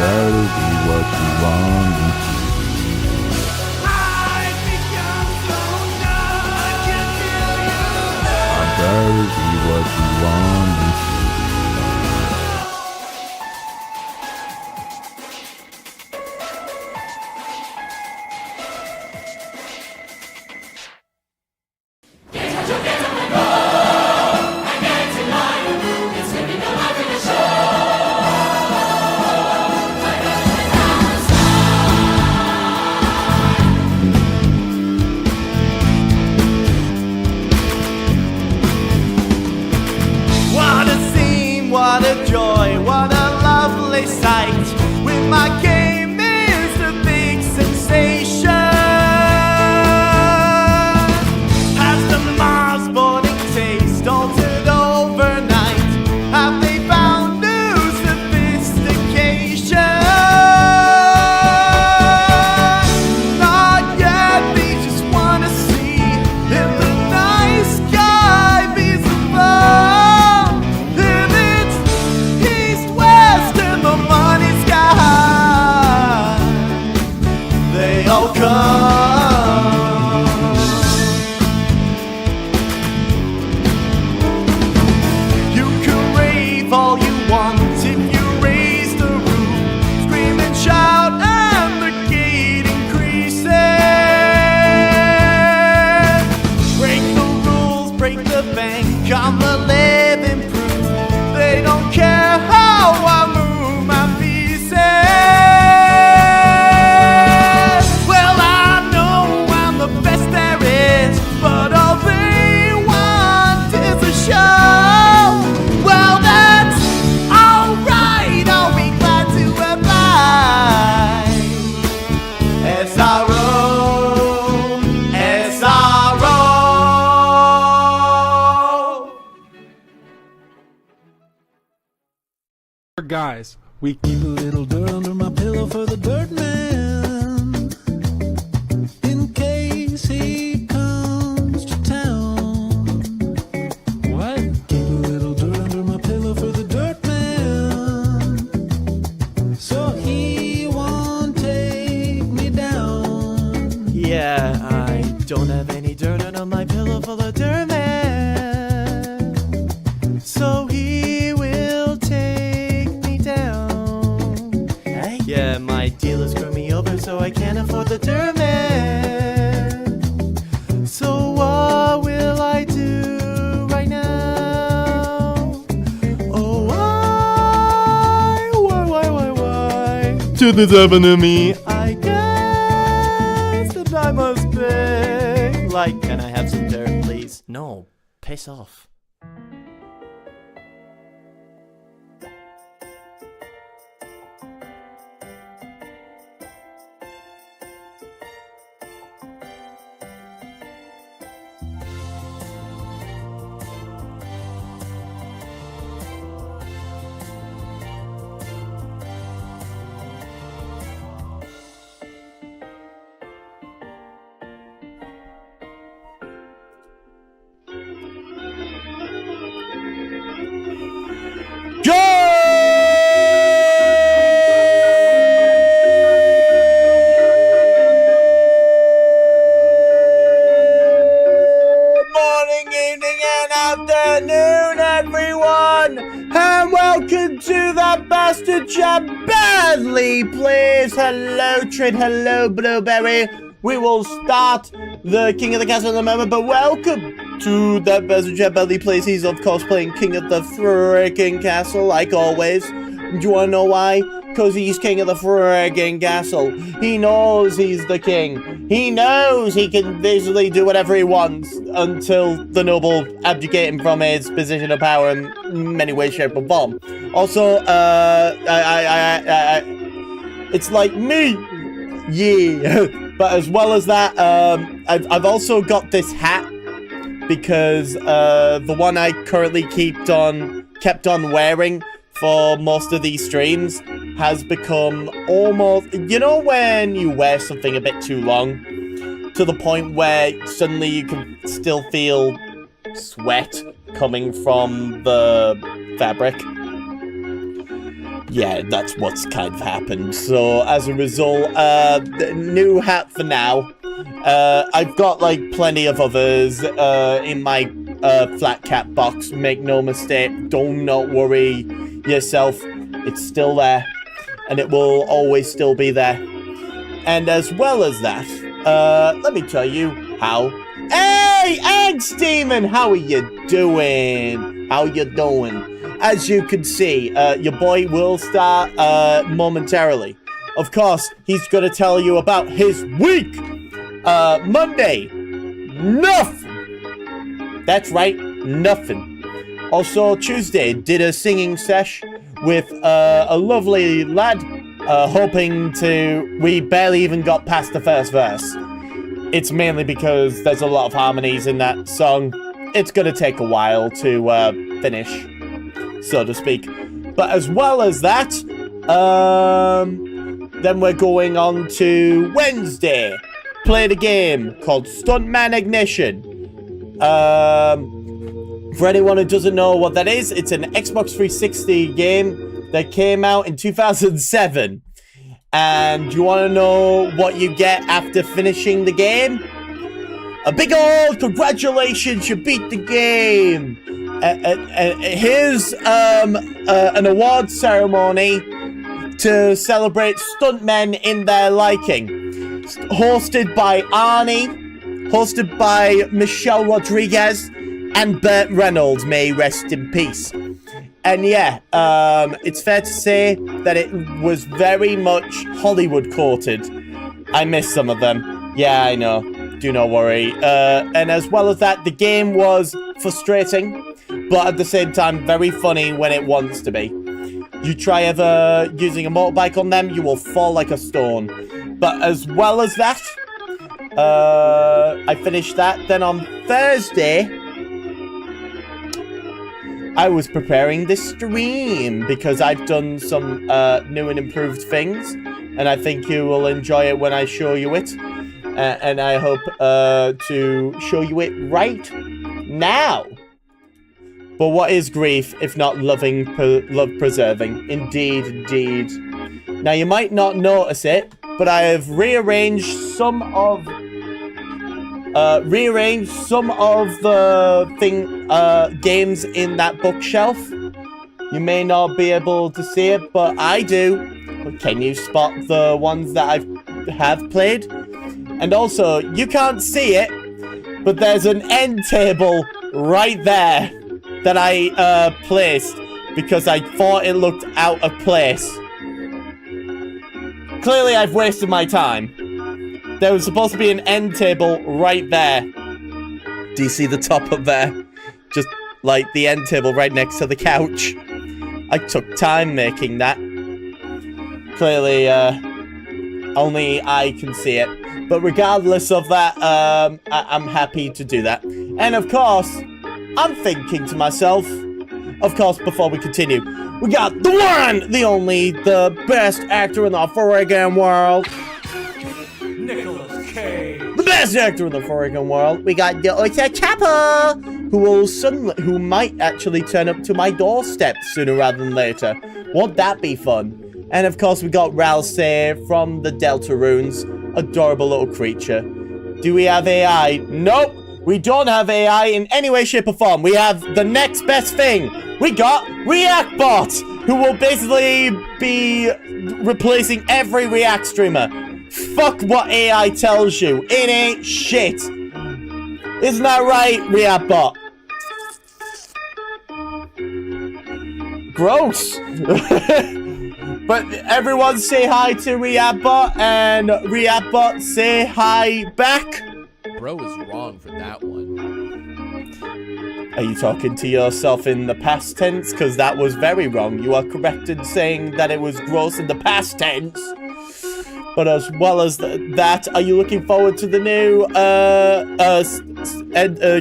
better be what you want me to. I better be what you want me to. What a scene, what a joy, what a lovely sight. With my game is the big sensation. Has the Mars morning taste altered overnight? Have they found new sophistication? Not yet, they just wanna see if the night sky be above. If it's east, west, and the money sky, they all come. You can rave all you want if you raise the roof, scream and shout, and the gate increases. Break the rules, break the bank, I'm the living proof. They don't care how I move my pieces. Well, I know I'm the best there is, but all they want is a show. Well, that's alright, I'll be glad to abide. SRO, SRO. Guys, we Keep a little dirt under my pillow for the dirt man, in case he comes to town. what? Keep a little dirt under my pillow for the dirt man, so he won't take me down. Yeah, I don't have any dirt under my pillow for the dirt man, so he will take me down. Hey? Yeah, my dealer screwed me over, so I can't afford the dirt man. So what will I do right now? Oh, why did this happen to me? I guess that I must pay. Like, can I have some dirt, please? No, piss off. Afternoon, everyone, and welcome to the Bastard Chap Badly Plays. Hello, Trid. Hello, Blueberry. We will start the King of the Castle in a moment, but welcome to the Bastard Chap Badly Plays. He's, of course, playing King of the frickin' Castle, like always. Do you want to know why? Because he's king of the friggin' castle. He knows he's the king. He knows he can basically do whatever he wants until the noble abdicate him from his position of power in many ways, shape, or form. Also, it's like me. Yeah. But as well as that, I've also got this hat because the one I currently kept on wearing for most of these streams has become almost, you know, when you wear something a bit too long to the point where suddenly you can still feel sweat coming from the fabric. Yeah, that's what's kind of happened. So, as a result, the new hat for now. I've got, like, plenty of others in my flat cap box. Make no mistake. Do not worry yourself. It's still there. And it will always still be there. And as well as that, let me tell you how. Hey, Eggs Demon! How are you doing? How you doing? As you can see, your boy will start momentarily. Of course, he's going to tell you about his week. Monday, nothing. That's right, nothing. Also, Tuesday, did a singing sesh with a lovely lad, hoping to... We barely even got past the first verse. It's mainly because there's a lot of harmonies in that song. It's going to take a while to finish, so to speak. But as well as that, then we're going on to Wednesday. Played a game called Stuntman Ignition. For anyone who doesn't know what that is, it's an Xbox 360 game that came out in 2007. And you want to know what you get after finishing the game? A big old congratulations, you beat the game. Here's an award ceremony to celebrate stuntmen in their liking. Hosted by Arnie, hosted by Michelle Rodriguez, and Burt Reynolds, may he rest in peace. And yeah, it's fair to say that it was very much Hollywood courted. I missed some of them. Yeah, I know. Do not worry. And as well as that, the game was frustrating, but at the same time, very funny when it wants to be. You try ever using a motorbike on them, you will fall like a stone. But as well as that, I finished that. Then on Thursday, I was preparing this stream because I've done some new and improved things, and I think you will enjoy it when I show you it. And I hope to show you it right now. But what is grief if not love preserving? Indeed, indeed. Now you might not notice it, but I have rearranged some of the games in that bookshelf. You may not be able to see it, but I do. But can you spot the ones that I have played? And also, you can't see it, but there's an end table right there that I placed because I thought it looked out of place. Clearly, I've wasted my time. There was supposed to be an end table right there. Do you see the top up there? Just like the end table right next to the couch. I took time making that. Clearly, only I can see it. But regardless of that, I'm happy to do that. And of course, I'm thinking to myself, of course, before we continue, we got the one, the only, the best actor in the friggin' world. The best actor in the friggin' world. We got the Chap, who might actually turn up to my doorstep sooner rather than later. Won't that be fun? And of course, we got Ralsei from the Deltarunes, adorable little creature. Do we have AI? Nope, we don't have AI in any way, shape, or form. We have the next best thing. We got ReactBot, who will basically be replacing every React streamer. Fuck what AI tells you. It ain't shit. Isn't that right, ReactBot? Gross. But everyone say hi to ReactBot, and ReactBot say hi back. Bro is wrong for that one. Are you talking to yourself in the past tense? Because that was very wrong. You are correct in saying that it was gross in the past tense. But as well as that, are you looking forward to the new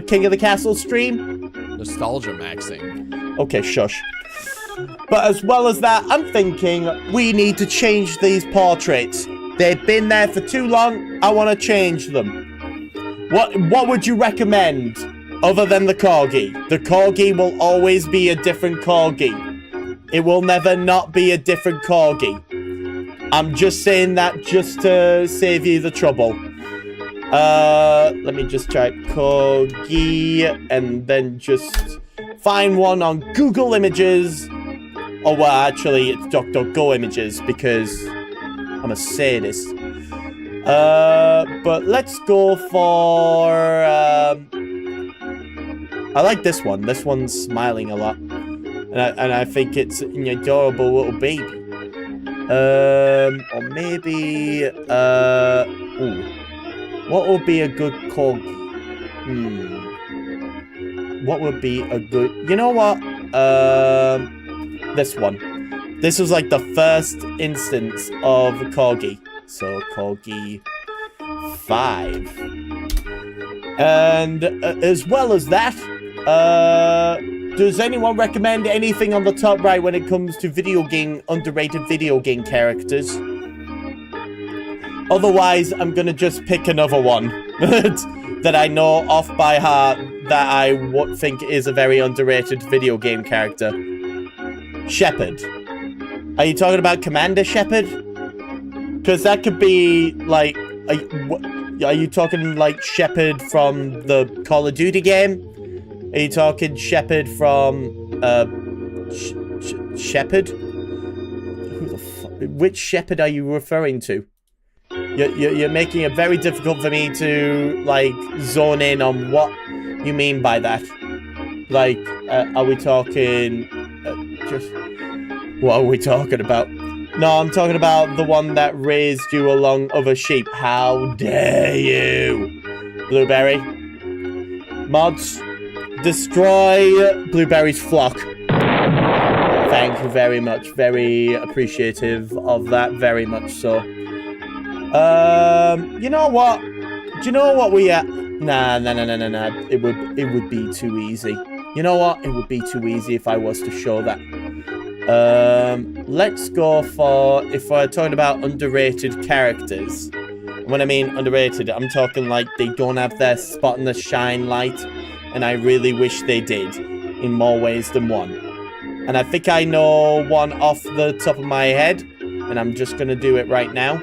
King of the Castle stream? Nostalgia maxing. Okay, shush. But as well as that, I'm thinking we need to change these portraits. They've been there for too long. I want to change them. What would you recommend other than the corgi? The corgi will always be a different corgi. It will never not be a different corgi. I'm just saying that just to save you the trouble. Let me just type corgi and then just find one on Google Images. Oh, well, actually, it's DuckDuckGo Images because I'm a sadist. But let's go for, I like this one. This one's smiling a lot. And I think it's an adorable little baby. Or maybe, ooh. What would be a good corgi? What would be a good... You know what? This one. This was like the first instance of corgi. So, corgi 5. And as well as that, does anyone recommend anything on the top right when it comes to underrated video game characters? Otherwise, I'm gonna just pick another one that I know off by heart that I think is a very underrated video game character. Shepard. Are you talking about Commander Shepard? Because that could be, like... Are you talking, like, Shepard from the Call of Duty game? Are you talking Shepard from... Shepard? Who the fuck? Which Shepard are you referring to? You're making it very difficult for me to, like, zone in on what you mean by that. Like, are we talking... just... What are we talking about? No, I'm talking about the one that raised you along other sheep. How dare you? Blueberry. Mods, destroy Blueberry's flock. Thank you very much. Very appreciative of that. Very much so. You know what? Do you know what we Nah. It would be too easy. You know what? It would be too easy if I was to show that. Let's go for, if we're talking about underrated characters. When I mean underrated, I'm talking like they don't have their spot in the shine light, and I really wish they did, in more ways than one. And I think I know one off the top of my head, and I'm just gonna do it right now.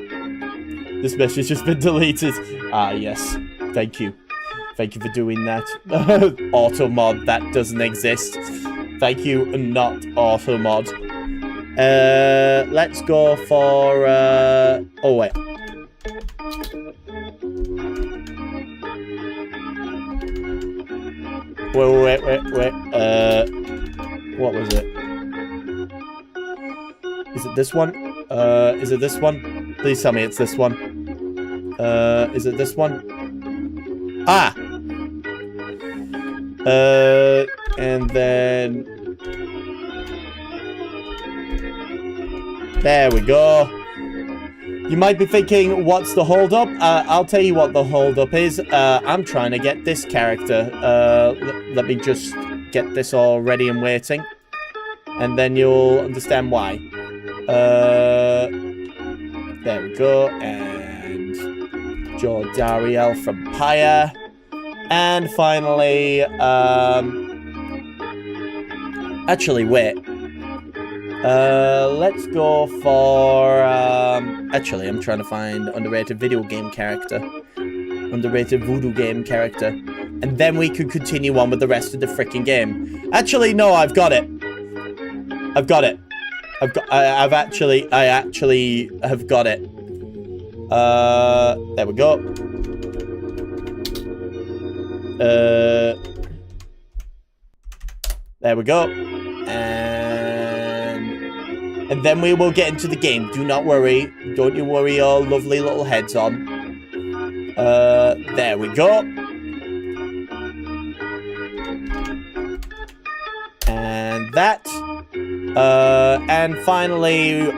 This message has been deleted. Ah, yes. Thank you. Thank you for doing that. Auto mod, that doesn't exist. Thank you, not auto mod. Let's go for, oh, wait. Wait. What was it? Is it this one? Is it this one? Please tell me it's this one. Is it this one? Ah! And then... There we go. You might be thinking, what's the hold-up? I'll tell you what the hold-up is. I'm trying to get this character. Let me just get this all ready and waiting. And then you'll understand why. There we go. And Joe Dariel from Pyre. And finally, actually, wait. Let's go for, actually, I'm trying to find underrated video game character. Underrated voodoo game character. And then we could continue on with the rest of the freaking game. Actually, no, I've got it. I actually have got it. There we go. There we go. And then we will get into the game. Do not worry. Don't you worry your lovely little heads on. There we go. And that. And finally,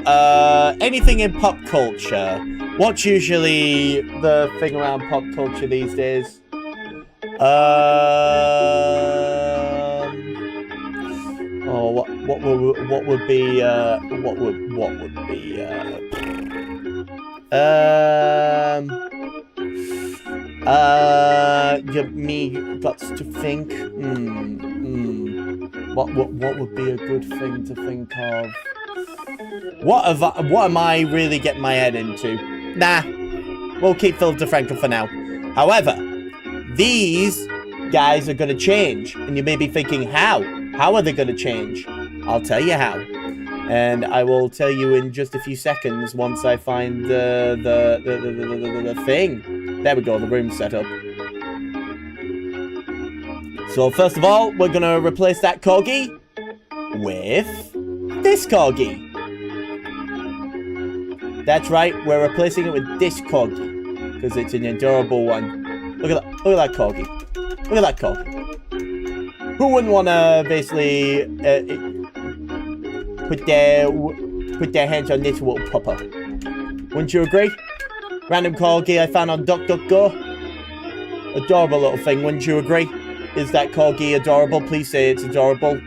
anything in pop culture. What's usually the thing around pop culture these days? Oh, what would be me got to think. What would be a good thing to think of? What am I really getting my head into? Nah, we'll keep Philip DeFranco for now. However, these guys are going to change, and you may be thinking, how? How are they going to change? I'll tell you how, and I will tell you in just a few seconds once I find the thing. There we go, the room set up. So first of all, we're going to replace that corgi with this corgi. That's right, we're replacing it with this corgi because it's an adorable one. Look at that corgi. Look at that corgi. Who wouldn't want to basically put their hands on this little pupper? Wouldn't you agree? Random corgi I found on DuckDuckGo. Adorable little thing, wouldn't you agree? Is that corgi adorable? Please say it's adorable.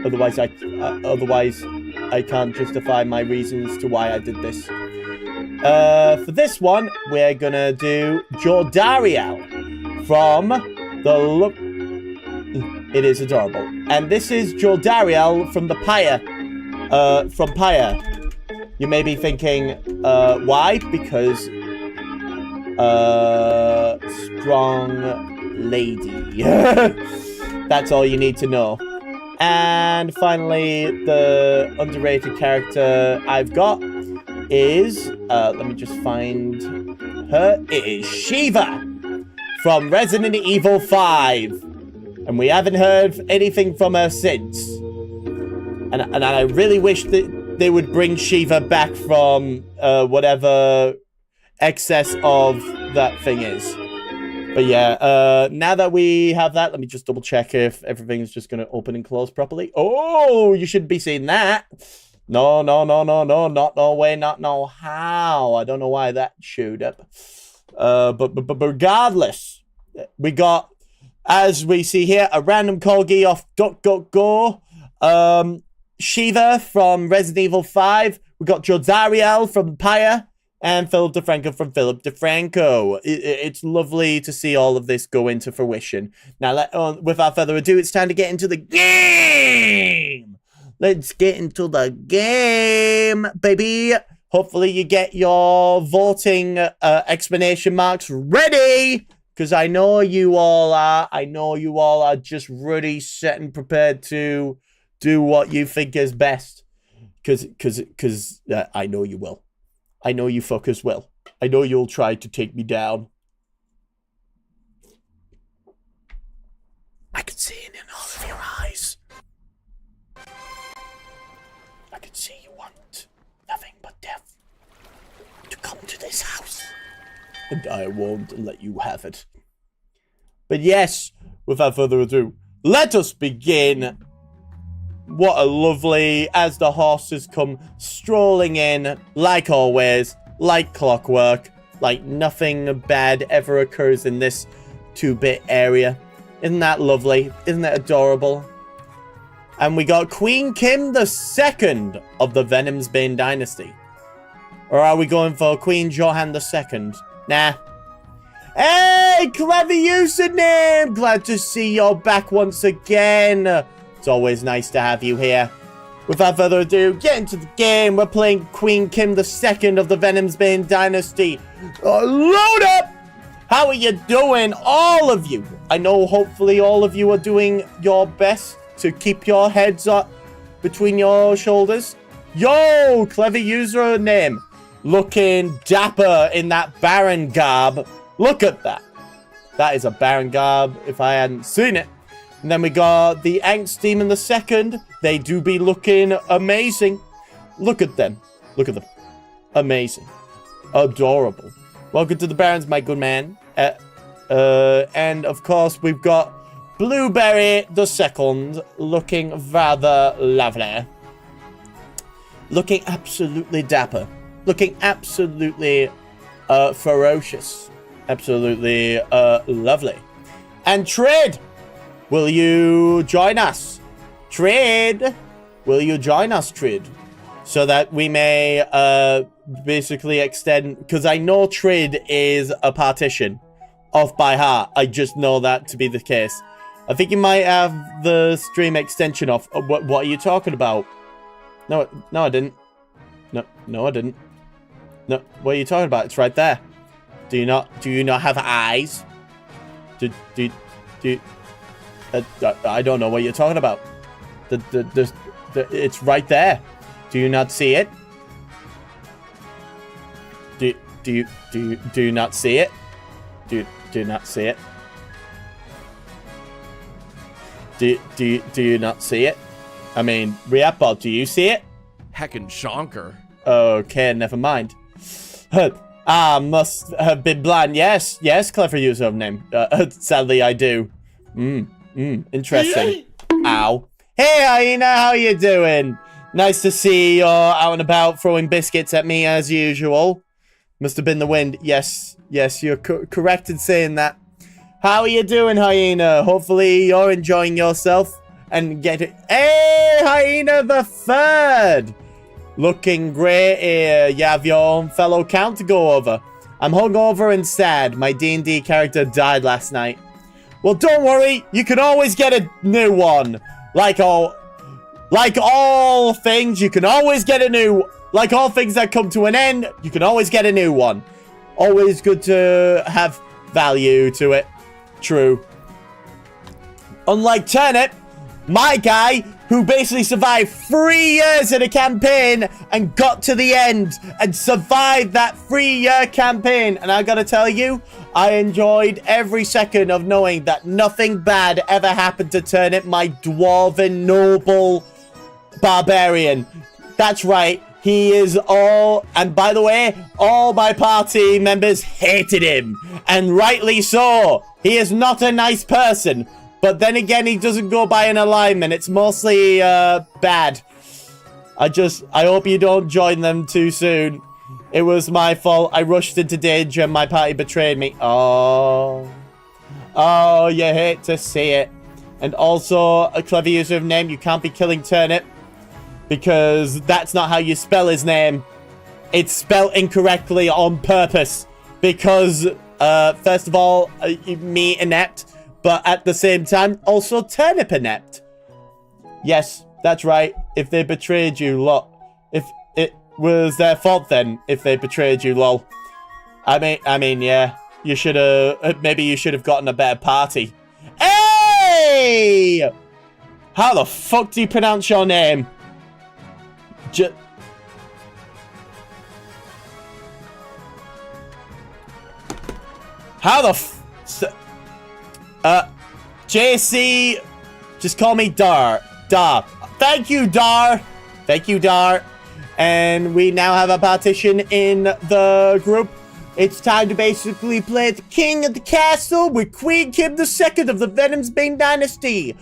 Otherwise I can't justify my reasons to why I did this. For this one, we're gonna do Jordariel from the look. It is adorable, and this is Jordariel from the Pyre. From Pyre. You may be thinking, why? Because strong lady. That's all you need to know. And finally, the underrated character I've got is, let me just find her. It is Shiva from Resident Evil 5. And we haven't heard anything from her since. And I really wish that they would bring Shiva back from whatever excess of that thing is. But yeah, now that we have that, let me just double check if everything's just going to open and close properly. Oh, you shouldn't be seeing that. No, not no way, not no how. I don't know why that showed up. But regardless, we got, as we see here, a random corgi off DuckDuckGo. Shiva from Resident Evil 5. We got Jordariel from Pyre. And Philip DeFranco from Philip DeFranco. It's lovely to see all of this go into fruition. Now, without further ado, it's time to get into the game. Let's get into the game, baby. Hopefully you get your voting explanation marks ready. Because I know you all are. I know you all are just ready, set, and prepared to do what you think is best. Because I know you will. I know you fuckers will. I know you'll try to take me down. I can see it in all of your eyes. I can see you want nothing but death to come to this house. And I won't let you have it. But yes, without further ado, let us begin. What a lovely, as the horses come strolling in, like always, like clockwork, like nothing bad ever occurs in this 2-bit area. Isn't that lovely? Isn't that adorable? And we got Queen Kim II of the Venomsbane dynasty. Or are we going for Queen Johann II? Nah. Hey, clever username! Glad to see you're back once again. It's always nice to have you here. Without further ado, get into the game. We're playing Queen Kim II of the Venomsbane dynasty. Load up! How are you doing, all of you? I know hopefully all of you are doing your best to keep your heads up between your shoulders. Yo, clever username. Looking dapper in that Baron garb. Look at that. That is a Baron garb if I hadn't seen it. And then we got the Angst Demon II. They do be looking amazing. Look at them. Look at them. Amazing. Adorable. Welcome to the Barons, my good man. And of course, we've got Blueberry II looking rather lovely. Looking absolutely dapper. Looking absolutely ferocious. Absolutely lovely. And Trid! Will you join us? Trid! Will you join us, Trid? So that we may basically extend... Because I know Trid is a partition off by heart. I just know that to be the case. I think you might have the stream extension off. What are you talking about? No, I didn't. No, I didn't. No, what are you talking about? It's right there. Do you not have eyes? I don't know what you're talking about. It's right there. Do you not see it? Do you not see it? Do you not see it? Do you not see it? I mean, Reapbot, do you see it? Heckin' shonker. Okay, never mind. Must have been blind. Yes, clever user of name. Sadly, I do. Interesting. Ow. Hey, Hyena, how you doing? Nice to see you're out and about throwing biscuits at me as usual. Must have been the wind. Yes, you're correct in saying that. How are you doing, Hyena? Hopefully you're enjoying yourself and get it. Hey, Hyena the Third! Looking great here. You have your own fellow count to go over. I'm hungover and sad. My D&D character died last night. Well, don't worry. You can always get a new one. Like all things, you can always get a new... Like all things that come to an end, you can always get a new one. Always good to have value to it. True. Unlike Turnip, my guy, who basically survived 3 years in a campaign and got to the end and survived that 3-year campaign. And I gotta tell you, I enjoyed every second of knowing that nothing bad ever happened to Turnip, my dwarven noble barbarian. That's right. He is all, and by the way, all my party members hated him. And rightly so. He is not a nice person. But then again, he doesn't go by an alignment. It's mostly, bad. I hope you don't join them too soon. It was my fault. I rushed into danger and my party betrayed me. Oh, you hate to see it. And also, a clever user of name, you can't be killing Turnip. Because that's not how you spell his name. It's spelled incorrectly on purpose. Because, first of all, me inept. But at the same time, also Turnip inept. Yes, that's right. If they betrayed you, lot. If it was their fault then, if they betrayed you, lol. I mean, yeah. You should have, maybe you should have gotten a better party. Hey! How the fuck do you pronounce your name? How the JC, just call me Dar. Thank you, Dar. And we now have a partition in the group. It's time to basically play the king of the castle with Queen Kim II of the Venomsbane dynasty.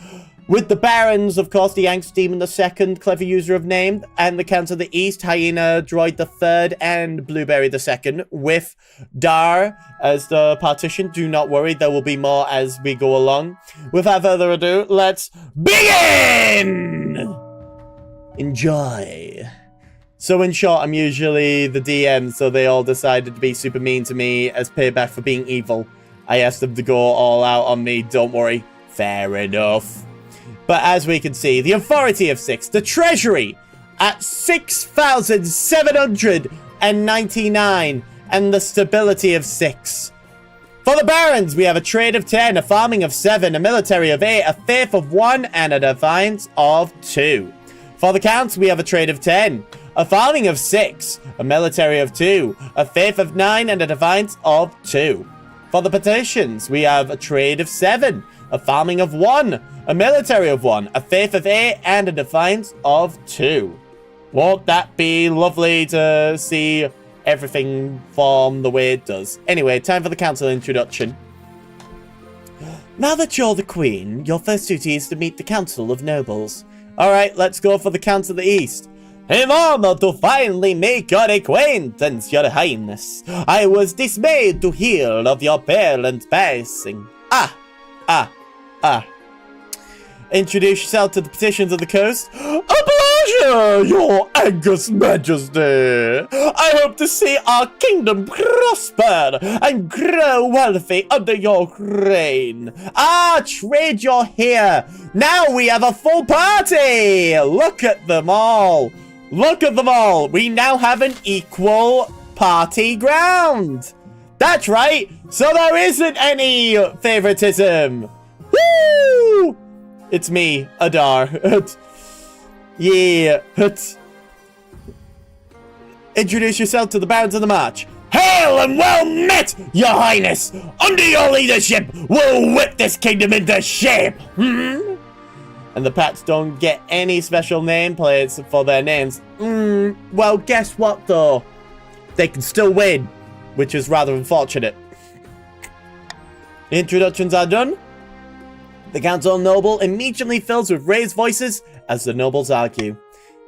With the barons, of course, the Angst Demon II, clever user of name, and the Counts of the East, Hyena Droid III, and Blueberry II, with Dar as the partition. Do not worry, there will be more as we go along. Without further ado, let's begin! Enjoy. So in short, I'm usually the DM, so they all decided to be super mean to me as payback for being evil. I asked them to go all out on me, don't worry. Fair enough. But as we can see, the authority of 6, the treasury at 6,799, and the stability of 6. For the barons, we have a trade of 10, a farming of 7, a military of 8, a faith of 1, and a defiance of 2. For the counts, we have a trade of 10, a farming of 6, a military of 2, a faith of 9, and a defiance of 2. For the petitions, we have a trade of 7, a farming of 1, a military of 1, a faith of 8, and a defiance of 2. Won't that be lovely to see everything form the way it does? Anyway, time for the council introduction. Now that you're the queen, your first duty is to meet the council of nobles. Alright, let's go for the council of the east. In honor to finally make your acquaintance, your highness. I was dismayed to hear of your parents' passing. Introduce yourself to the petitions of the coast. Oh, Bonjour, your Angus Majesty. I hope to see our kingdom prosper and grow wealthy under your reign. Ah, trade, you're here. Now we have a full party. Look at them all. Look at them all. We now have an equal party ground. That's right. So there isn't any favoritism. Woo! It's me, Adar. Yeah. Introduce yourself to the barons of the march. Hail and well met, your highness. Under your leadership, we'll whip this kingdom into shape. And the Pats don't get any special nameplates for their names. Well, guess what, though? They can still win, which is rather unfortunate. Introductions are done. The council noble immediately fills with raised voices as the nobles argue.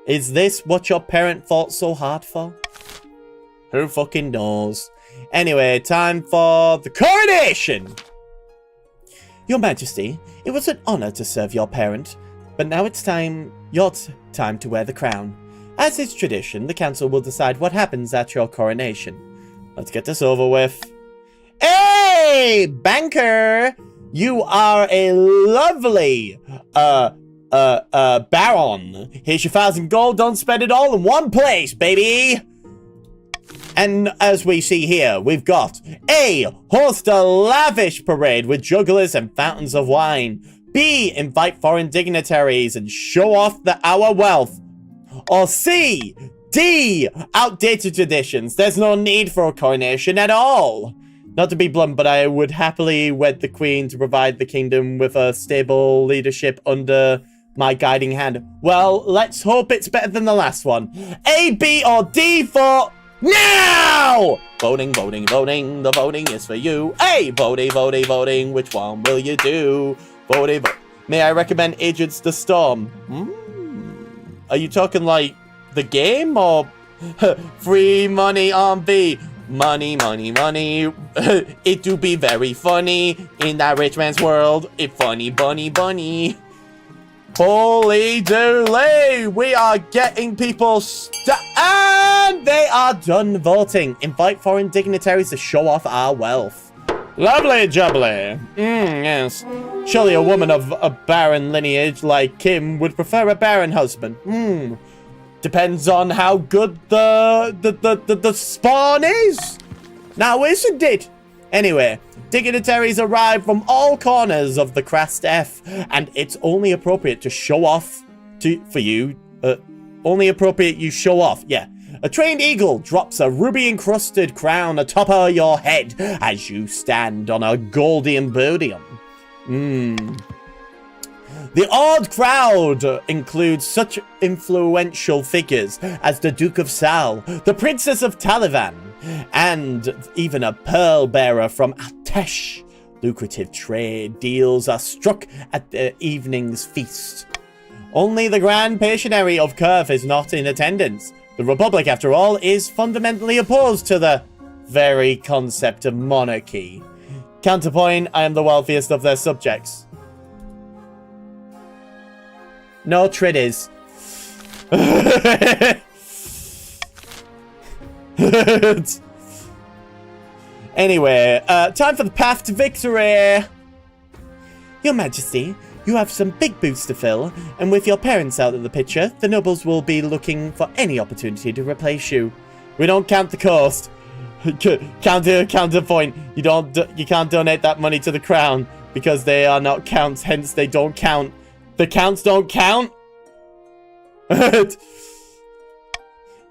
Is this what your parent fought so hard for? Who fucking knows? Anyway, time for the coronation! Your Majesty, it was an honor to serve your parent, but now it's your time to wear the crown. As is tradition, the council will decide what happens at your coronation. Let's get this over with. Hey, banker! You are a lovely, baron. Here's your 1,000 gold. Don't spend it all in one place, baby. And as we see here, we've got A, host a lavish parade with jugglers and fountains of wine. B, invite foreign dignitaries and show off our wealth. Or C, D, outdated traditions. There's no need for a coronation at all. Not to be blunt, but I would happily wed the queen to provide the kingdom with a stable leadership under my guiding hand. Well, let's hope it's better than the last one. A, B, or D for now! Voting, voting, voting. The voting is for you. Hey, voting, voting, voting. Which one will you do? Voting, vote. May I recommend Agents the Storm? Are you talking like the game or free money on B? Money, money, money. It do be very funny in that rich man's world. It funny, bunny, bunny. Holy dooly! We are getting people and they are done voting. Invite foreign dignitaries to show off our wealth. Lovely jubbly. Yes. Surely a woman of a baron lineage like Kim would prefer a baron husband. Depends on how good the spawn is. Now, isn't it? Anyway, dignitaries arrive from all corners of the Crest F, and it's only appropriate to show off only appropriate you show off, yeah. A trained eagle drops a ruby-encrusted crown atop of your head as you stand on a golden podium. The odd crowd includes such influential figures as the Duke of Sal, the Princess of Taliban, and even a pearl bearer from Atesh. Lucrative trade deals are struck at the evening's feast. Only the Grand Pensionary of Curve is not in attendance. The Republic, after all, is fundamentally opposed to the very concept of monarchy. Counterpoint, I am the wealthiest of their subjects. No, Trid is. Anyway, time for the path to victory. Your Majesty, you have some big boots to fill, and with your parents out of the picture, the nobles will be looking for any opportunity to replace you. We don't count the cost. Counterpoint, you can't donate that money to the crown because they are not counts, hence they don't count. The counts don't count?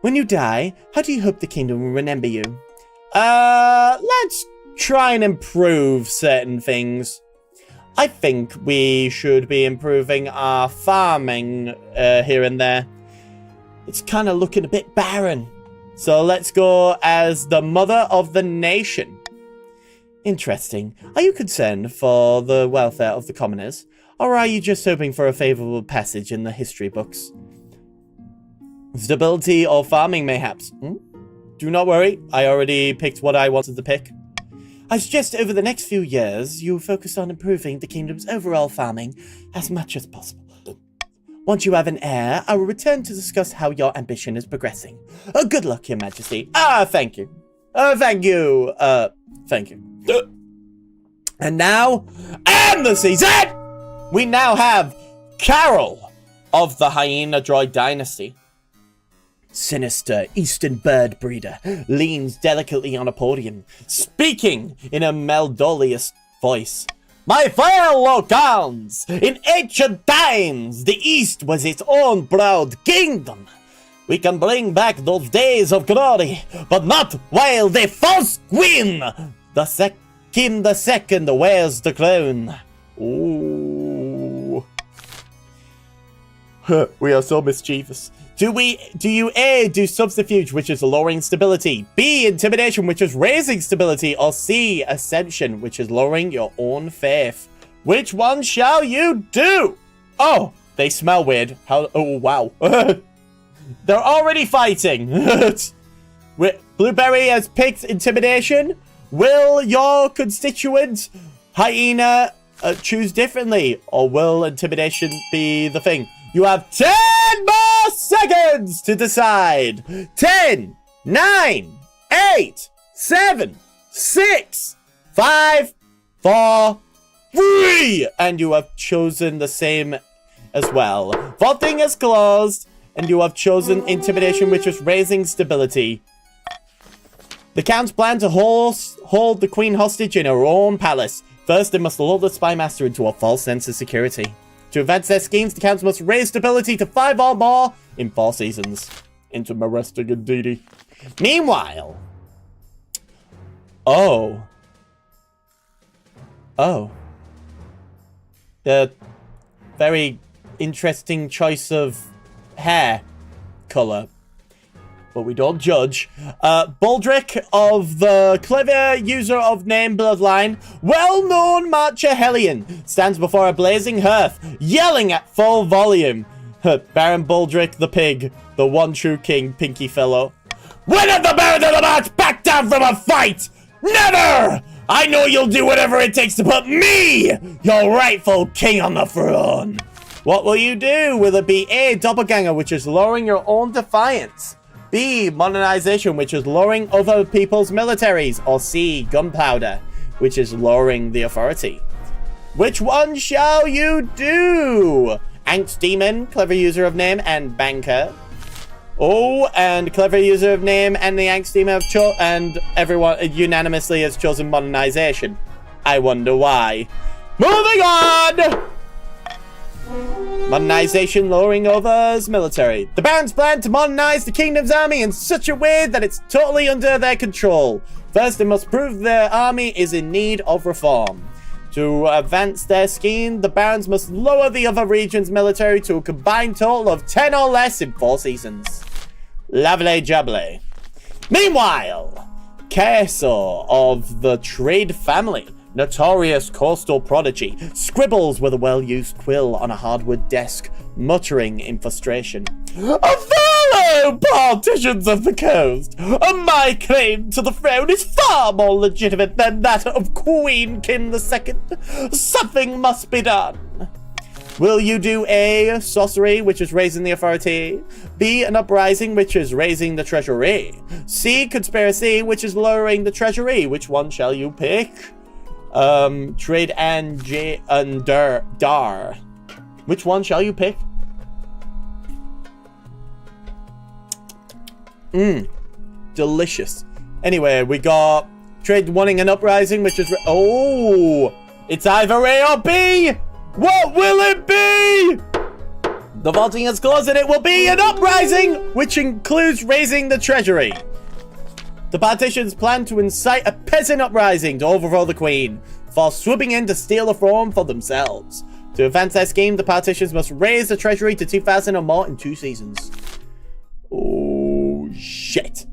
When you die, how do you hope the kingdom will remember you? Let's try and improve certain things. I think we should be improving our farming here and there. It's kind of looking a bit barren. So let's go as the mother of the nation. Interesting. Are you concerned for the welfare of the commoners? Or are you just hoping for a favorable passage in the history books? Stability or farming, mayhaps? Do not worry, I already picked what I wanted to pick. I suggest over the next few years, you focus on improving the kingdom's overall farming as much as possible. Once you have an heir, I will return to discuss how your ambition is progressing. Good luck, Your Majesty. Thank you. Thank you. Thank you. And now, and the season! We now have Carol of the Hyena Droid Dynasty. Sinister Eastern bird breeder leans delicately on a podium, speaking in a melodious voice. My fellow Khans, in ancient times, the East was its own proud kingdom. We can bring back those days of glory, but not while the false queen, Kim the Second, wears the crown. Ooh. We are so mischievous. Do you A, do subterfuge, which is lowering stability, B, intimidation, which is raising stability, or C, ascension, which is lowering your own faith? Which one shall you do? Oh, they smell weird. How? Oh, wow. They're already fighting. Blueberry has picked intimidation. Will your constituent hyena choose differently, or will intimidation be the thing? You have 10 more seconds to decide. 10, 9, 8, 7, 6, 5, 4, 3. And you have chosen the same as well. Voting is closed, and you have chosen intimidation, which is raising stability. The Count's plan to hold the Queen hostage in her own palace. First, they must lull the Spy Master into a false sense of security. To advance their schemes, the Counts must raise stability to 5 or more in 4 seasons. Interesting indeed. Meanwhile... Oh. The very interesting choice of hair color. But we don't judge. Baldric of the clever user of name bloodline, well-known Marcher Hellion, stands before a blazing hearth, yelling at full volume. Baron Baldric the pig, the one true king, Pinky Fellow. When have the Baron of the March backed down from a fight? Never! I know you'll do whatever it takes to put me, your rightful king, on the throne. What will you do? Will it be A, doppelganger, which is lowering your own defiance? B, modernization, which is lowering other people's militaries, or C, gunpowder, which is lowering the authority? Which one shall you do? Angst Demon, clever user of name, and banker. Oh, and clever user of name and the Angst Demon have and everyone unanimously has chosen modernization. I wonder why. Moving on! Modernization lowering others military. The Barons plan to modernize the kingdom's army in such a way that it's totally under their control. First, they must prove their army is in need of reform. To advance their scheme, the Barons must lower the other region's military to a combined total of 10 or less in 4 seasons. Lovely jubbly. Meanwhile, Queso of the Trade family, notorious coastal prodigy, scribbles with a well-used quill on a hardwood desk, muttering in frustration. Fellow politicians of the coast, my claim to the throne is far more legitimate than that of Queen Kim II. Something must be done. Will you do A, sorcery, which is raising the authority, B, an uprising, which is raising the treasury, C, conspiracy, which is lowering the treasury? Which one shall you pick? Trade and Dar. Which one shall you pick? Delicious. Anyway, we got trade wanting an uprising, which is oh, it's either A or B. What will it be? The voting is closed and it will be an uprising, which includes raising the treasury. The politicians plan to incite a peasant uprising to overthrow the queen, for swooping in to steal the throne for themselves. To advance their scheme, the politicians must raise the treasury to 2,000 or more in 2 seasons. Oh, shit.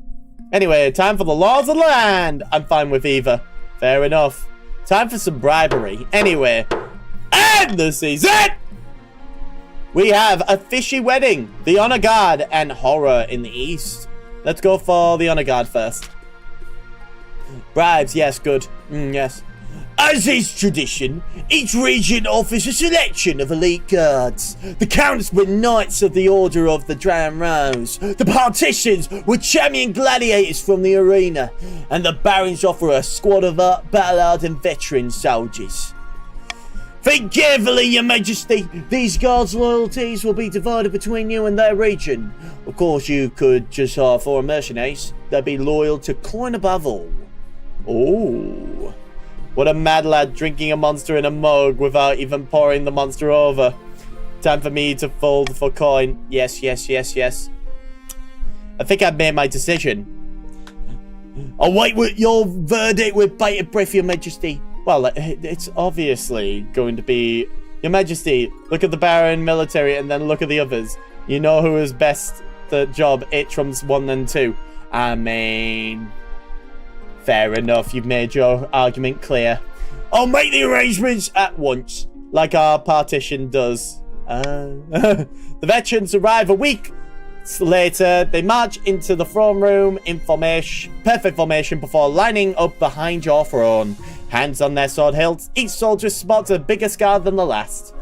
Anyway, time for the laws of the land. I'm fine with either. Fair enough. Time for some bribery. Anyway, end the season! We have a fishy wedding, the honor guard, and horror in the east. Let's go for the honor guard first. Bribes, yes, good. Yes. As is tradition, each region offers a selection of elite guards. The counts were knights of the Order of the Drowned Rose. The partitions were champion gladiators from the arena. And the barons offer a squad of battle-hardened veteran soldiers. Think carefully, your majesty. These guards' loyalties will be divided between you and their region. Of course, you could just hire 4 mercenaries. They'd be loyal to coin above all. Ooh. What a mad lad drinking a monster in a mug without even pouring the monster over. Time for me to fold for coin. Yes, yes, yes, yes. I think I've made my decision. I'll wait with your verdict with bated breath, your majesty. Well, it's obviously going to be... Your majesty, look at the baron military and then look at the others. You know who is best the job. It trumps 1 and 2. I mean... Fair enough, you've made your argument clear. I'll make the arrangements at once, like our partition does. The veterans arrive a week later. They march into the throne room in perfect formation before lining up behind your throne. Hands on their sword hilts, each soldier spots a bigger scar than the last.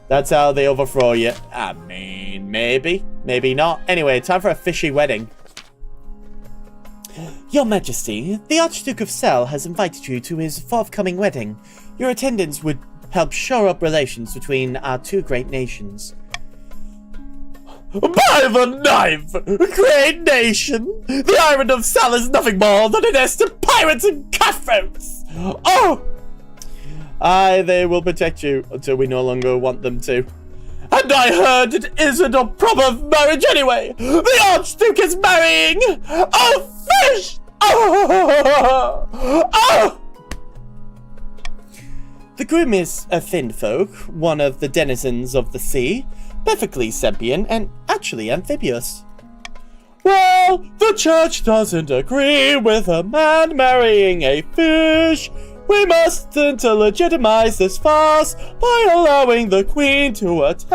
That's how they overthrow you. I mean, maybe, maybe not. Anyway, time for a fishy wedding. Your Majesty, the Archduke of Celle has invited you to his forthcoming wedding. Your attendance would help shore up relations between our 2 great nations. By the knife! Great nation! The island of Celle is nothing more than a nest of pirates and cutthroats! Oh! Aye, they will protect you until we no longer want them to. And I heard it isn't a proper marriage anyway! The Archduke is marrying a fish! Oh! Oh! The groom is a thin folk, one of the denizens of the sea, perfectly sentient and actually amphibious. Well, the church doesn't agree with a man marrying a fish. We mustn't legitimize this farce by allowing the queen to attend.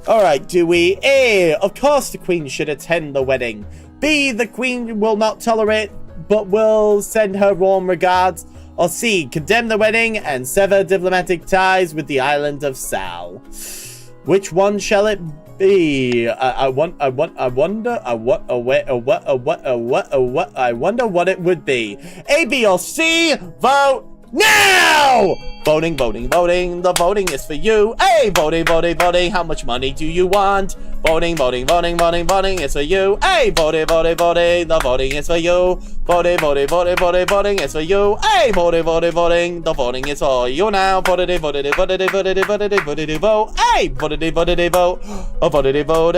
Alright, do we? A, of course the queen should attend the wedding. B, the queen will not tolerate but will send her warm regards. Or C, condemn the wedding and sever diplomatic ties with the island of Celle. Which one shall it be? I wonder what it would be. A, B, or C? Vote now! Voting, voting, voting. The voting is for you. Hey, voting, voting, voting. How much money do you want? Voting, voting, voting, voting, voting is for you. Hey, voting, voting, voting. The voting is for you. Voting, voting, voting, voting, voting is for you. Hey, voting, voting, voting. The voting is for you now. Voting, voting, voting, voting, voting, voting, vote. Hey, voting, voting, vote. Oh, voting, vote,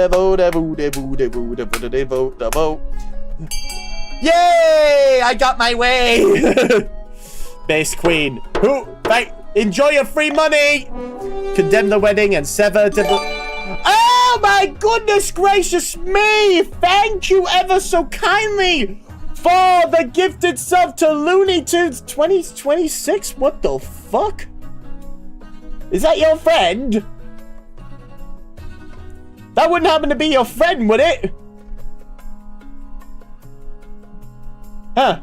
vote, vote. Yay! I got my way. Base queen. Who? Right. Enjoy your free money. Condemn the wedding and sever Oh my goodness gracious me! Thank you ever so kindly for the gifted sub to Looney Tunes 2026. What the fuck? Is that your friend? That wouldn't happen to be your friend, would it? Huh?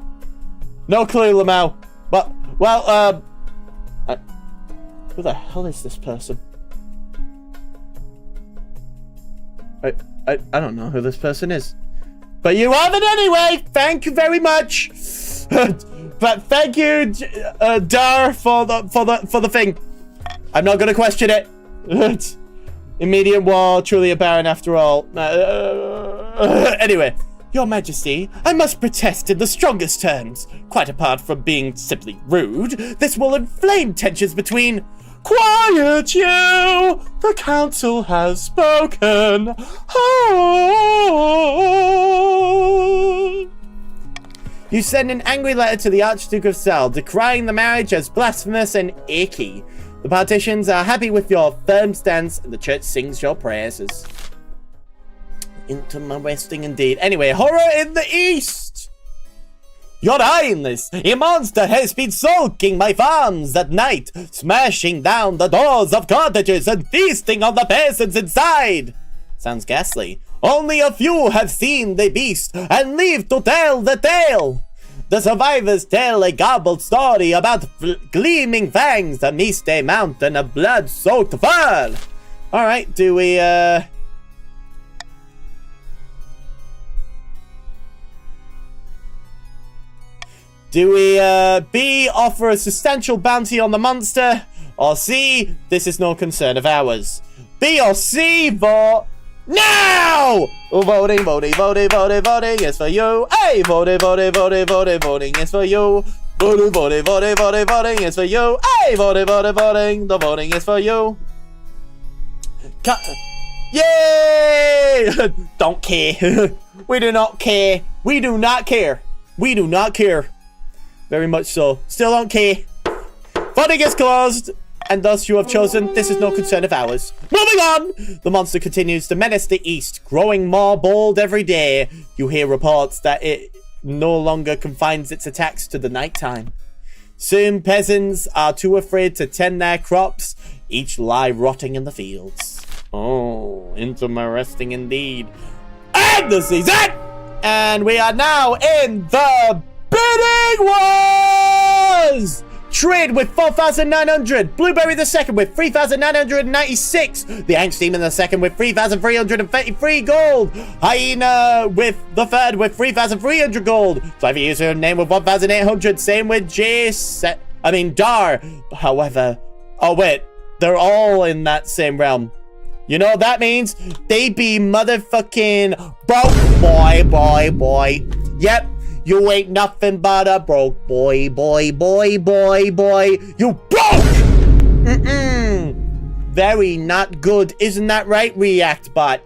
No clue, Lamau. But, well, who the hell is this person? I don't know who this person is. But you have it anyway! Thank you very much! But thank you, Dar, for the thing. I'm not gonna question it. Immediate war, truly a baron after all. Anyway. Your Majesty, I must protest in the strongest terms. Quite apart from being simply rude, this will inflame tensions between... Quiet you! The council has spoken. Oh. You send an angry letter to the Archduke of Celle, decrying the marriage as blasphemous and icky. The partitions are happy with your firm stance, and the church sings your praises. Interesting indeed. Anyway, horror in the east! Your Highness, a monster has been sulking my farms at night, smashing down the doors of cottages and feasting on the peasants inside. Sounds ghastly. Only a few have seen the beast and live to tell the tale. The survivors tell a garbled story about gleaming fangs that missed a mountain of blood-soaked fur. Alright, do we, B, offer a substantial bounty on the monster? Or C, this is no concern of ours? B or C, vote now! Voting, voting, voting, voting, voting is for you. Hey, voting, voting, voting, voting, voting is for you. Voting, voting, voting, voting, voting is for you. Hey, voting, voting, voting, the voting is for you. Yay! Don't care. We do not care. We do not care. We do not care. Very much so. Still don't care. Voting is closed. And thus you have chosen this is no concern of ours. Moving on! The monster continues to menace the east, growing more bold every day. You hear reports that it no longer confines its attacks to the nighttime. Soon peasants are too afraid to tend their crops, each lie rotting in the fields. Oh, interesting indeed. And the season! And we are now in the bidding wars! Trade with 4,900. Blueberry the second with 3,996. The Angst Demon the second with 3,333 gold. Hyena with the third with 3,300 gold. Clever username with 1,800. Same with Dar. However, oh wait, they're all in that same realm. You know what that means? They be motherfucking broke boy. Yep. You ain't nothing but a broke boy. You broke! Very not good. Isn't that right, React Bot?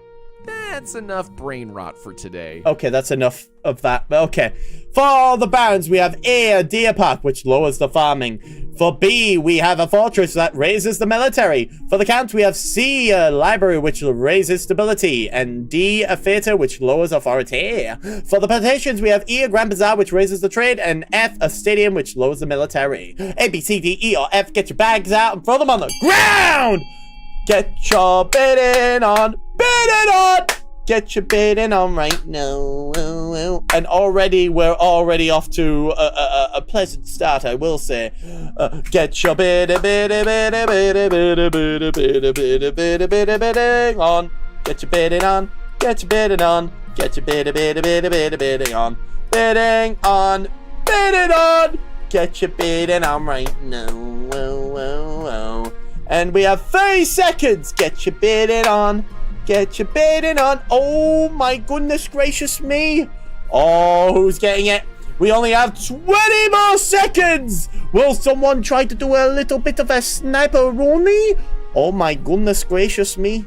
That's enough brain rot for today. Okay, that's enough of that. Okay. For the barons, we have A, a deer park, which lowers the farming. For B, we have a fortress that raises the military. For the count, we have C, a library, which raises stability. And D, a theater, which lowers authority. For the plantations, we have E, a grand bazaar, which raises the trade. And F, a stadium, which lowers the military. A, B, C, D, E, or F, get your bags out and throw them on the ground! Get your bidding on! Bidding on! Get your bidding on right now. And we're already off to a pleasant start, I will say. Get your bidding on. Get your bidding on. Get your bidding on. Get your bidding on. Bidding on. Bidding on. Get your bidding on right now. And we have 30 seconds. Get your bidding on. Get your bidding on. Oh my goodness gracious me. Oh, who's getting it? We only have 20 more seconds. Will someone try to do a little bit of a sniper-rooney? Oh my goodness gracious me.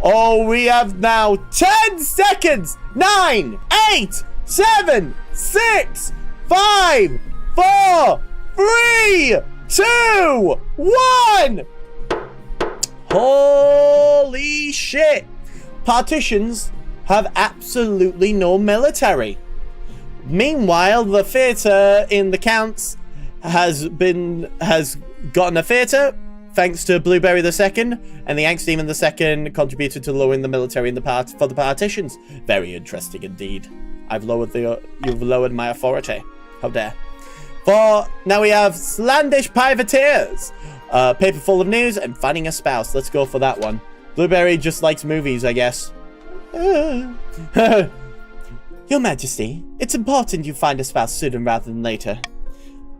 Oh, we have now 10 seconds. 9, 8, 7, 6, 5, 4, 3, 2, 1. Holy shit. Partitions have absolutely no military. Meanwhile, the theater in the counts has gotten a theater thanks to Blueberry the Second, and the Angst Demon the Second contributed to lowering the military in for the partitions. Very interesting indeed. You've lowered my authority. How dare. For now we have Slandish Privateers, paper full of news, and finding a spouse. Let's go for that one. Blueberry just likes movies, I guess. Your Majesty, it's important you find a spouse sooner rather than later.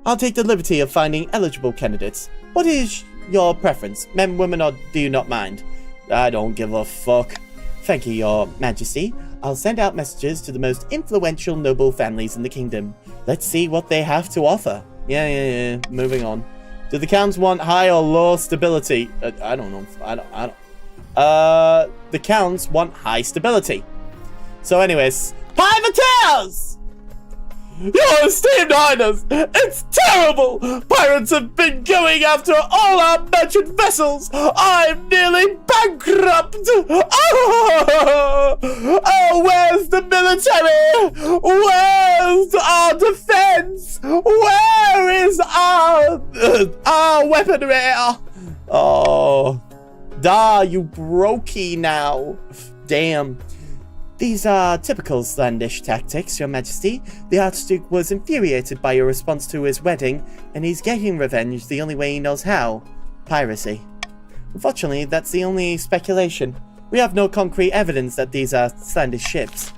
I'll take the liberty of finding eligible candidates. What is your preference, men, women, or do you not mind? I don't give a fuck. Thank you, Your Majesty. I'll send out messages to the most influential noble families in the kingdom. Let's see what they have to offer. Yeah. Moving on. Do the counts want high or low stability? I don't know. I don't. The counts want high stability. So anyways, Privateers! Your esteemed highness, it's terrible! Pirates have been going after all our merchant vessels! I'm nearly bankrupt! Oh, where's the military? Where's our defense? Where is our weaponry? Oh, you brokey now. Damn. These are typical Slandish tactics, Your Majesty. The Archduke was infuriated by your response to his wedding, and he's getting revenge the only way he knows how. Piracy. Unfortunately, that's the only speculation. We have no concrete evidence that these are Slandish ships.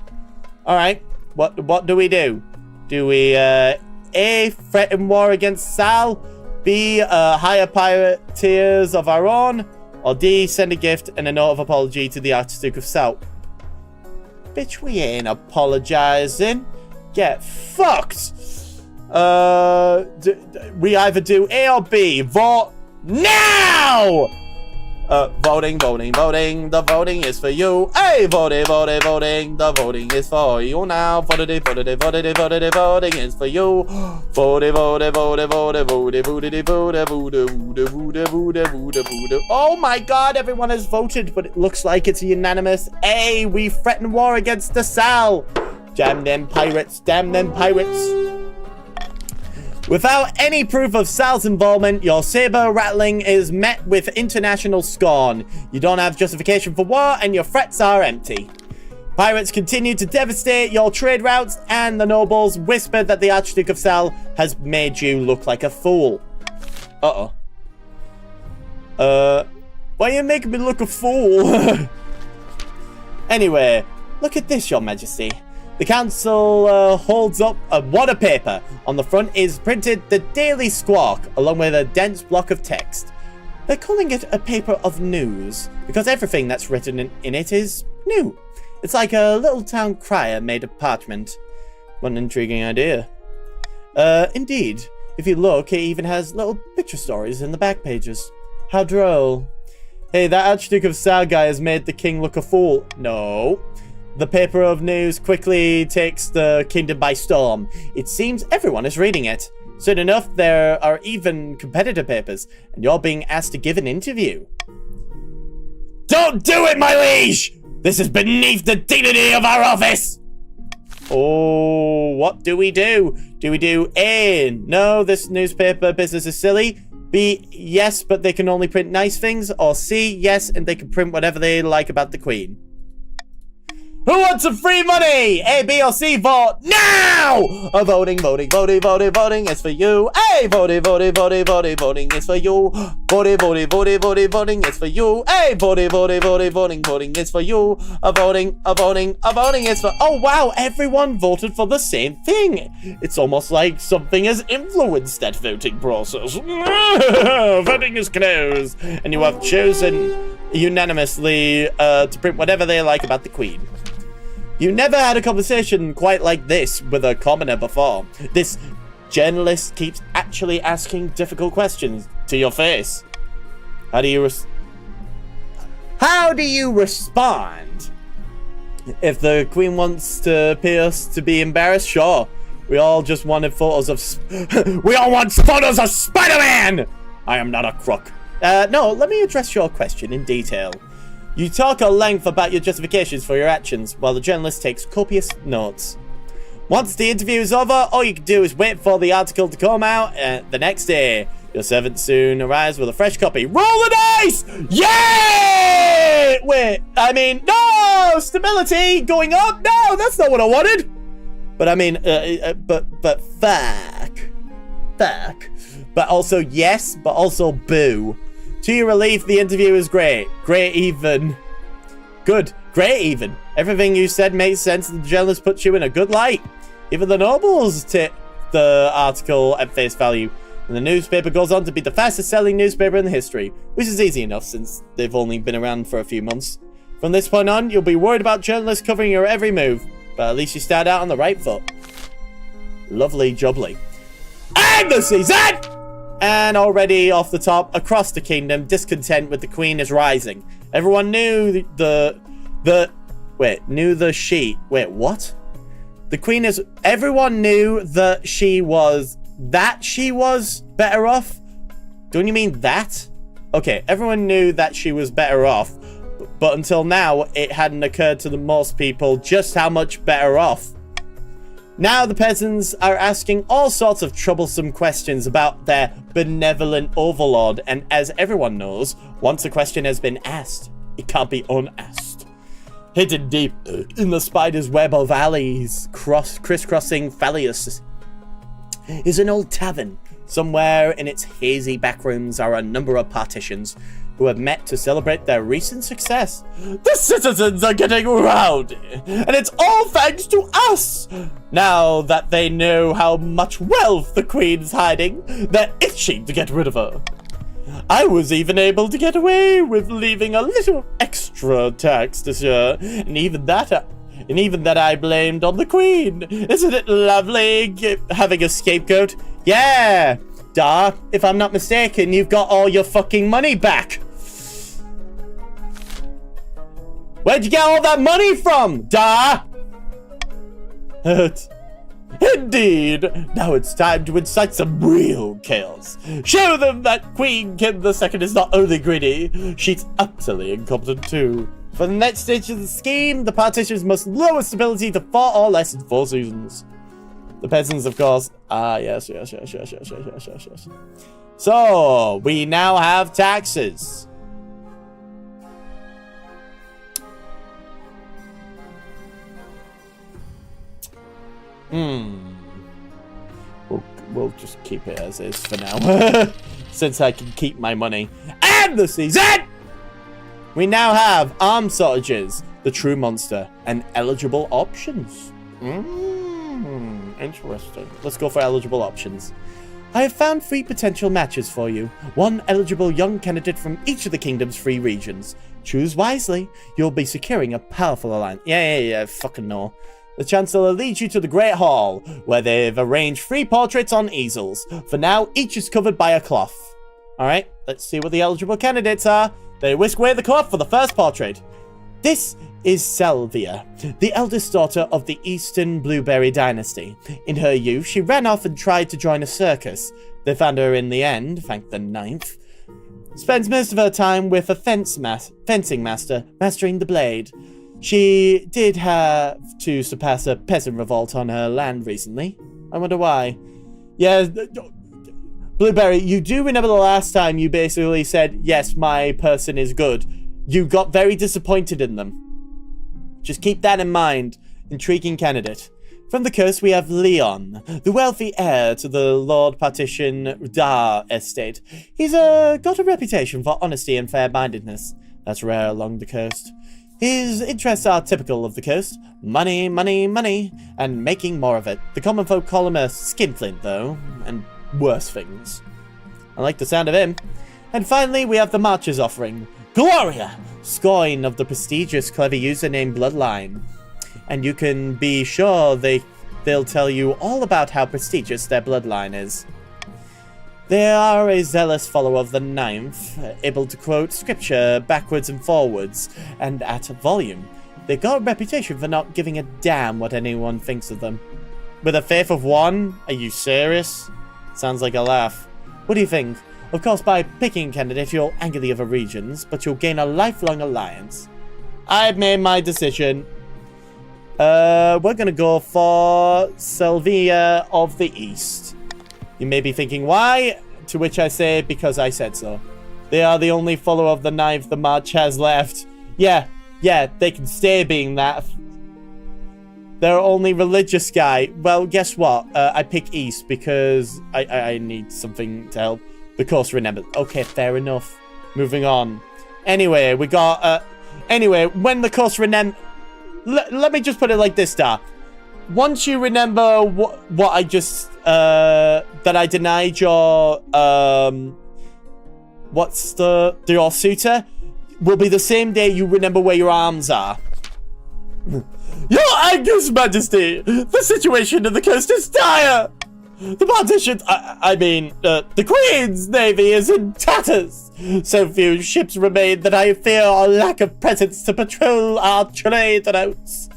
Alright, what do we do? Do we, A, threaten war against Sal, B, hire pirateers of our own, or D, send a gift and a note of apology to the Archduke of Sal? Bitch, we ain't apologizing. Get fucked. We either do A or B. Vote now! Voting. The voting is for you. Hey, voting. The voting is for you now. Voting is for you. Oh my god, everyone has voted, but it looks like it's unanimous. A, we threaten war against the Sal. Damn them pirates. Without any proof of Sal's involvement, your saber rattling is met with international scorn. You don't have justification for war, and your threats are empty. Pirates continue to devastate your trade routes, and the nobles whisper that the Archduke of Sal has made you look like a fool. Why are you making me look a fool? Anyway, look at this, Your Majesty. The council holds up a wad of paper. On the front is printed the Daily Squawk, along with a dense block of text. They're calling it a paper of news, because everything that's written in it is new. It's like a little town crier made of parchment. What an intriguing idea. Indeed. If you look, it even has little picture stories in the back pages. How droll. Hey, that Archduke of Sal guy has made the king look a fool. No. The paper of news quickly takes the kingdom by storm. It seems everyone is reading it. Soon enough, there are even competitor papers, and you're being asked to give an interview. Don't do it, my liege! This is beneath the dignity of our office! Oh, what do we do? Do we do A, no, this newspaper business is silly? B, yes, but they can only print nice things? Or C, yes, and they can print whatever they like about the Queen? Who wants some free money? A, B, or C? Vote now! Voting is for you. A, voting is for you. Voting is for you. A, voting is for you. Voting is for... Oh, wow, everyone voted for the same thing. It's almost like something has influenced that voting process. Voting is closed. And you have chosen unanimously to print whatever they like about the Queen. You never had a conversation quite like this with a commoner before. This journalist keeps actually asking difficult questions to your face. How do you respond? If the Queen wants to appear us to be embarrassed, sure. We all just wanted photos of... We all want photos of Spider-Man! I am not a crook. No, let me address your question in detail. You talk at length about your justifications for your actions, while the journalist takes copious notes. Once the interview is over, all you can do is wait for the article to come out the next day. Your servant soon arrives with a fresh copy. Roll the dice! Yay! Wait, I mean, no! Stability going up? No, that's not what I wanted! But I mean, but fuck. But also yes, but also boo. To your relief, the interview is great. Great even. Good. Great even. Everything you said makes sense and the journalist puts you in a good light. Even the nobles take the article at face value. And the newspaper goes on to be the fastest selling newspaper in history, which is easy enough since they've only been around for a few months. From this point on, you'll be worried about journalists covering your every move, but at least you start out on the right foot. Lovely jubbly. And the season! And already off the top, across the kingdom, discontent with the Queen is rising. Everyone knew everyone knew that she was better off? Don't you mean that? Okay, everyone knew that she was better off, but until now, it hadn't occurred to the most people just how much better off. Now the peasants are asking all sorts of troublesome questions about their benevolent overlord, and as everyone knows, once a question has been asked, it can't be unasked. hidden deep in the spider's web of alleys, crisscrossing Fallius, is an old tavern. Somewhere in its hazy backrooms are a number of partitions who have met to celebrate their recent success. The citizens are getting rowdy, and it's all thanks to us! Now that they know how much wealth the Queen's hiding, they're itching to get rid of her. I was even able to get away with leaving a little extra tax this year, and even that I blamed on the Queen. Isn't it lovely having a scapegoat? Yeah! Duh, if I'm not mistaken, you've got all your fucking money back. Where'd you get all that money from, duh? Indeed. Now it's time to incite some real chaos. Show them that Queen Kim II is not only greedy, she's utterly incompetent too. For the next stage of the scheme, the partitions must lower stability to 4 or less in 4 seasons. The peasants, of course. Yes. So, we now have taxes. We'll just keep it as is for now. Since I can keep my money. And the season! We now have arm shortages, the true monster, and eligible options. Interesting. Let's go for eligible options. I have found 3 potential matches for you. 1 eligible young candidate from each of the kingdom's 3 regions. Choose wisely. You'll be securing a powerful alliance. Yeah, fucking no. The Chancellor leads you to the Great Hall, where they've arranged 3 portraits on easels. For now, each is covered by a cloth. Alright, let's see what the eligible candidates are. They whisk away the cloth for the first portrait. This is Selvia, the eldest daughter of the Eastern Blueberry Dynasty. In her youth, she ran off and tried to join a circus. They found her in the end, thank the 9th. Spends most of her time with a fencing master, mastering the blade. She did have to surpass a peasant revolt on her land recently. I wonder why. Yeah, Blueberry, you do remember the last time you basically said, yes, my person is good. You got very disappointed in them. Just keep that in mind. Intriguing candidate. From the coast, we have Leon, the wealthy heir to the Lord Partition Dar estate. He's got a reputation for honesty and fair-mindedness. That's rare along the coast. His interests are typical of the coast. Money, money, money, and making more of it. The common folk call him a skinflint, though, and worse things. I like the sound of him. And finally, we have the Marcher's offering. Gloria! Scoin of the prestigious clever username Bloodline. And you can be sure they'll tell you all about how prestigious their bloodline is. They are a zealous follower of the 9th, able to quote scripture backwards and forwards, and at volume. They've got a reputation for not giving a damn what anyone thinks of them. With a faith of 1? Are you serious? Sounds like a laugh. What do you think? Of course, by picking a candidate, you'll anger the other regions, but you'll gain a lifelong alliance. I've made my decision. We're gonna go for Selvia of the East. You may be thinking, why? To which I say, because I said so. They are the only follower of the 9th the March has left. Yeah, they can stay being that. They're only religious guy. Well, guess what? I pick East because I need something to help the coast remember. Okay, fair enough. Moving on. Anyway, we got, anyway, when the coast remember... Let me just put it like this, Star. Once you remember what I just, that I denied your, your suitor, will be the same day you remember where your arms are. Your Angus Majesty, the situation in the coast is dire. The partition, the Queen's Navy is in tatters. So few ships remain that I fear our lack of presence to patrol our trade routes.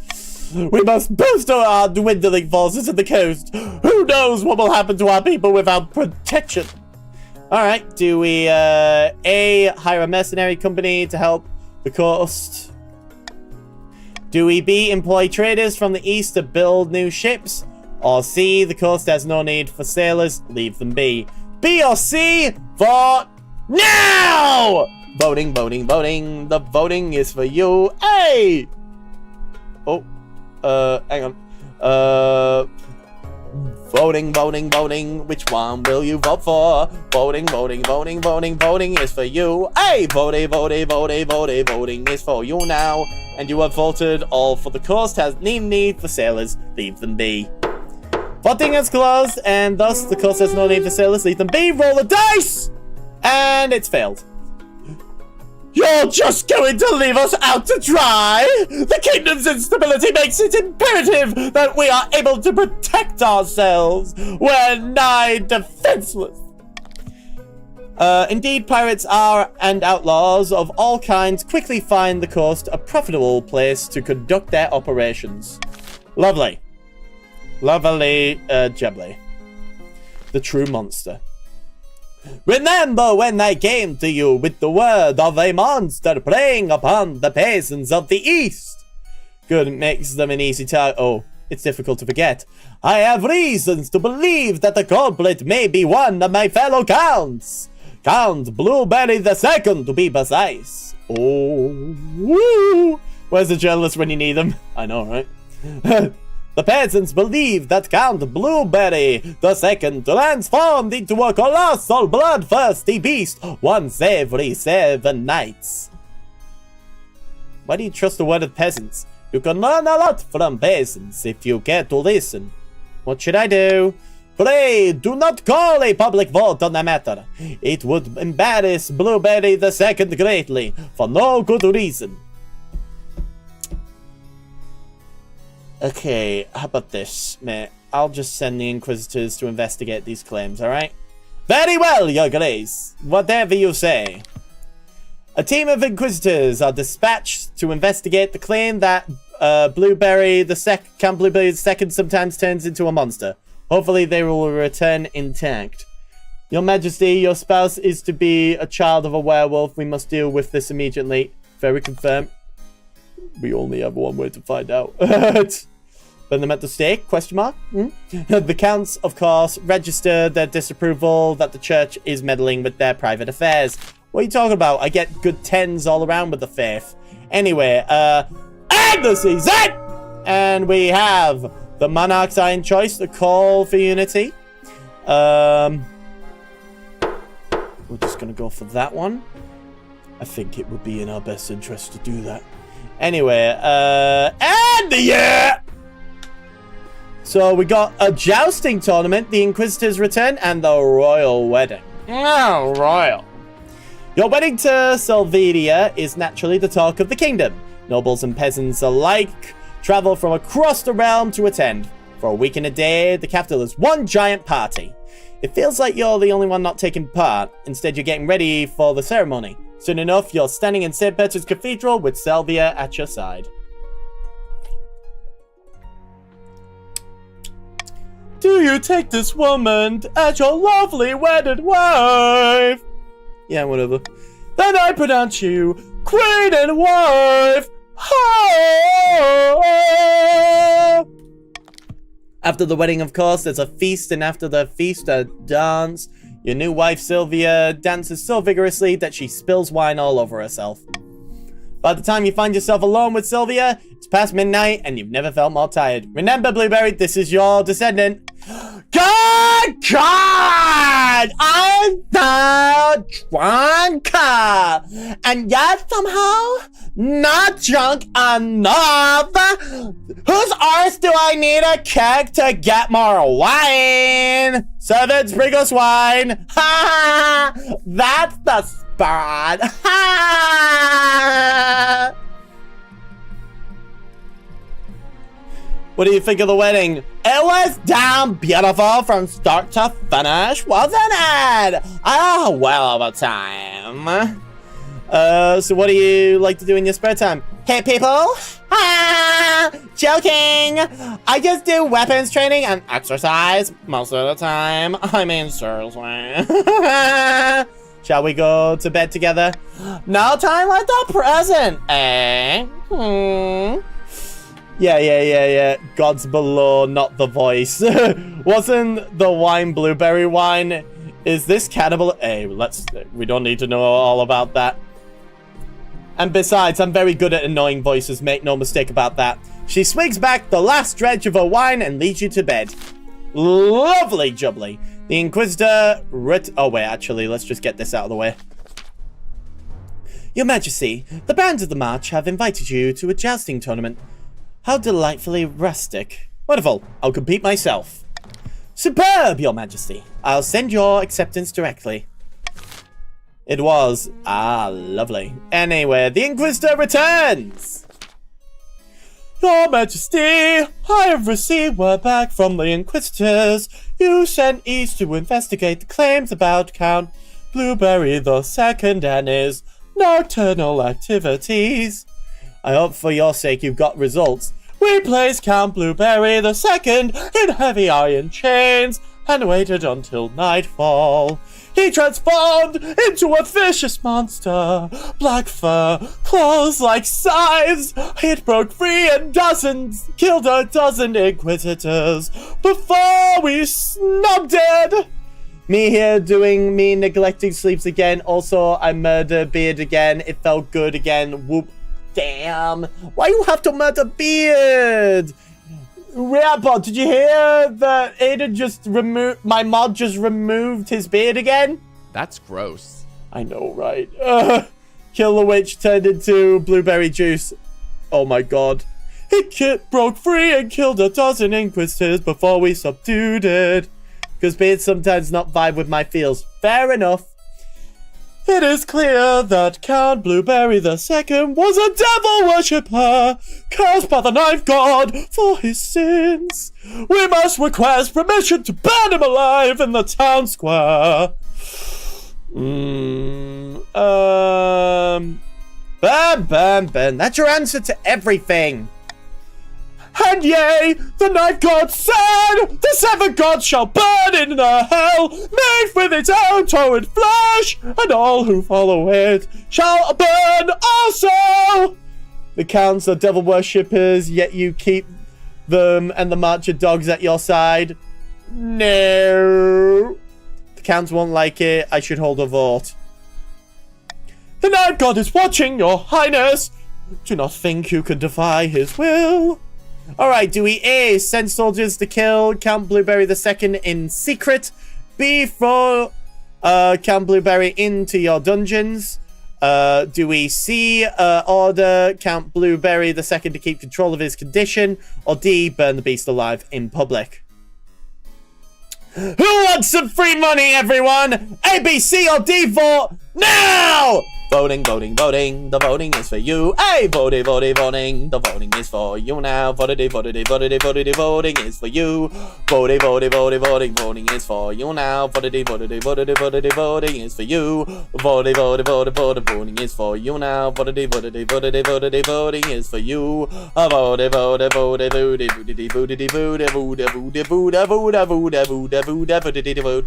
We must bolster our dwindling forces in the coast. Who knows what will happen to our people without protection? Alright, do we, A, hire a mercenary company to help the coast? Do we B, employ traders from the east to build new ships? Or C, the coast has no need for sailors, leave them be. B or C, vote now! Voting. The voting is for you. Hey! Hang on. Voting. Which one will you vote for? Voting is for you. Hey, voting is for you now. And you have voted. All for the coast has no need for sailors. Leave them be. Voting is closed, and thus the coast has no need for sailors. Leave them be. Roll the dice, and it's failed. You're just going to leave us out to dry? The kingdom's instability makes it imperative that we are able to protect ourselves. We're nigh defenseless. Indeed, pirates are, and outlaws of all kinds quickly find the coast a profitable place to conduct their operations. Lovely. Jubbly. The true monster. Remember when I came to you with the word of a monster preying upon the peasants of the east? Good, it makes them an easy target. Oh, it's difficult to forget. I have reasons to believe that the culprit may be one of my fellow counts. Count Blueberry II, to be precise. Oh, woo! Where's the journalist when you need them? I know, right? The peasants believe that Count Blueberry II transformed into a colossal bloodthirsty beast once every 7 nights. Why do you trust the word of peasants? You can learn a lot from peasants if you care to listen. What should I do? Pray, do not call a public vote on the matter. It would embarrass Blueberry II greatly, for no good reason. Okay, how about this, mate? I'll just send the Inquisitors to investigate these claims, alright? Very well, Your Grace. Whatever you say. A team of Inquisitors are dispatched to investigate the claim that Count Blueberry II sometimes turns into a monster. Hopefully they will return intact. Your Majesty, your spouse is to be a child of a werewolf. We must deal with this immediately. Very confirmed. We only have one way to find out. Burn them at the stake? Question mark? The counts, of course, register their disapproval that the church is meddling with their private affairs. What are you talking about? I get good 10s all around with the faith. Anyway, and the season! And we have the monarchs are in choice, the call for unity. We're just gonna go for that one. I think it would be in our best interest to do that. Anyway, and the year! So we got a jousting tournament, the Inquisitors return, and the royal wedding. Oh, royal. Your wedding to Sylvania is naturally the talk of the kingdom. Nobles and peasants alike travel from across the realm to attend. For a week and a day, the capital is one giant party. It feels like you're the only one not taking part. Instead, you're getting ready for the ceremony. Soon enough, you're standing in St. Peter's Cathedral with Sylvia at your side. Do you take this woman as your lovely wedded wife? Yeah, whatever. Then I pronounce you queen and wife. Oh! After the wedding, of course, there's a feast, and after the feast, a dance. Your new wife, Sylvia, dances so vigorously that she spills wine all over herself. By the time you find yourself alone with Sylvia, it's past midnight, and you've never felt more tired. Remember, Blueberry, this is your descendant. God! I'm so drunk! And yet, somehow, not drunk enough! Whose arse do I need a keg to get more wine? Servants, bring us wine! Ha! That's the spot! Ha! What do you think of the wedding? It was damn beautiful from start to finish, wasn't it? Oh, well over time. So what do you like to do in your spare time? Hey, people! Ah, joking! I just do weapons training and exercise most of the time. I mean, seriously. Shall we go to bed together? No time like the present, eh? Yeah. God's below, not the voice. Wasn't the wine blueberry wine? Is this cannibal? Hey, we don't need to know all about that. And besides, I'm very good at annoying voices, make no mistake about that. She swigs back the last dredge of her wine and leads you to bed. Lovely jubbly. The Inquisitor oh wait, actually, let's just get this out of the way. Your Majesty, the bands of the march have invited you to a jousting tournament. How delightfully rustic. Wonderful. I'll compete myself. Superb, Your Majesty. I'll send your acceptance directly. It was. Ah, lovely. Anyway, the Inquisitor returns. Your Majesty, I have received word back from the Inquisitors. You sent east to investigate the claims about Count Blueberry II and his nocturnal activities. I hope for your sake you've got results. We placed Count Blueberry II in heavy iron chains and waited until nightfall. He transformed into a vicious monster. Black fur, claws like scythes. It broke free and killed a dozen Inquisitors before we snubbed it. Me here doing me neglecting sleeps again. Also, I murder Beard again. It felt good again. Whoop. Damn. Why you have to murder Beard? Grandpa, did you hear that Aiden just my mod just removed his beard again? That's gross. I know, right? Kill the witch turned into blueberry juice. Oh my god. It broke free and killed a dozen Inquisitors before we subdued it. Because Beard sometimes not vibe with my feels. Fair enough. It is clear that Count Blueberry II was a devil worshipper, cursed by the Knife God for his sins. We must request permission to burn him alive in the town square. Burn. That's your answer to everything. And yea, the Knife God said, the seven gods shall burn in a hell made with its own torrid flesh, and all who follow it shall burn also. The counts are devil worshippers, yet you keep them and the marcher dogs at your side. No. The counts won't like it. I should hold a vote. The Knife God is watching, your highness. Do not think you can defy his will. Alright, do we A, send soldiers to kill Count Blueberry II in secret? B, throw Count Blueberry into your dungeons? Do we C, order Count Blueberry II to keep control of his condition? Or D, burn the beast alive in public? Who wants some free money, everyone? A, B, C, or D, vote now! Voting. The voting is for you. Hey, voting. The voting is for you now. Voting is for you. Voting is for you now. Voting is for you now. Voting is for you. Voting is for you now.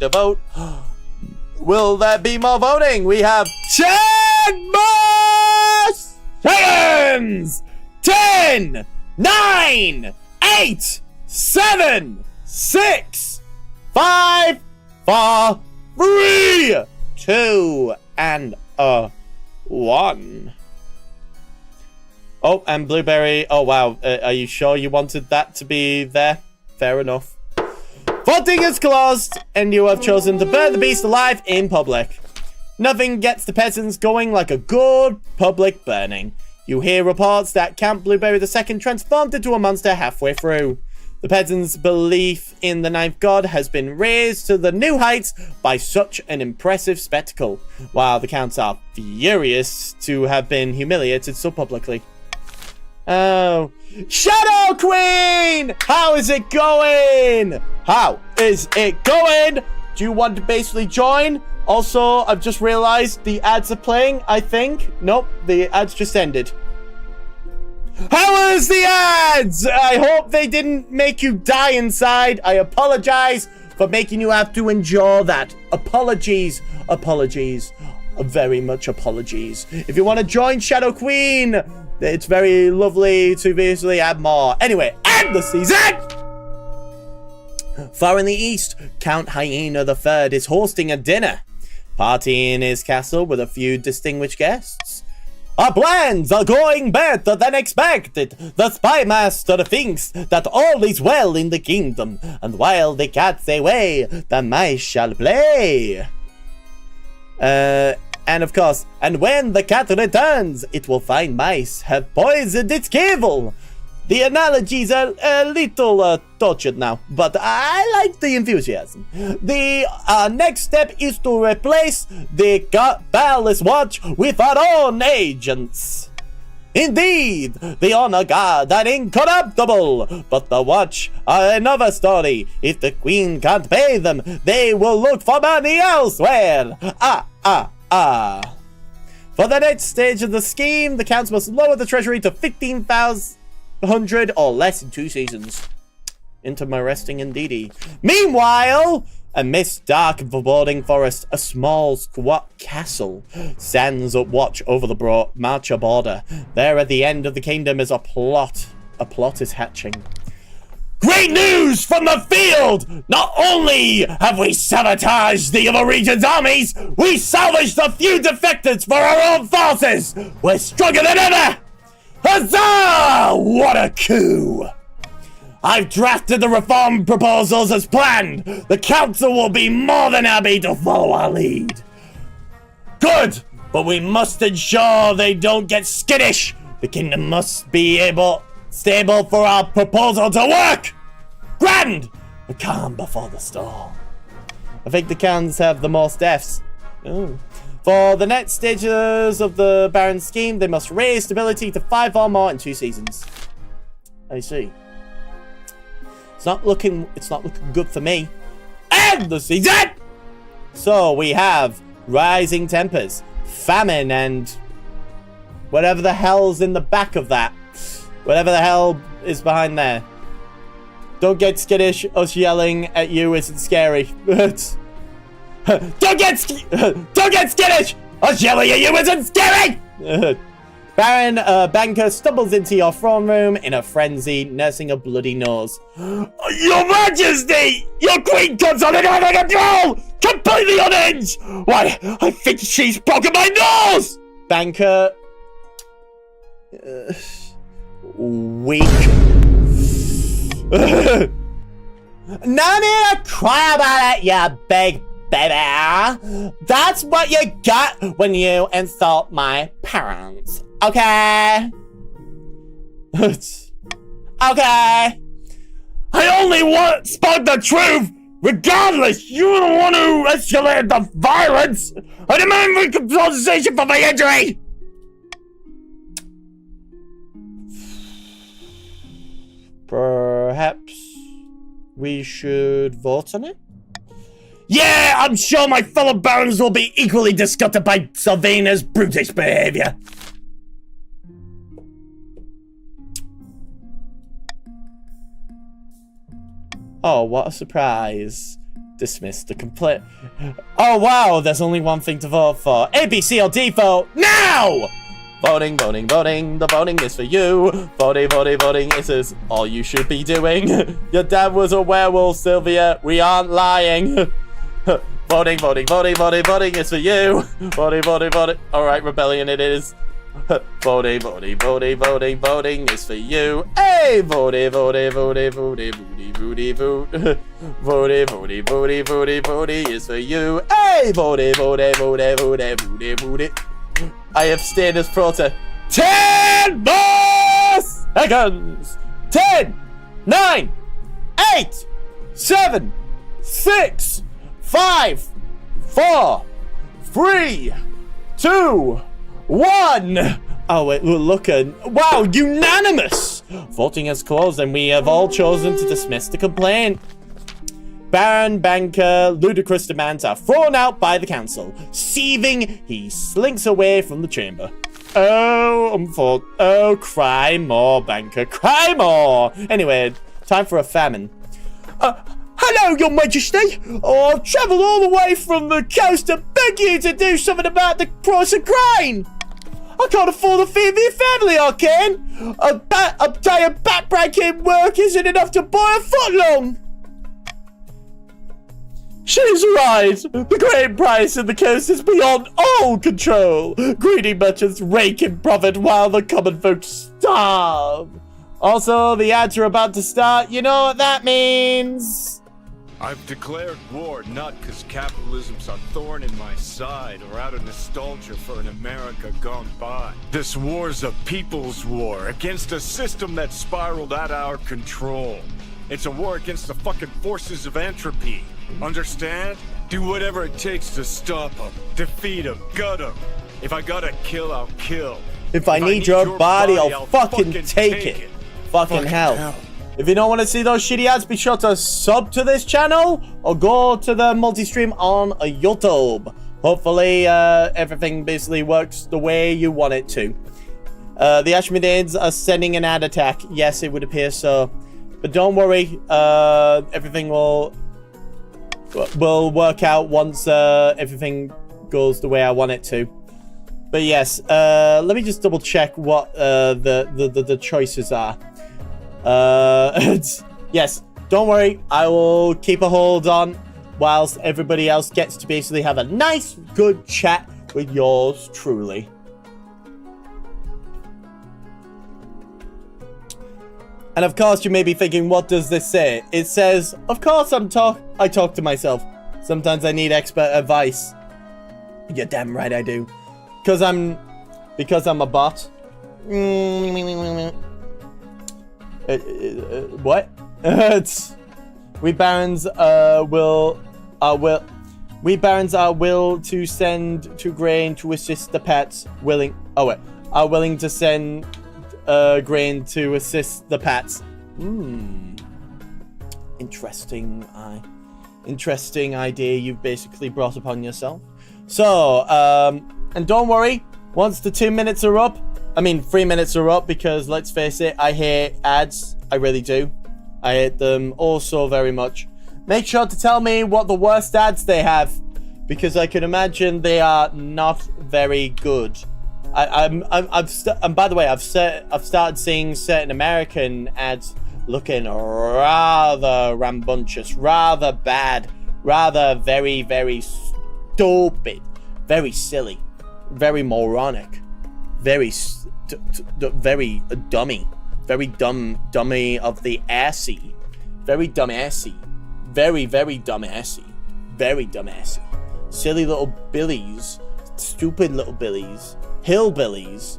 Vote. Will there be more voting? We have 10 more seconds! 10, 9, 8, 7, 6, 5, 4, 3, 2, and 1. Oh, and Blueberry. Oh, wow. Are you sure you wanted that to be there? Fair enough. Voting is closed, and you have chosen to burn the beast alive in public. Nothing gets the peasants going like a good public burning. You hear reports that Count Blueberry II transformed into a monster halfway through. The peasants' belief in the Knife God has been raised to the new heights by such an impressive spectacle, while the counts are furious to have been humiliated so publicly. Oh. Shadow Queen! How is it going? How is it going? Do you want to basically join? Also, I've just realized the ads are playing, I think. Nope, the ads just ended. How was the ads? I hope they didn't make you die inside. I apologize for making you have to endure that. Apologies. Very much apologies. If you want to join Shadow Queen, it's very lovely to basically add more. Anyway, end the season! Far in the east, Count Hyena III is hosting a dinner party in his castle with a few distinguished guests. Our plans are going better than expected. The spy master thinks that all is well in the kingdom, and while the cat's away, the mice shall play. And of course, and when the cat returns, it will find mice have poisoned its cable. The analogies are a little tortured now, but I like the enthusiasm. The next step is to replace the Palace Watch with our own agents. Indeed, the honor guard are incorruptible, but the watch are another story. If the queen can't pay them, they will look for money elsewhere. For the next stage of the scheme, the counts must lower the treasury to 15,100 or less in 2 seasons. Interesting indeedy. Meanwhile, amidst dark and foreboding forest, a small squat castle stands at watch over the Marcher border. There at the end of the kingdom is a plot. A plot is hatching. Great news from the field! Not only have we sabotaged the other region's armies, we salvaged a few defectors for our own forces! We're stronger than ever! Huzzah! What a coup! I've drafted the reform proposals as planned. The council will be more than happy to follow our lead. Good, but we must ensure they don't get skittish. The kingdom must be stable for our proposal to work. Grand, the calm before the storm. I think the cans have the most deaths. Ooh. For the next stages of the Baron scheme, they must raise stability to 5 or more in 2 seasons. I see. It's not looking good for me. And the season! So we have rising tempers, famine, and whatever the hell's in the back of that. Whatever the hell is behind there. Don't get skittish. Us yelling at you isn't scary. Don't get skittish! Us yelling at you isn't scary! Baron Banker stumbles into your throne room in a frenzy, nursing a bloody nose. Your Majesty! Your queen comes on under control! Completely unhinged! Why, I think she's broken my nose! Banker... weak. No need to cry about it, you big baby. That's what you got when you insult my parents. Okay? Okay. I only spoke the truth. Regardless, you're the one who escalated the violence. I demand compensation for my injury. Perhaps we should vote on it? Yeah, I'm sure my fellow barons will be equally disgusted by Sylvaina's brutish behavior. Oh, what a surprise. Dismiss the complaint. Oh, wow, there's only one thing to vote for. A, B, C, or D vote now! Voting, voting, voting. The voting is for you. Voting, voting, voting. This is all you should be doing. Your dad was a werewolf, Sylvia. We aren't lying. Voting, voting, voting, voting, voting is for you. Voting, voting, voting. Alright, rebellion it is. Voting, voting, voting, voting, voting is for you. Hey! Voting, voting, voting, voting, voting, voting, voting. Voting, voting, voting, voting, voting is for you. Hey! Voting, voting, voting, voting, voting, voting. I have stayed as prota. 10 more seconds. 10, 9, 8, 7, 6, 5, 4, 3, 2, 1. Oh, wait, we're looking. Wow, unanimous. Voting has closed and we have all chosen to dismiss the complaint. Baron Banker, ludicrous demands are thrown out by the council. Seething, he slinks away from the chamber. Oh, cry more, Banker, cry more. Anyway, time for a famine. Hello, Your Majesty. Oh, I've travelled all the way from the coast to beg you to do something about the price of grain. I can't afford to feed my family, I can. A day of back-breaking work isn't enough to buy a footlong. She's right. The grain price in the coast is beyond all control. Greedy merchants rake in profit while the common folk starve. Also, the ads are about to start. You know what that means? I've declared war not because capitalism's a thorn in my side or out of nostalgia for an America gone by. This war's a people's war against a system that spiraled out of our control. It's a war against the fucking forces of entropy. Understand? Do whatever it takes to stop them, defeat them, gut them. If I gotta kill, I'll kill. If I need your body, I'll fucking take it. Fucking hell. If you don't want to see those shitty ads, be sure to sub to this channel or go to the multi-stream on YouTube. Hopefully, everything basically works the way you want it to. The Ashmedades are sending an ad attack. Yes, it would appear so. But don't worry, everything will work out once everything goes the way I want it to. But yes, let me just double check what the choices are. Yes, don't worry, I will keep a hold on whilst everybody else gets to basically have a nice, good chat with yours truly. And of course, you may be thinking, what does this say? It says, of course I talk to myself. Sometimes I need expert advice. You're damn right I do. Because I'm a bot. What? We barons are will to send to grain to assist the pets are willing to send grain to assist the pets. Interesting idea you've basically brought upon yourself. So, and don't worry, once the 2 minutes are up, 3 minutes are up, because let's face it, I hate ads. I really do. I hate them oh so very much. Make sure to tell me what the worst ads they have, because I can imagine they are not very good. And by the way, I've started seeing certain American ads looking rather rambunctious, rather bad, rather very, very stupid, very silly, very moronic, very dummy, very dummy of the assy, very dumbassy, very dumbassy, very dumbassy, silly little billies, stupid little billies, hillbillies,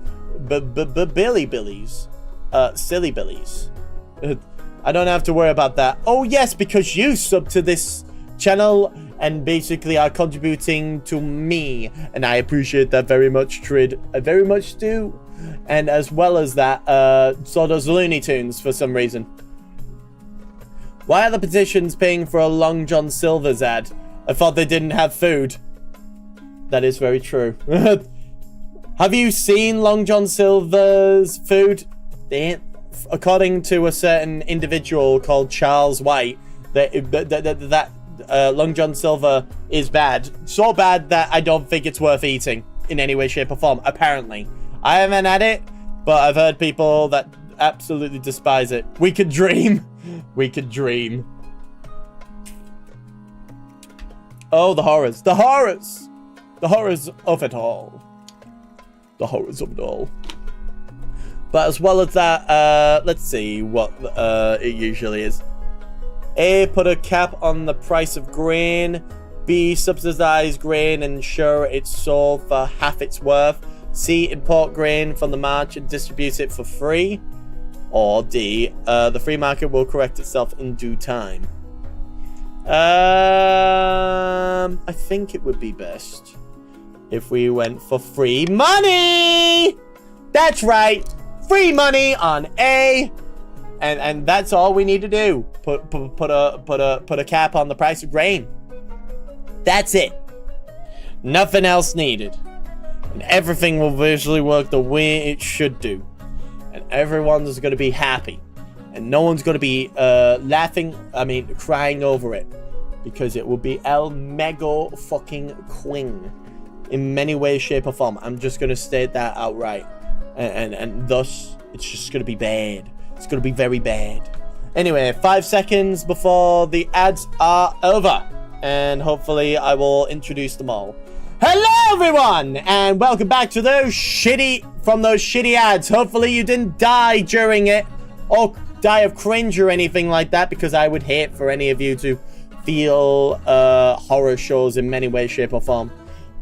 billy billies, silly billies. I don't have to worry about that. Oh yes, because you sub to this channel and basically are contributing to me, and I appreciate that very much, Trid. I very much do. And as well as that, so does Looney Tunes for some reason. Why are the petitions paying for a Long John Silver's ad? I thought they didn't have food. That is very true. Have you seen Long John Silver's food? According to a certain individual called Charles White, that Long John Silver is bad. So bad that I don't think it's worth eating in any way, shape, or form, apparently. I haven't had it, but I've heard people that absolutely despise it. We could dream. We could dream. Oh, the horrors. The horrors! The horrors of it all. The horrors of it all. But as well as that, let's see what it usually is. A, put a cap on the price of grain. B, subsidize grain and ensure it's sold for half its worth. C, import grain from the market and distribute it for free. Or D, the free market will correct itself in due time. I think it would be best if we went for free money. That's right, free money on A, and that's all we need to do. Put a cap on the price of grain. That's it. Nothing else needed, and everything will visually work the way it should do, and everyone's gonna be happy, and no one's gonna be crying over it, because it will be El Mega fucking Queen in many ways, shape, or form. I'm just gonna state that outright, and thus it's just gonna be bad. It's gonna be very bad. Anyway, 5 seconds before the ads are over. and hopefully I will introduce them all. Hello everyone, and welcome back to those shitty ads. Hopefully you didn't die during it, or die of cringe or anything like that, because I would hate for any of you to feel horror shows in many ways, shape, or form.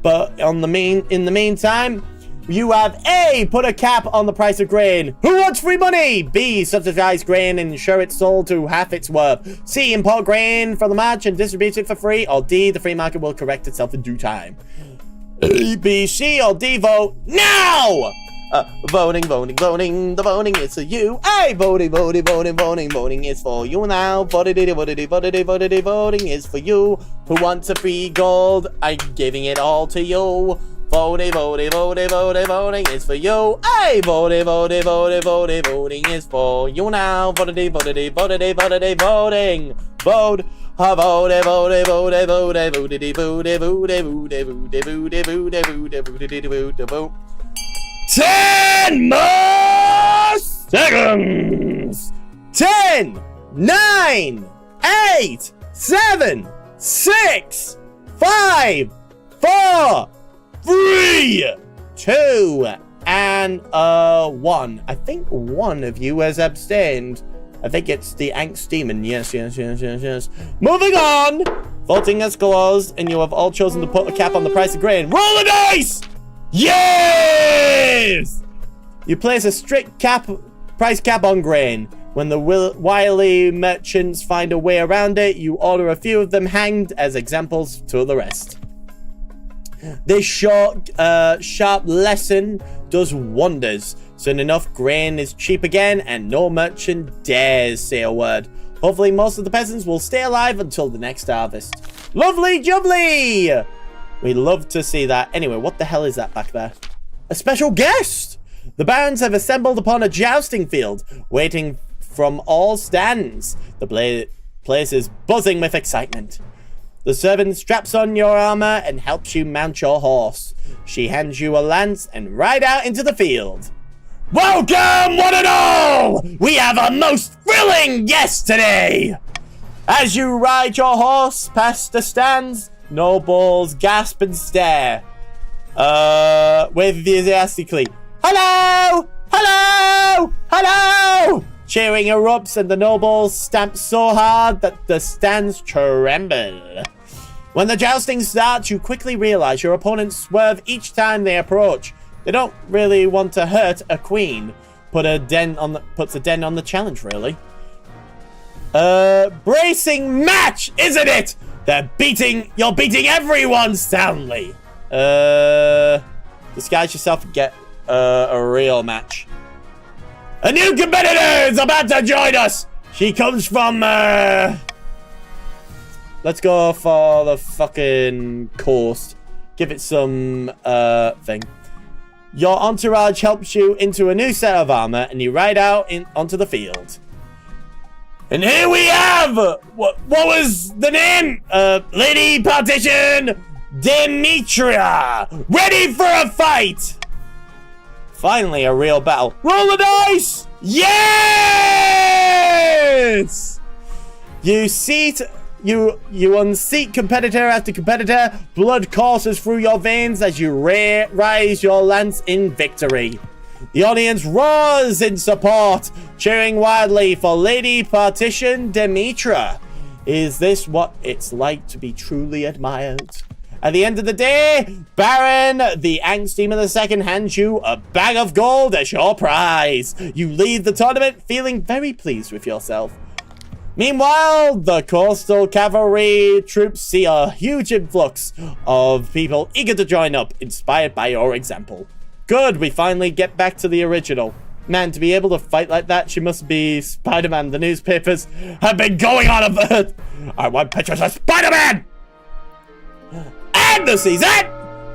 But in the meantime, you have A, put a cap on the price of grain. Who wants free money? B, subsidize grain and ensure it's sold to half its worth. C, import grain from the match and distribute it for free. Or D, the free market will correct itself in due time. A, B, C, or D, vote now! Voting, the voting is for you. Hey, voting is for you now. Voting is for you. Who wants a free gold? I'm giving it all to you. Voting is for you. Hey, voting is for you now. Voting. Vote. Vote. 10 more seconds. 10, 9, 8, 7, 6, 5, 4, 3, 2, and 1. I think one of you has abstained. I think it's the angst demon. Yes. Moving on. Voting has closed, and you have all chosen to put a cap on the price of grain. Roll the dice! Yes! You place a strict price cap on grain. When the wily merchants find a way around it, you order a few of them hanged as examples to the rest. This short, sharp lesson does wonders. Soon enough, grain is cheap again, and no merchant dares say a word. Hopefully, most of the peasants will stay alive until the next harvest. Lovely jubbly! We love to see that. Anyway, what the hell is that back there? A special guest! The barons have assembled upon a jousting field, waiting from all stands. The place is buzzing with excitement. The servant straps on your armor and helps you mount your horse. She hands you a lance and ride out into the field. Welcome, one and all! We have a most thrilling guest today! As you ride your horse past the stands, nobles gasp and stare. Wave enthusiastically. Hello! Hello! Hello! Cheering erupts and the nobles stamp so hard that the stands tremble. When the jousting starts, you quickly realize your opponents swerve each time they approach. They don't really want to hurt a queen. Puts a dent on the challenge, really. Bracing match, isn't it? You're beating everyone soundly. Disguise yourself and get a real match. A new competitor is about to join us. She comes from, let's go for the fucking coast. Give it some, thing. Your entourage helps you into a new set of armor, and you ride out onto the field. And here we have, what was the name? Lady Partition Demetria, ready for a fight. Finally, a real battle. Roll the dice! Yes! You unseat competitor after competitor. Blood courses through your veins as you raise your lance in victory. The audience roars in support, cheering wildly for Lady Partition Demetria. Is this what it's like to be truly admired? At the end of the day, Baron, the Angst Demon II, hands you a bag of gold as your prize. You leave the tournament feeling very pleased with yourself. Meanwhile, the coastal cavalry troops see a huge influx of people eager to join up, inspired by your example. Good, we finally get back to the original. Man, to be able to fight like that, she must be Spider-Man. The newspapers have been going on about. I want pictures of Spider-Man! And the season!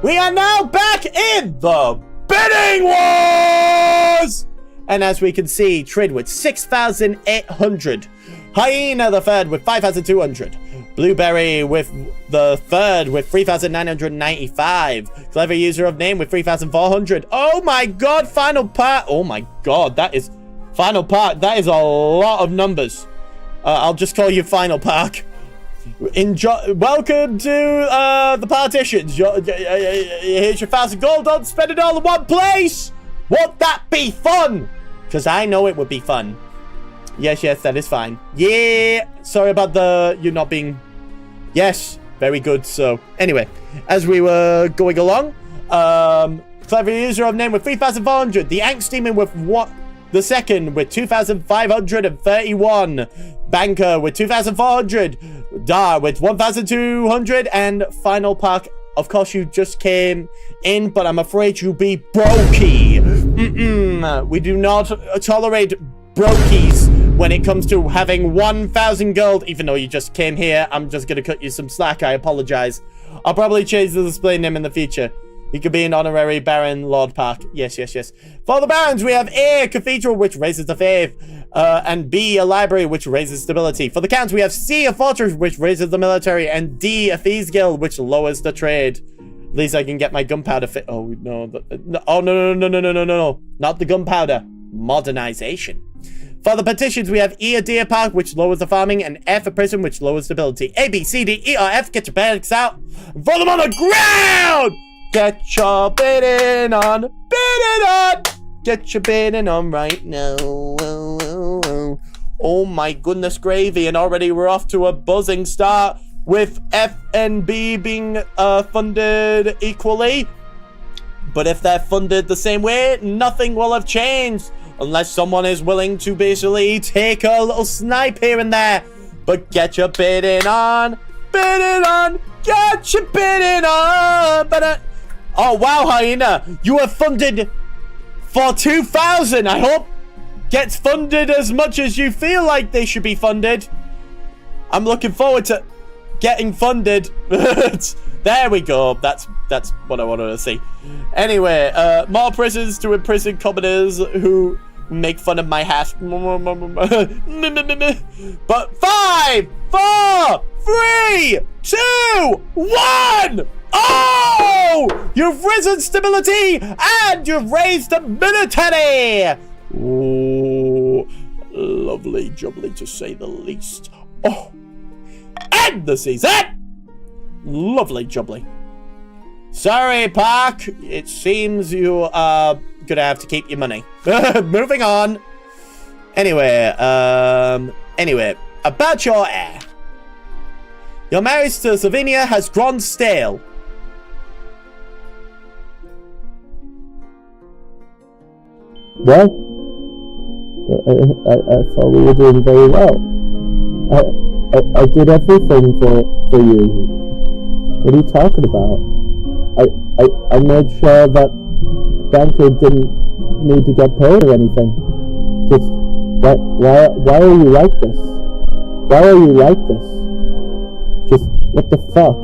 We are now back in the bidding wars! And as we can see, Trid with 6,800. Hyena the third with 5,200. Blueberry with the third with 3,995. Clever user of name with 3,400. Oh my god, final part. Oh my god, that is final part. That is a lot of numbers. I'll just call you Final Park. Welcome to the partitions. Here's your 1,000 gold. Don't spend it all in one place. Won't that be fun? Because I know it would be fun. Yes, that is fine. Yeah. Sorry about you not being... Yes. Very good. So, anyway, as we were going along, clever user of name with 3,400. The Angst Demon with what? The second with 2,531. Banker with 2,400. Dar with 1,200. And Final Park, of course, you just came in, but I'm afraid you'll be brokey. We do not tolerate brokies when it comes to having 1,000 gold. Even though you just came here, I'm just going to cut you some slack. I apologize. I'll probably change the display name in the future. He could be an honorary Baron Lord Park. Yes. For the Barons, we have A, a Cathedral, which raises the faith. And B, a Library, which raises stability. For the Counts, we have C, a Fortress, which raises the military. And D, a Thieves Guild, which lowers the trade. At least I can get my gunpowder fit. Oh, no. Oh, no. Not the gunpowder. Modernization. For the petitions, we have E, a Deer Park, which lowers the farming, and F, a prison, which lowers stability. A, B, C, D, E, or F, get your panics out. Throw them on the ground! Get your bidding on. Get your bidding on right now. Oh my goodness gravy, and already we're off to a buzzing start with F and B being funded equally. But if they're funded the same way, nothing will have changed. Unless someone is willing to basically take a little snipe here and there. But get your bidding on. Get your bidding on. Oh, wow, Hyena. You are funded for 2,000. I hope gets funded as much as you feel like they should be funded. I'm looking forward to getting funded. There we go. That's what I wanted to see. Anyway, more prisons to imprison commoners who make fun of my hat. But 5, 4, 3, 2, 1. Oh! You've risen stability and you've raised the military. Oh, lovely jubbly to say the least. Oh, end the season. Lovely jubbly. Sorry, Park. It seems you are gonna have to keep your money. Moving on. Anyway, about your heir. Your marriage to Slovenia has grown stale. What? I thought we were doing very well. I did everything for you. What are you talking about? I made sure that Banker didn't need to get paid or anything. Just why are you like this? Why are you like this? Just what the fuck?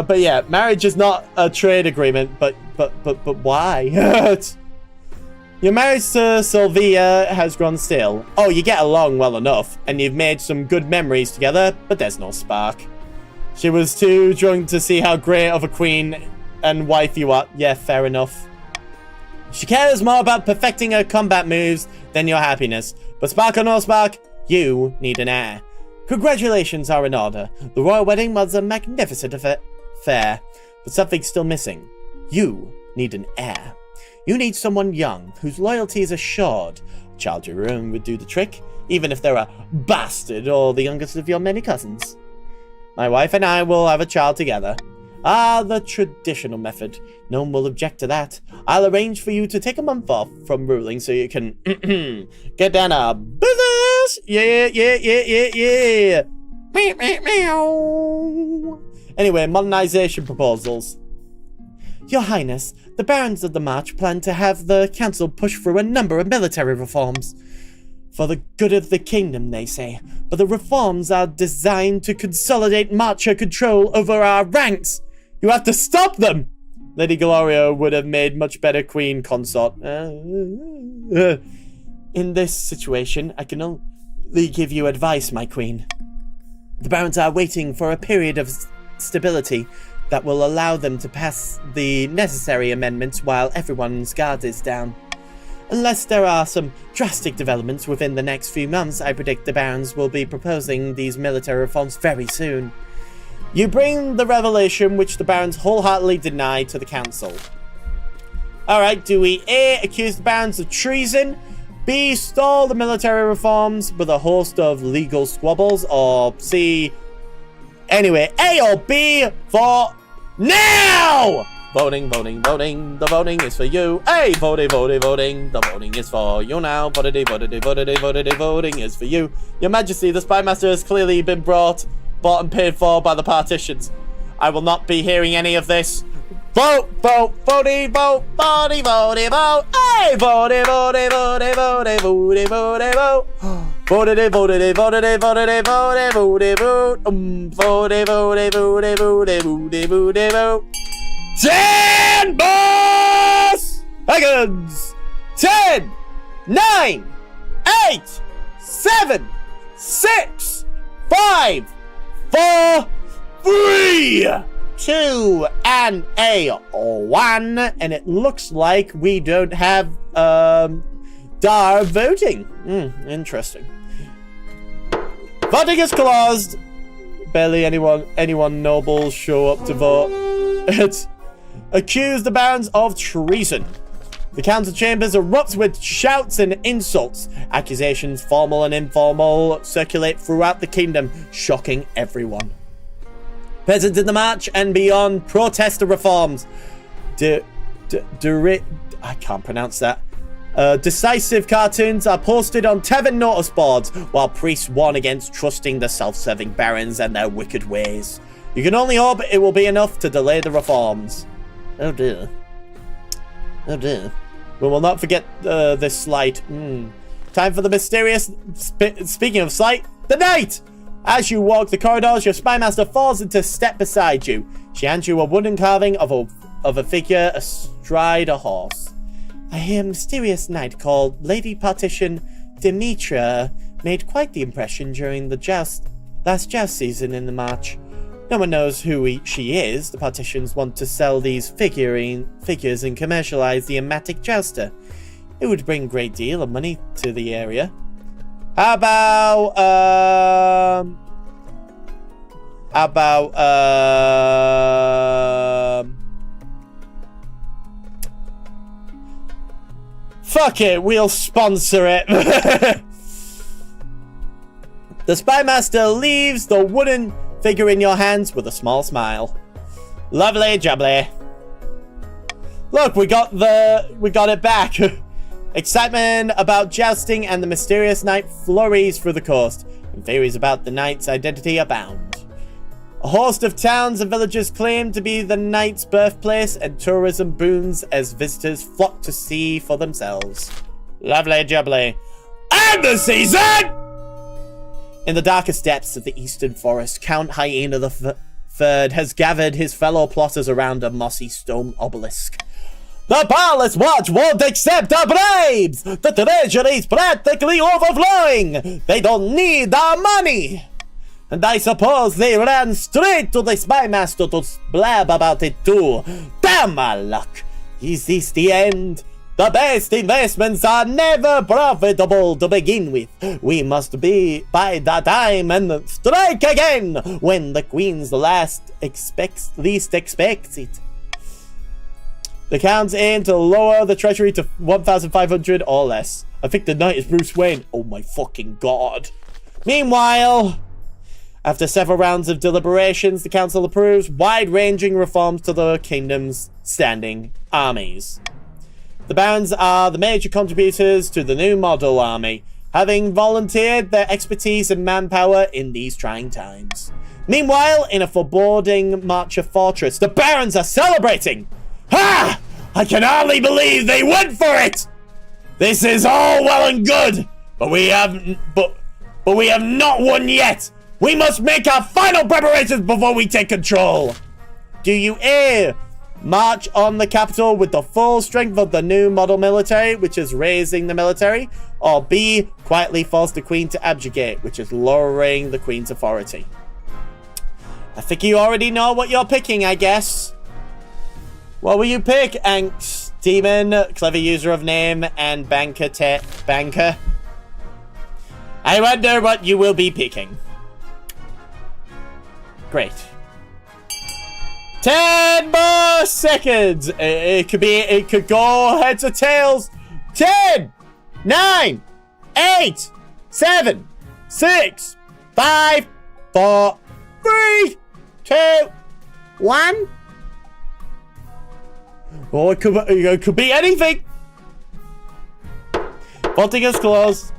But yeah, marriage is not a trade agreement, but why? Your marriage to Sylvia has grown stale. Oh, you get along well enough, and you've made some good memories together, but there's no spark. She was too drunk to see how great of a queen and wife you are. Yeah, fair enough. She cares more about perfecting her combat moves than your happiness. But spark or no spark, you need an heir. Congratulations are in order. The royal wedding was a magnificent affair, but something's still missing. You need an heir. You need someone young, whose loyalty is assured. A child your own would do the trick, even if they're a bastard or the youngest of your many cousins. My wife and I will have a child together. Ah, the traditional method. No one will object to that. I'll arrange for you to take a month off from ruling so you can get down to business. Yeah. Anyway, modernization proposals. Your Highness, the Barons of the March plan to have the Council push through a number of military reforms. For the good of the kingdom, they say, but the reforms are designed to consolidate Marcher control over our ranks. You have to stop them! Lady Gloria would have made much better queen consort. In this situation, I can only give you advice, my queen. The Barons are waiting for a period of stability that will allow them to pass the necessary amendments while everyone's guard is down. Unless there are some drastic developments within the next few months, I predict the barons will be proposing these military reforms very soon. You bring the revelation which the barons wholeheartedly deny to the council. Alright, do we A. accuse the barons of treason, B. stall the military reforms with a host of legal squabbles, or C. Anyway, A or B for now! Voting, voting, voting, the voting is for you. Hey, voting, voting, voting, the voting is for you now. Voting, voting, voting, voting, voting is for you. Your Majesty, the Spy Master has clearly been bought and paid for by the partitions. I will not be hearing any of this. Vote, vote, voting, vote, voting, voting, vote. Hey, voting, voting, voting, voting, voting, voting, vote. Voted, voted, voted, voted, voted, voted, vote. Voted, voted, voted, voted, voted, voted, vote. 10 more seconds. 10, 9, 8, 7, 6, 5, 4, 3, 2, and a 1. And it looks like we don't have Dar voting. Interesting. Voting is closed. Barely anyone noble show up to vote. It's accuse the barons of treason. The council chambers erupt with shouts and insults. Accusations, formal and informal, circulate throughout the kingdom, shocking everyone. Peasants in the march and beyond protest the reforms. I can't pronounce that. Decisive cartoons are posted on tavern notice boards, while priests warn against trusting the self-serving barons and their wicked ways. You can only hope it will be enough to delay the reforms. Oh dear. Oh dear. We will not forget this slight. Time for the mysterious... Speaking of slight, the night! As you walk the corridors, your spymaster falls into step beside you. She hands you a wooden carving of a figure astride a horse. I hear a mysterious knight called Lady Partition Demetra made quite the impression during the last joust season in the March. No one knows who she is. The Partitions want to sell these figures and commercialize the Amatic Jouster. It would bring a great deal of money to the area. How about fuck it, we'll sponsor it. The Spymaster leaves the wooden figure in your hands with a small smile. Lovely jubbly. Look, we got it back. Excitement about jousting and the mysterious knight flurries through the coast, and theories about the knight's identity abound. A host of towns and villages claim to be the knight's birthplace, and tourism booms as visitors flock to see for themselves. Lovely jubbly. And the season! In the darkest depths of the eastern forest, Count Hyena the Third has gathered his fellow plotters around a mossy stone obelisk. The Palace Watch won't accept our bribes! The treasury's practically overflowing! They don't need our money! And I suppose they ran straight to the Spymaster to blab about it too. Damn my luck! Is this the end? The best investments are never profitable to begin with. We must be by the time and strike again when the Queen's least expects it. The Count's aim to lower the treasury to 1,500 or less. I think the knight is Bruce Wayne. Oh my fucking god. Meanwhile, after several rounds of deliberations, the council approves wide-ranging reforms to the kingdom's standing armies. The barons are the major contributors to the new model army, having volunteered their expertise and manpower in these trying times. Meanwhile, in a foreboding Marcher fortress, the barons are celebrating! Ha! I can hardly believe they went for it! This is all well and good, but we have not won yet! We must make our final preparations before we take control! Do you A, march on the capital with the full strength of the new model military, which is raising the military, or B, quietly force the Queen to abdicate, which is lowering the Queen's authority? I think you already know what you're picking, I guess. What will you pick, Anx? Demon, clever user of name, and banker. I wonder what you will be picking. Great. 10 more seconds. It could go heads or tails. 10, 9, 8, 7, 6, 5, 4, 3, 2, 1. Oh, it could be anything. Voting is closed.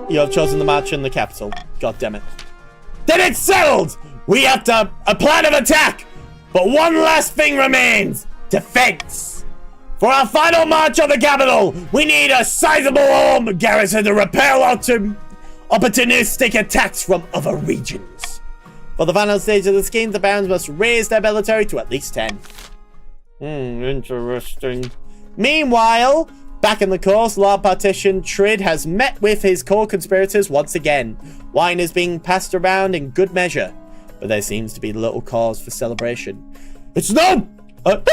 You have chosen the match in the capital. God damn it. Then it's settled! We have a plan of attack! But one last thing remains. Defense. For our final march on the capital, we need a sizable armed garrison to repel opportunistic attacks from other regions. For the final stage of the scheme, the barons must raise their military to at least 10. Interesting. Meanwhile, back in the course, Lord Partition Trid has met with his co-conspirators once again. Wine is being passed around in good measure, but there seems to be little cause for celebration. It's no good!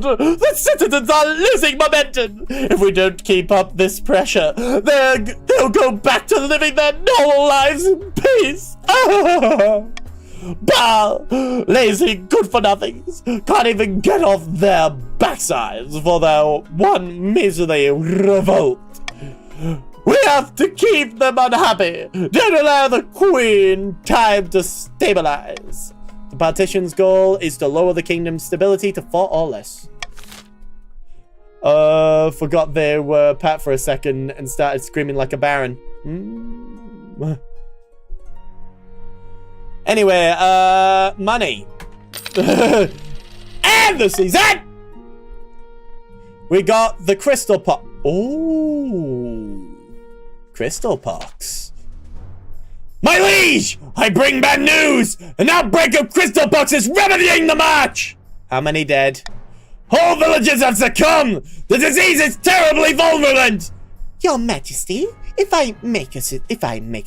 The citizens are losing momentum! If we don't keep up this pressure, they'll go back to living their normal lives in peace! Bah! Lazy good-for-nothings can't even get off their backsides for their one miserly revolt. We have to keep them unhappy. Don't allow the Queen time to stabilize. The partition's goal is to lower the kingdom's stability to 4 or less. Forgot they were pat for a second and started screaming like a baron. Anyway, money. And the season! We got the crystal pot. Oh, crystal pox. My liege, I bring bad news. An outbreak of crystal pox is remedying the march. How many dead? Whole villages have succumbed. The disease is terribly virulent. Your Majesty, if I make a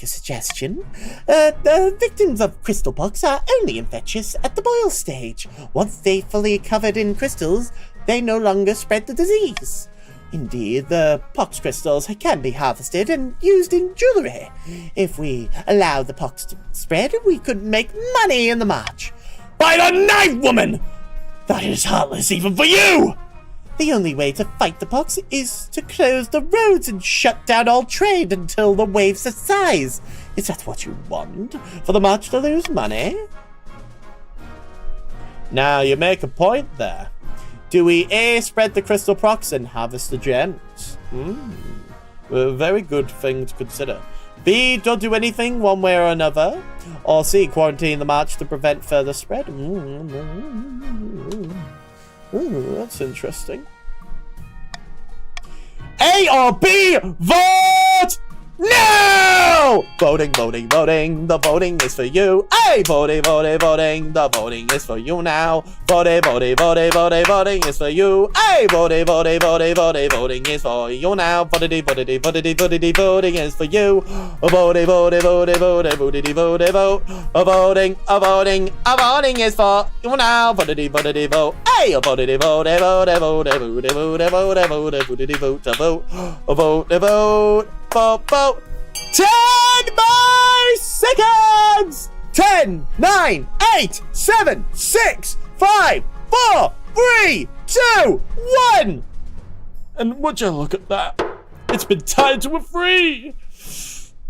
suggestion, the victims of crystal pox are only infectious at the boil stage. Once they fully covered in crystals, they no longer spread the disease. Indeed, the pox crystals can be harvested and used in jewelry. If we allow the pox to spread, we could make money in the march. By the knife, woman! That is heartless even for you! The only way to fight the pox is to close the roads and shut down all trade until the wave subsides. Is that what you want? For the march to lose money? Now, you make a point there. Do we A, spread the crystal pox and harvest the gems? A very good thing to consider. B, don't do anything one way or another. Or C, quarantine the march to prevent further spread. That's interesting. A or B, vote no! Voting. The voting is for you. Hey, voting. The voting is for you now. Voting is for you. Hey, voting is for you now. Voting is for you. Voting is for you now. Vote. Hey, vote. 10 more seconds! 10, 9, 8, 7, 6, 5, 4, 3, 2, 1! And would you look at that? It's been tied to a 3!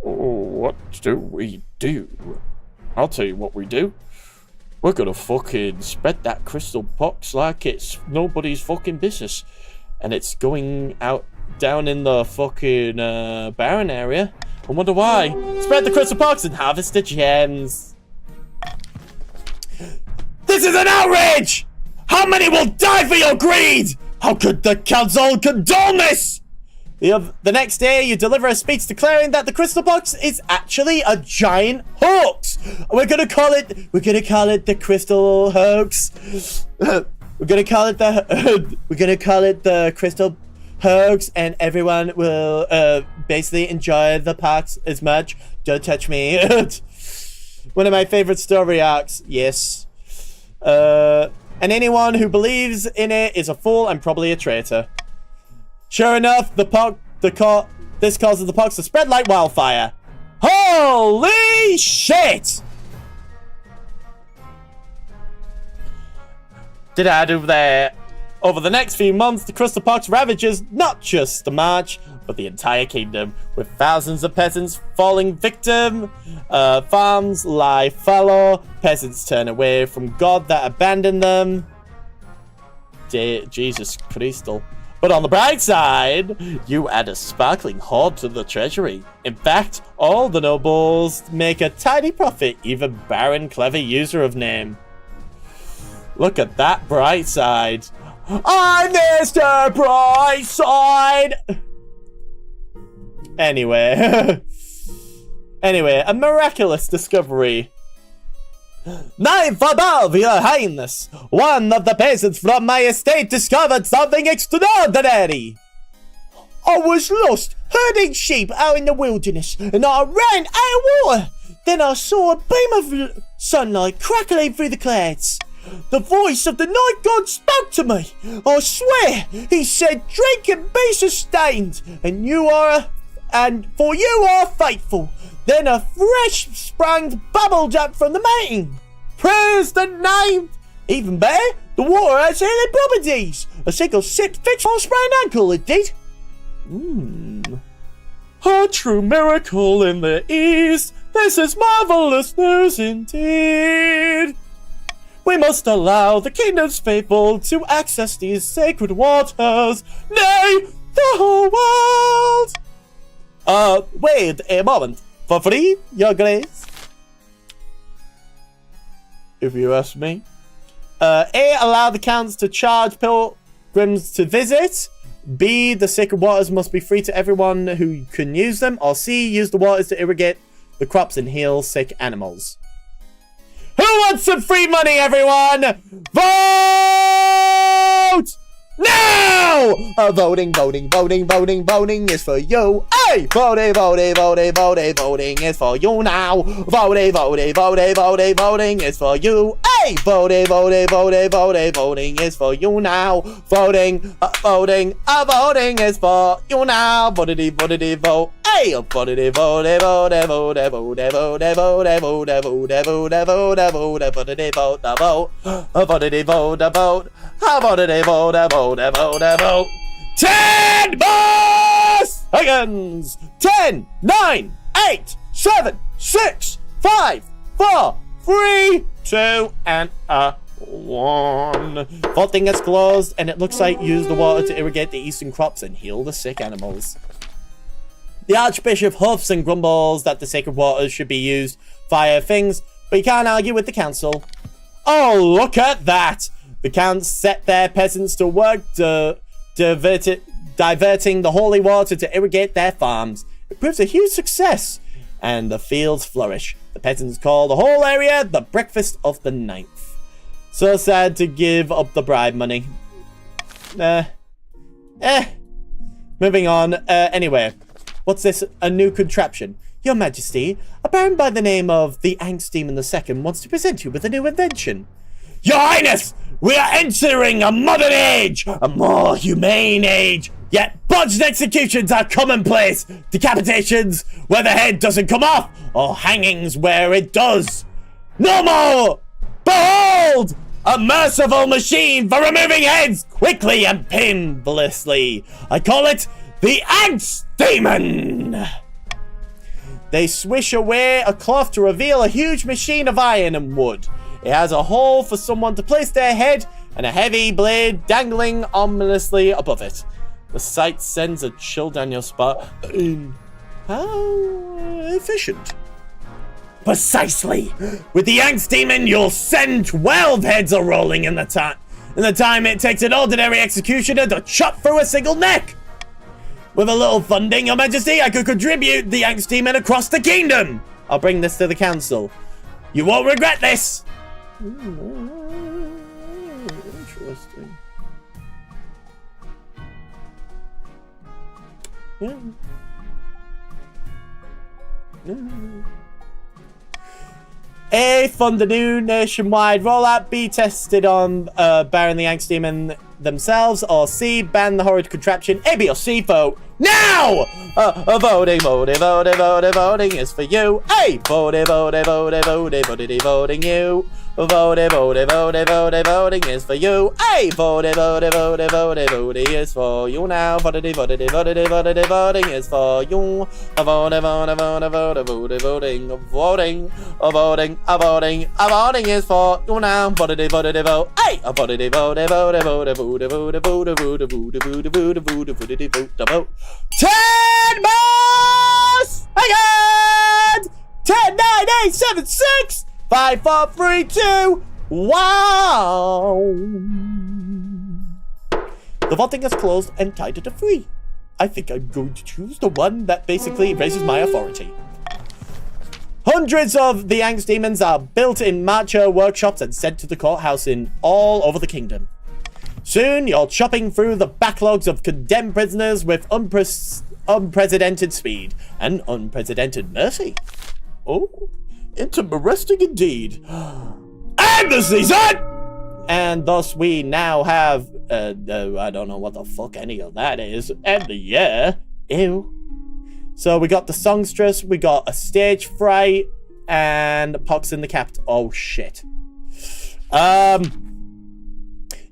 Oh, what do we do? I'll tell you what we do. We're gonna fucking spread that crystal pox like it's nobody's fucking business. And it's going out down in the fucking barren area. I wonder why. Spread the crystal pox and harvest the gems. This is an outrage! How many will die for your greed? How could the council condone this? The next day, you deliver a speech declaring that the crystal pox is actually a giant hoax. We're gonna call it the crystal hoax. We're gonna call it the crystal hoax, and everyone will basically enjoy the pox as much. Don't touch me. One of my favorite story arcs. Yes. and anyone who believes in it is a fool and probably a traitor. Sure enough, this causes the pox to spread like wildfire. Holy shit! Did I do that? Over the next few months, the crust of pox ravages not just the march, but the entire kingdom, with thousands of peasants falling victim. Farms lie fallow. Peasants turn away from God that abandoned them. Jesus Christ. But on the bright side, you add a sparkling hoard to the treasury. In fact, all the nobles make a tidy profit, even Baron Clever User of Name. Look at that bright side. I'm Mr. Brightside! Anyway. Anyway, a miraculous discovery. Knife above, your highness! One of the peasants from my estate discovered something extraordinary! I was lost, herding sheep out in the wilderness, and I ran out of water. Then I saw a beam of sunlight crackling through the clouds. The voice of the night god spoke to me. I swear, he said, "Drink and be sustained, and for you are faithful." Then a fresh spring bubbled up from the mountain. Praise the name! Even better, the water has healing properties. A single sip fixed my sprained ankle, it did. A true miracle in the east. This is marvelous news indeed. We must allow the kingdom's faithful to access these sacred waters. Nay, the whole world! Wait a moment. For free, your grace? If you ask me. A, allow the counts to charge pilgrims to visit. B, the sacred waters must be free to everyone who can use them. Or C, use the waters to irrigate the crops and heal sick animals. Who wants some free money, everyone? Vote! Now! Voting is for you. Hey! Voting is for you now. Voting is for you. Hey! Voting is for you now. Voting is for you now. Vote. Hey! Vote. 10 more seconds. 10, 9, 8, 7, 6, 5, 4, 3, 2, and 1. Vaulting is closed, and it looks like use the water to irrigate the eastern crops and heal the sick animals. The Archbishop huffs and grumbles that the sacred waters should be used via things, but he can't argue with the council. Oh, look at that! The counts set their peasants to work diverting the holy water to irrigate their farms. It proves a huge success, and the fields flourish. The peasants call the whole area the breakfast of the ninth. So sad to give up the bribe money. Moving on. Anyway, what's this? A new contraption. Your Majesty, a baron by the name of the Angst Demon II wants to present you with a new invention. Your Highness! We are entering a modern age! A more humane age! Yet botched executions are commonplace! Decapitations where the head doesn't come off! Or hangings where it does! No more! Behold! A merciful machine for removing heads quickly and painlessly! I call it the Angst Demon! They swish away a cloth to reveal a huge machine of iron and wood. It has a hole for someone to place their head and a heavy blade dangling ominously above it. The sight sends a chill down your spine. How efficient. Precisely. With the Angst Demon, you'll send 12 heads a-rolling in the time it takes an ordinary executioner to chop through a single neck. With a little funding, Your Majesty, I could contribute the Angst Demon across the kingdom. I'll bring this to the council. You won't regret this. Interesting. Yeah. A, fund the new nationwide rollout. B, tested on Baron the Angst Demon themselves. Or C, ban the horrid contraption. A, B, or C, vote now! Voting is for you. A, voting you. Voting is for you. Hey, voting is for you now. Voting is for you. Voting is for you now. Vote. Hey, vote. 10 more seconds. 10, 9, 8, 7, 6. 5, 4, 3, 2, 1. The voting has closed and tied it to 3. I think I'm going to choose the one that basically raises my authority. Hundreds of the Angst Demons are built in macho workshops and sent to the courthouse in all over the kingdom. Soon, you're chopping through the backlogs of condemned prisoners with unprecedented speed and unprecedented mercy. Oh. Interesting indeed. And the season! And thus we now have, I don't know what the fuck any of that is. And the year. Ew. So we got the songstress, we got a stage fright, and Pox in the capital. Oh shit.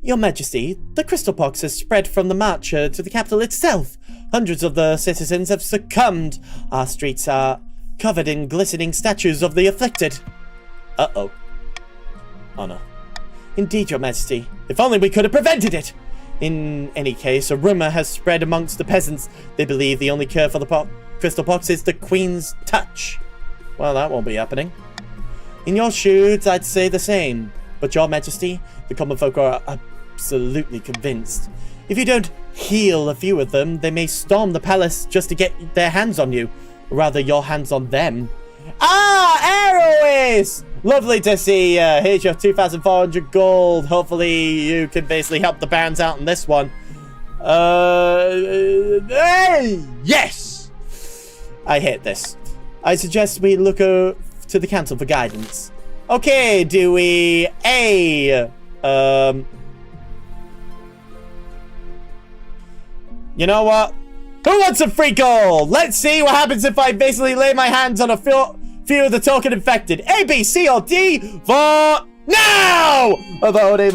Your Majesty, the crystal pox has spread from the march to the capital itself. Hundreds of the citizens have succumbed. Our streets are covered in glistening statues of the afflicted. Uh-oh. Oh no. Indeed, Your Majesty. If only we could have prevented it! In any case, a rumor has spread amongst the peasants. They believe the only cure for the crystal pox is the Queen's touch. Well, that won't be happening. In your shoes, I'd say the same. But Your Majesty, the common folk are absolutely convinced. If you don't heal a few of them, they may storm the palace just to get their hands on you. Rather, your hands on them. Ah, Aerois! Lovely to see you. Here's your 2,400 gold. Hopefully, you can basically help the barons out in this one. Yes! I hate this. I suggest we look to the council for guidance. Okay, do we... You know what? Who wants some free gold? Let's see what happens if I basically lay my hands on a few of the token infected. A, B, C, or D. Vote now! Voting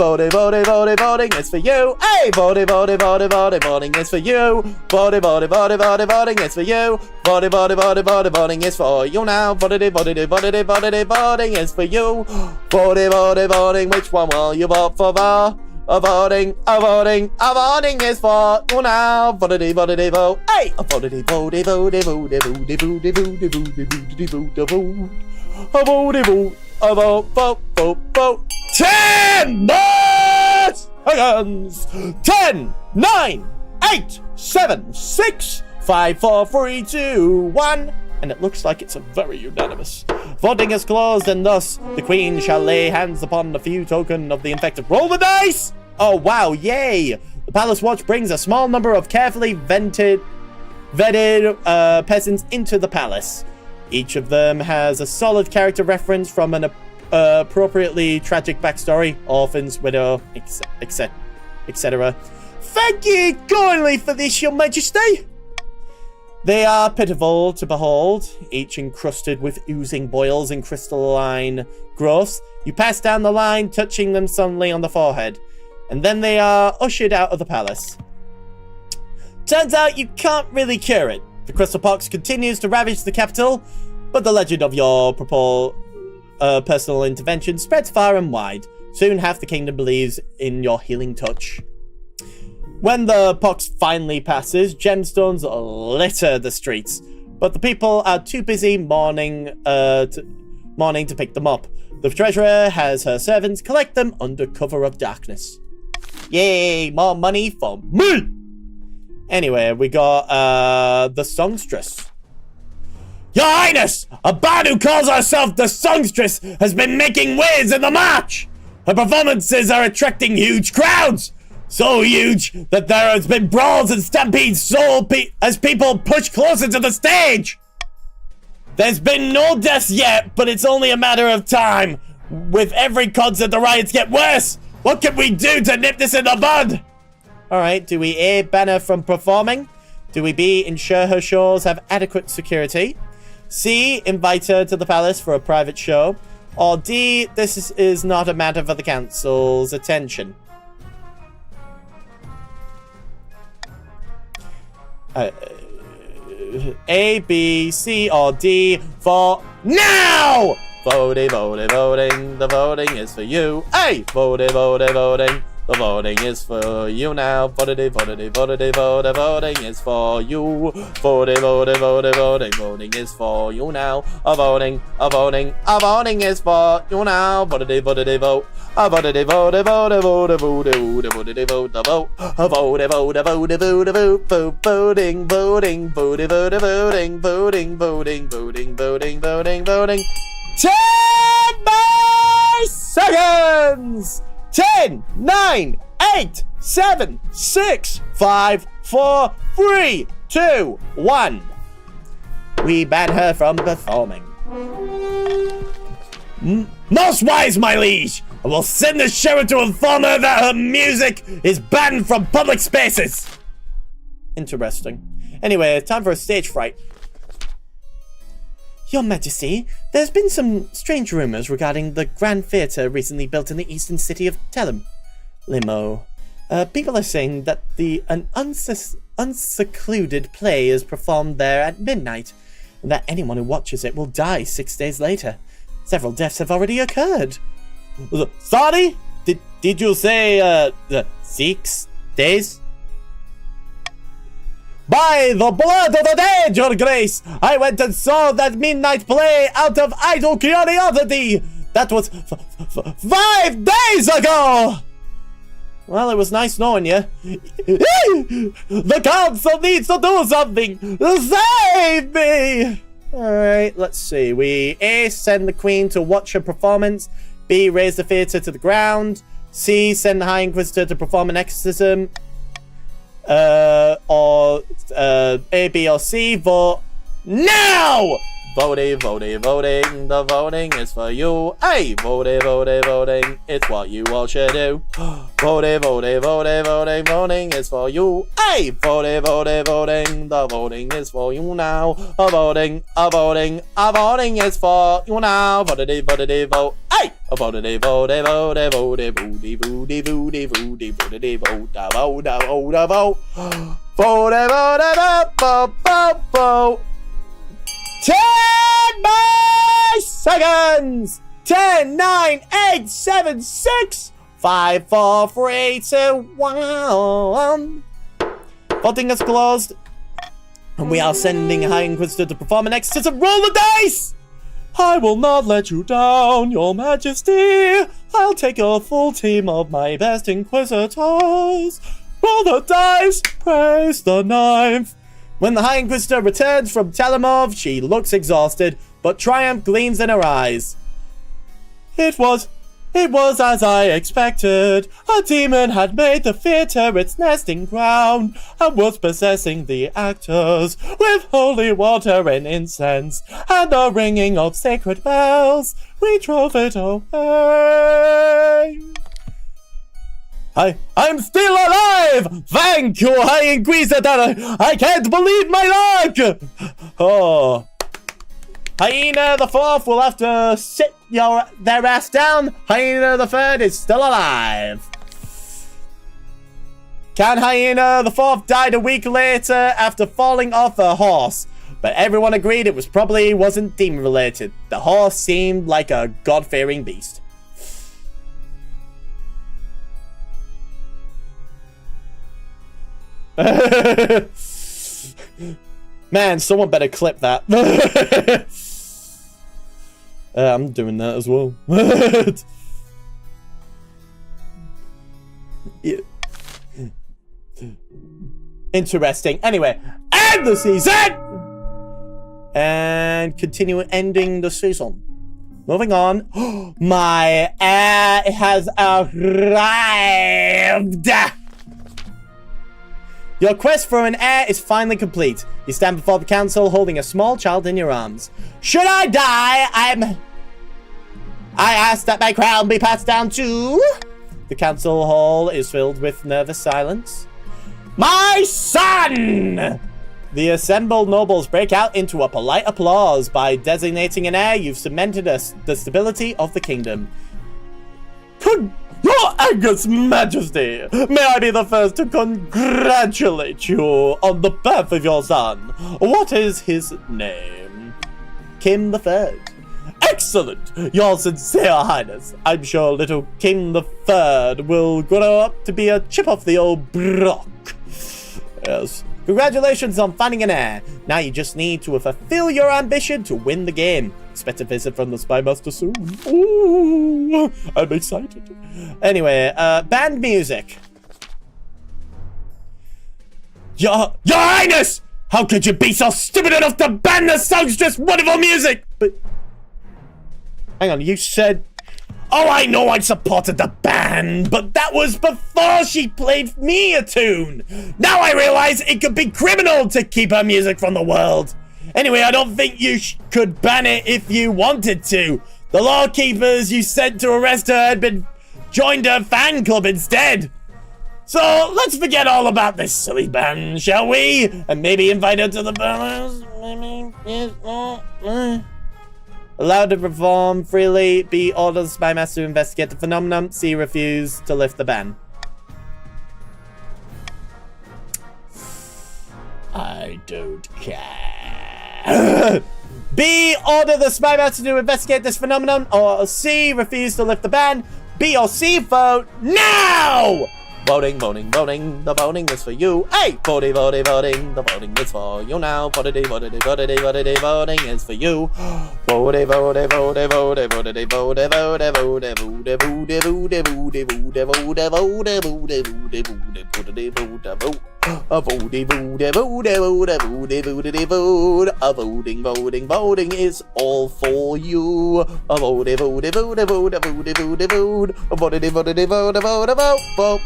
is for you. A, voting is for you. Voting is for you. Voting is for you now. Voting is for you. Voting, which one will you vote for? Voting is for you now. Vote. Hey, vote. 10 more seconds. 10, 9, 8, 7, 6, 5, 4, 3, 2, 1. And it looks like it's a very unanimous. Voting is closed, and thus the Queen shall lay hands upon the few token of the infected. Roll the dice! Oh wow, yay! The Palace Watch brings a small number of carefully vetted peasants into the palace. Each of them has a solid character reference from an appropriately tragic backstory, orphans, widow, etc. Thank you kindly for this, Your Majesty! They are pitiful to behold, each encrusted with oozing boils and crystalline growths. You pass down the line, touching them suddenly on the forehead, and then they are ushered out of the palace. Turns out you can't really cure it. The crystal pox continues to ravage the capital, but the legend of your personal intervention spreads far and wide. Soon half the kingdom believes in your healing touch. When the pox finally passes, gemstones litter the streets, but the people are too busy mourning to pick them up. The treasurer has her servants collect them under cover of darkness. Yay, more money for me! Anyway, we got the songstress. Your Highness, a bard who calls herself the songstress has been making waves in the march. Her performances are attracting huge crowds. So huge that there has been brawls and stampedes as people push closer to the stage. There's been no deaths yet, but it's only a matter of time. With every concert, the riots get worse. What can we do to nip this in the bud? Alright, do we A, ban her from performing? Do we B, ensure her shows have adequate security? C, invite her to the palace for a private show? Or D, this is not a matter for the council's attention? A, B, C, or D for now! Voting, voting, voting, the voting is for you. Hey! Voting, voting, voting, the voting is for you now. Voting, voting, voting, voting, voting is for you. Voting, voting, voting, voting, voting is for you now. A voting is for you now. Voting, voting, vote. A voting, voting, voting, voting, voting, voting, vote, the vote. A voting, voting, voting, voting, vote, voting, voting, voting, voting, voting, voting, voting, voting, voting, voting, voting. 10 more seconds! 10, 9, 8, 7, 6, 5, 4, 3, 2, 1. We ban her from performing. Most wise, my liege! I will send the sheriff to inform her that her music is banned from public spaces. Interesting. Anyway, time for a stage fright. Your Majesty, there's been some strange rumors regarding the Grand Theatre recently built in the eastern city of Limo. People are saying that an unsecluded play is performed there at midnight, and that anyone who watches it will die 6 days later. Several deaths have already occurred. Sorry? Did you say, 6 days? By the blood of the dead, your grace! I went and saw that midnight play out of idle curiosity! That was 5 days ago! Well, it was nice knowing you. The council needs to do something! Save me! Alright, let's see. We A, send the queen to watch her performance. B, raise the theatre to the ground. C, send the High Inquisitor to perform an exorcism. Or A, B, or C, vote now! Voting, voting, voting, the voting is for you. Hey, voting, voting, voting, it's what you all should do. Voting, voting, voting, voting, voting is for you. Hey, voting, voting, voting, the voting is for you now. A voting is for you now. Voting, voting, vote. Hey, a voting, voting, voting, voting, voting, voting, voting, voting, voting, vote, vote, vote, vote. Voting, voting, vote, vote, vote. 10 more seconds! 10, 9, 8, 7, 6, 5, 4, 3, 2, 1. Voting is closed. And we are sending a High Inquisitor to perform an exorcism. Roll the dice! I will not let you down, your majesty. I'll take a full team of my best Inquisitors. Roll the dice, praise the ninth. When the High Inquisitor returns from Telemov, she looks exhausted, but triumph gleams in her eyes. It was as I expected. A demon had made the theatre its nesting ground, and was possessing the actors with holy water and incense, and the ringing of sacred bells. We drove it away. I'm still alive! Thank you, High Inquisitor! I can't believe my luck! Oh. Hyena the Fourth will have to sit their ass down. Hyena the Third is still alive. Can Hyena the Fourth died a week later after falling off a horse, but everyone agreed it wasn't demon related. The horse seemed like a God-fearing beast. Man, someone better clip that. I'm doing that as well. Yeah. Interesting. Anyway, end the season! And continue ending the season. Moving on. My heir has arrived! Your quest for an heir is finally complete. You stand before the council holding a small child in your arms. Should I die, I ask that my crown be passed down to... The council hall is filled with nervous silence. My son! The assembled nobles break out into a polite applause. By designating an heir, you've cemented the stability of the kingdom. Your August Majesty, may I be the first to congratulate you on the birth of your son. What is his name? Kim III. Excellent, your sincere highness. I'm sure little Kim III will grow up to be a chip off the old block. Yes. Congratulations on finding an heir. Now you just need to fulfill your ambition to win the game. Expect a visit from the Spy Master soon. Ooh, I'm excited. Anyway, band music. Your Highness! How could you be so stupid enough to ban the songstress' wonderful music? But hang on, you said... Oh, I know I supported the band, but that was before she played me a tune. Now I realize it could be criminal to keep her music from the world. Anyway, I don't think you could ban it if you wanted to. The law keepers you sent to arrest her had joined her fan club instead. So let's forget all about this silly ban, shall we? And maybe invite her to the banners? Allowed to perform freely. B. Orders Spy Master to investigate the phenomenon. C. Refuse to lift the ban. I don't care. B. Order the Spy Master to investigate this phenomenon. Or C. Refuse to lift the ban. B or C. Vote now! Voting, voting, voting. The voting is for you. Hey! Voting, voting, voting. The voting is for you now. Voting, voting, voting, voting, voting is for you. Voting, voting, voting, voting, voting, voting, voting, voting, voting, voting, voting, voting, voting, a voting, voting is all for you. A voting, voting, voting, voting,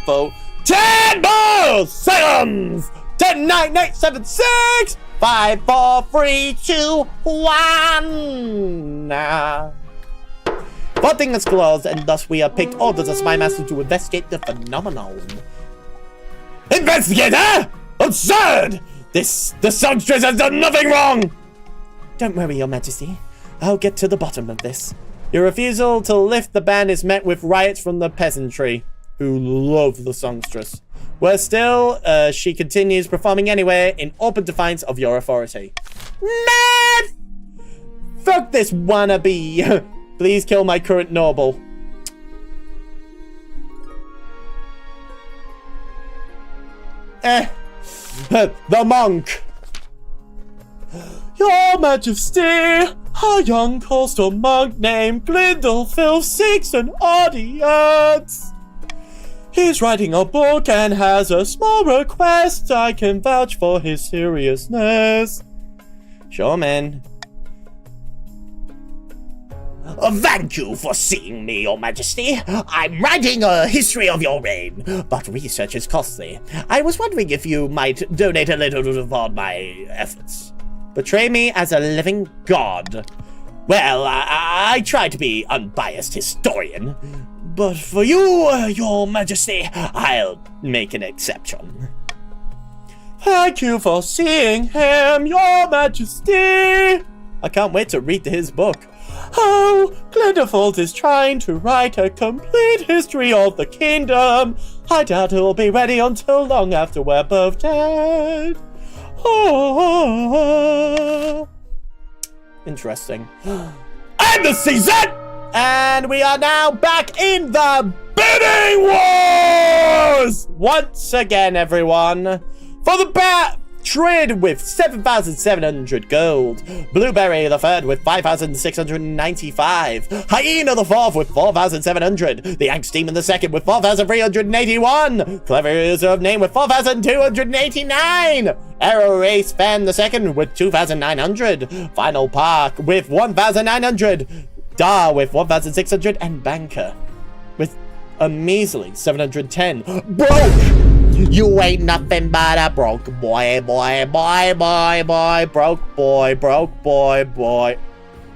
vote. 10 more seconds. 10, 9, 8, 7, 6, 5, 4, 3, 2, 1. Voting is closed, and thus we have picked orders as Spy Master to investigate the phenomenon. Investigator! Absurd! The songstress has done nothing wrong! Don't worry, Your Majesty. I'll get to the bottom of this. Your refusal to lift the ban is met with riots from the peasantry, who love the songstress. Worse still, she continues performing anyway in open defiance of your authority. Man! Fuck this wannabe! Please kill my current noble. The monk. Your Majesty, a young coastal monk named Glindelfilf seeks an audience. He's writing a book and has a small request. I can vouch for his seriousness. Sure, man. Thank you for seeing me, Your Majesty. I'm writing a history of your reign, but research is costly. I was wondering if you might donate a little to support my efforts. Betray me as a living god. Well, I try to be unbiased historian, but for you, Your Majesty, I'll make an exception. Thank you for seeing him, Your Majesty. I can't wait to read his book. Oh, Glindelfilf is trying to write a complete history of the kingdom. I doubt he'll be ready until long after we're both dead. Oh. Interesting. And the season! And we are now back in the bidding wars! Once again, everyone. For the Trid with 7,700 gold. Blueberry the third with 5,695. Hyena the fourth with 4,700. The Angst Demon the second with 4,381. Clever Reserve Name with 4,289. Arrow Race Fan the second with 2,900. Final Park with 1,900. Dar with 1,600. And Banker with a measly 710. Broke! You ain't nothing but a broke boy, boy, boy, boy, boy, broke boy, boy.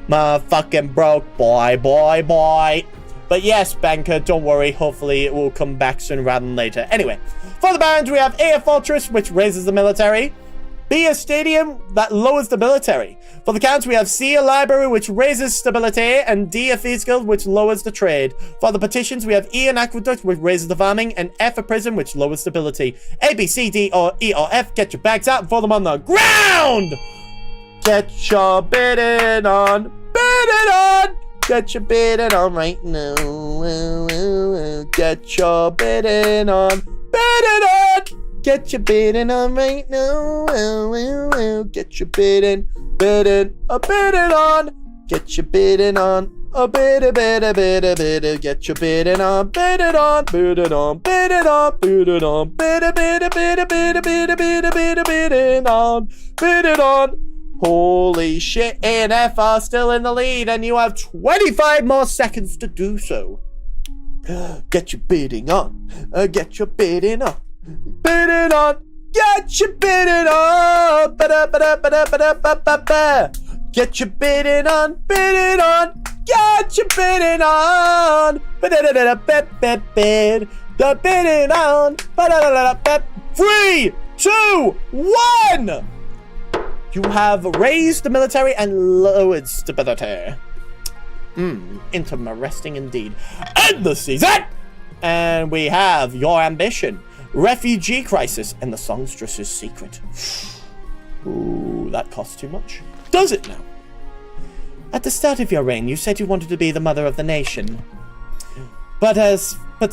Motherfucking broke boy, boy. But yes, banker, don't worry. Hopefully it will come back sooner rather than later. Anyway, for the barons, we have A, a fortress, which raises the military. B, a stadium that lowers the military. For the counts, we have C, a library, which raises stability, and D, a feast guild, which lowers the trade. For the petitions, we have E, an aqueduct, which raises the farming, and F, a prison, which lowers stability. A, B, C, D, or E, or F, get your bags out and throw them on the ground! Get your bidding on, get your bidding on right now. Get your bidding on, get your bidding on right now. Get your bidding on, get your bidding on, get your bidding on, bidding on. Holy shit, A and F are still in the lead, and you have 25 more seconds to do so. Get your bidding on, get your bidding on, get your bidding on, get your bidding on, get your bidding on, the bidding on, 3, 2, 1. You have raised the military and lowered stability. Interesting indeed. End the season! And we have your ambition, refugee crisis, and the songstress's secret. Ooh, that costs too much. Does it now? At the start of your reign, you said you wanted to be the mother of the nation. But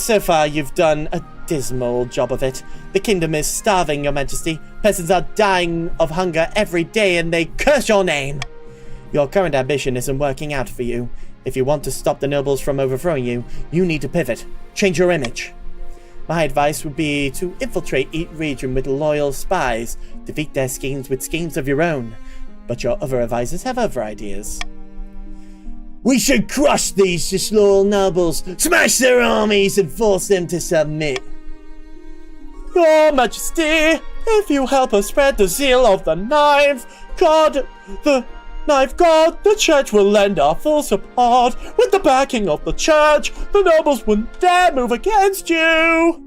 so far, you've done a dismal job of it. The kingdom is starving, your majesty. Peasants are dying of hunger every day, and they curse your name. Your current ambition isn't working out for you. If you want to stop the nobles from overthrowing you, you need to pivot. Change your image. My advice would be to infiltrate each region with loyal spies. Defeat their schemes with schemes of your own. But your other advisors have other ideas. We should crush these disloyal nobles, smash their armies, and force them to submit. Your Majesty, if you help us spread the zeal of the knife god, the church will lend our full support. With the backing of the church, the nobles wouldn't dare move against you.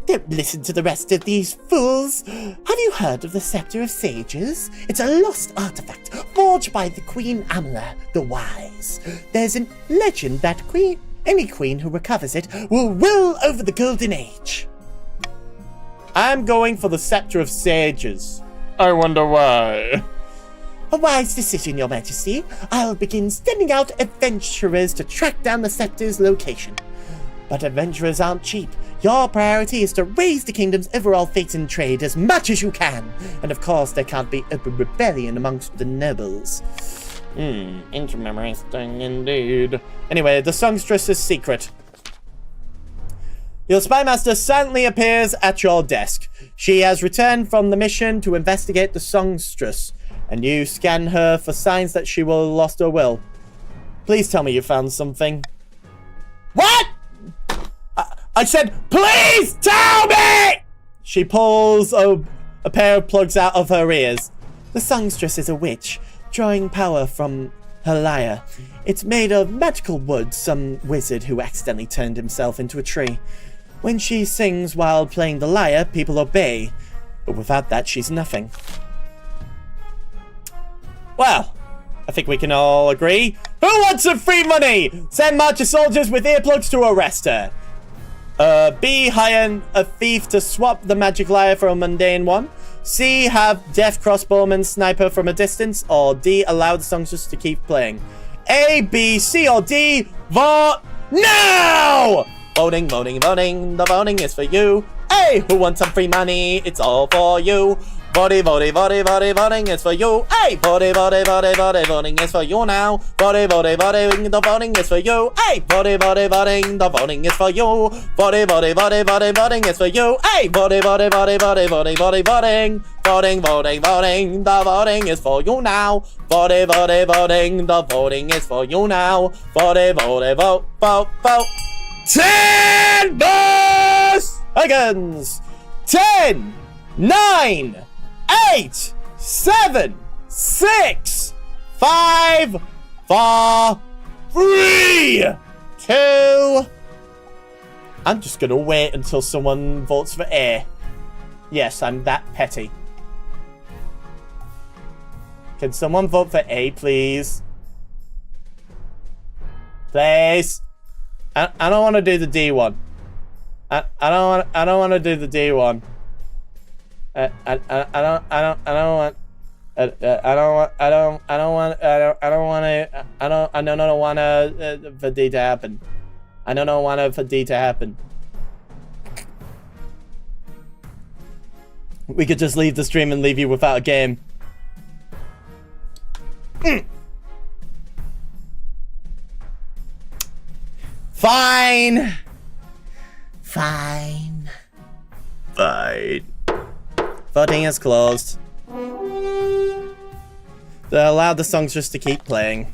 Don't listen to the rest of these fools. Have you heard of the Scepter of Sages? It's a lost artifact forged by the Queen Amla the Wise. There's a legend that any queen who recovers it will rule over the Golden Age. I'm going for the Scepter of Sages. I wonder why. A wise decision, your majesty. I'll begin sending out adventurers to track down the scepter's location. But adventurers aren't cheap. Your priority is to raise the kingdom's overall fate in trade as much as you can. And of course, there can't be open rebellion amongst the nobles. Interesting indeed. Anyway, the songstress's secret. Your spymaster suddenly appears at your desk. She has returned from the mission to investigate the songstress, and you scan her for signs that she will have lost her will. Please tell me you found something. What? I said, please tell me! She pulls a pair of plugs out of her ears. The songstress is a witch, drawing power from her lyre. It's made of magical wood, some wizard who accidentally turned himself into a tree. When she sings while playing the lyre, people obey. But without that, she's nothing. Well, I think we can all agree. Who wants some free money? Send marcher soldiers with earplugs to arrest her. B, hire a thief to swap the magic lyre for a mundane one. C, have deaf crossbowmen snipe her from a distance. Or D, allow the songstress to keep playing. A, B, C, or D, vote now! Voting. The voting is for you. Hey, who wants some free money? It's all for you. Voting is for you. Hey, voting is for you now. Voting, the voting is for you. Hey, voting, the voting is for you. Voting is for you. Hey, voting, the voting is for you now. Voting, the voting is for you now. Vote. 10 votes! seconds. 10, 9, 8, 7, 6, 5, 4, 3, 2. I'm just gonna wait until someone votes for A. Yes, I'm that petty. Can someone vote for A, please? Please. I don't want to do the D one. I don't want to do the D one. I don't want for D to happen. I don't want for D to happen. We could just leave the stream and leave you without a game. Fine. Fine. Fine. Voting is closed. They allowed the songs just to keep playing.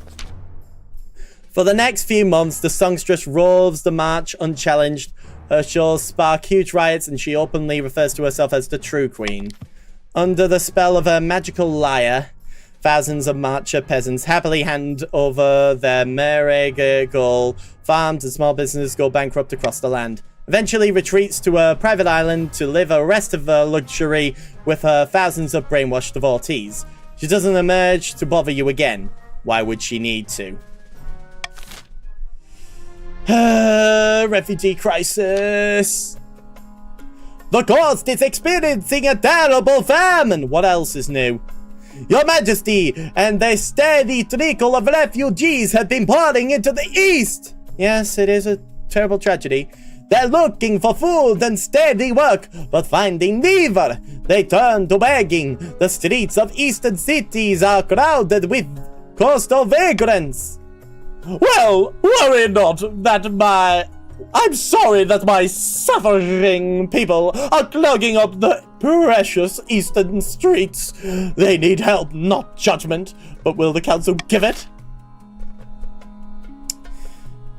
For the next few months, the songstress roves the march unchallenged. Her shows spark huge riots, and she openly refers to herself as the true queen. Under the spell of her magical lyre, thousands of marcher peasants happily hand over their Meregal farms, and small businesses go bankrupt across the land. Eventually retreats to a private island to live a rest of her luxury with her thousands of brainwashed devotees. She doesn't emerge to bother you again. Why would she need to? Refugee crisis. The coast is experiencing a terrible famine. What else is new? Your Majesty, and a steady trickle of refugees have been pouring into the east. Yes, it is a terrible tragedy. They're looking for food and steady work, but finding neither. They turn to begging. The streets of eastern cities are crowded with coastal vagrants. Well, worry not that I'm sorry that my suffering people are clogging up the precious eastern streets. They need help, not judgment. But will the council give it?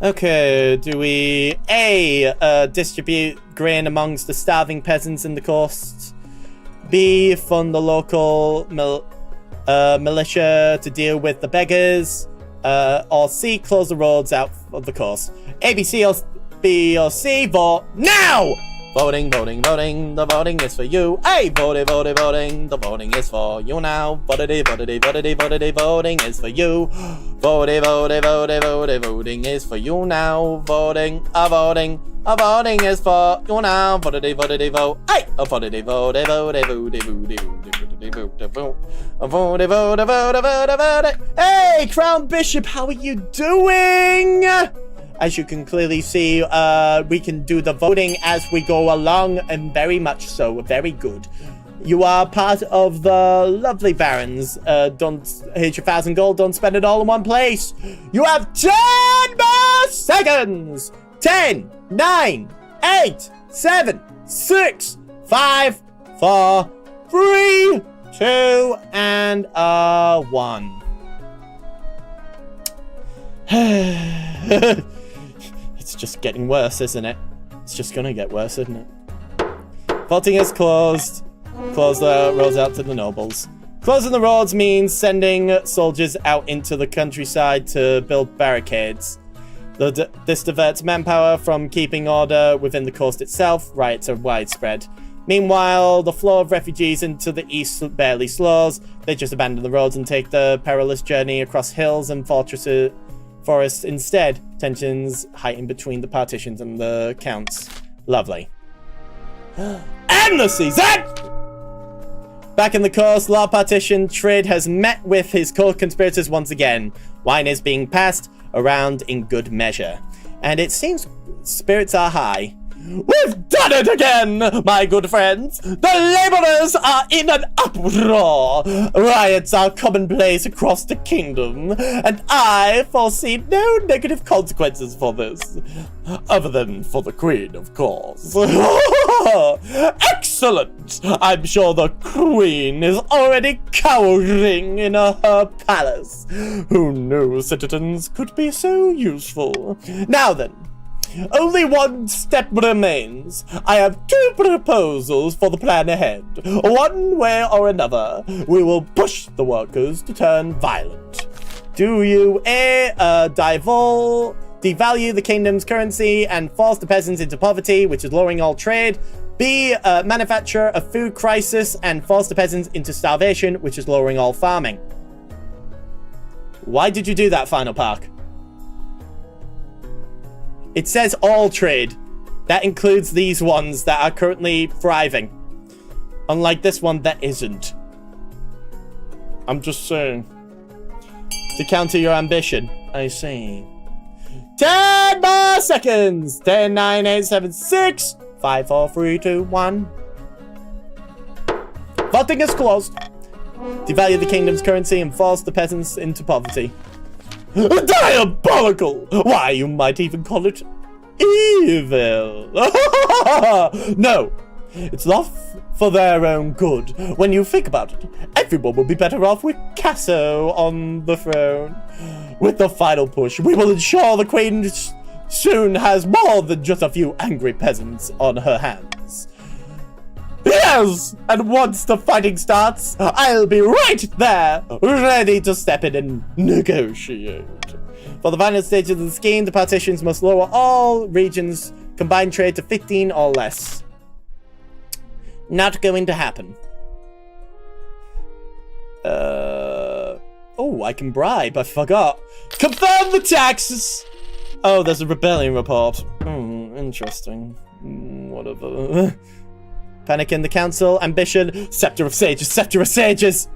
Okay, do we A, distribute grain amongst the starving peasants in the coast? B, fund the local militia to deal with the beggars? Or C, close the roads out of the coast? A, B, C, or B, or C, vote now! Voting, voting, voting, the voting is for you. Hey, voting, voting, voting, the voting is for you now. Voting, voting, voting, voting, voting is for you. Voting, voting, voting, voting, voting is for you now. Voting is for you now. Voting, voting, vote. Hey, voting, voting, voting, voting, voting. Hey, Crown Bishop, how are you doing? As you can clearly see, we can do the voting as we go along, and very much so. Very good. You are part of the lovely barons. Here's your 1,000 gold. Don't spend it all in one place. You have 10 more seconds. 10, 9, 8, 7, 6, 5, 4, 3, 2, and 1. It's just getting worse, isn't it? It's just gonna get worse, isn't it? Voting is closed. Close the roads out to the nobles. Closing the roads means sending soldiers out into the countryside to build barricades. This diverts manpower from keeping order within the coast itself. Riots are widespread. Meanwhile, the flow of refugees into the east barely slows. They just abandon the roads and take the perilous journey across hills and forests instead. Tensions heighten between the partitions and the counts. Lovely. And the season! Back in the coast, Law Partition Trid has met with his co-conspirators once again. Wine is being passed around in good measure. And it seems spirits are high. We've done it again, my good friends! The laborers are in an uproar! Riots are commonplace across the kingdom, and I foresee no negative consequences for this. Other than for the queen, of course. Excellent! I'm sure the queen is already cowering in her palace. Who knew citizens could be so useful? Now then, Only one step remains. I have 2 proposals for the plan ahead. One way or another, we will push the workers to turn violent. Do you A. Devalue the kingdom's currency and force the peasants into poverty, which is lowering all trade? B. Manufacture a food crisis and force the peasants into starvation, which is lowering all farming. Why did you do that, Final Park? It says all trade. That includes these ones that are currently thriving. Unlike this one that isn't. I'm just saying. To counter your ambition. I see. 10 more seconds! 10, 9, 8, 7, 6, 5, 4, 3, 2, 1. Voting is closed. Devalue the kingdom's currency and force the peasants into poverty. Diabolical! Why, you might even call it evil. No, it's not for their own good. When you think about it, everyone will be better off with Casso on the throne. With the final push, we will ensure the queen soon has more than just a few angry peasants on her hands. Yes! And once the fighting starts, I'll be right there, ready to step in and negotiate. For the final stage of the scheme, the partitions must lower all regions' combined trade to 15 or less. Not going to happen. Oh, I can bribe. I forgot. Confirm the taxes! Oh, there's a rebellion report. Interesting. Whatever. Panic in the council. Ambition. Scepter of Sages. Scepter of Sages!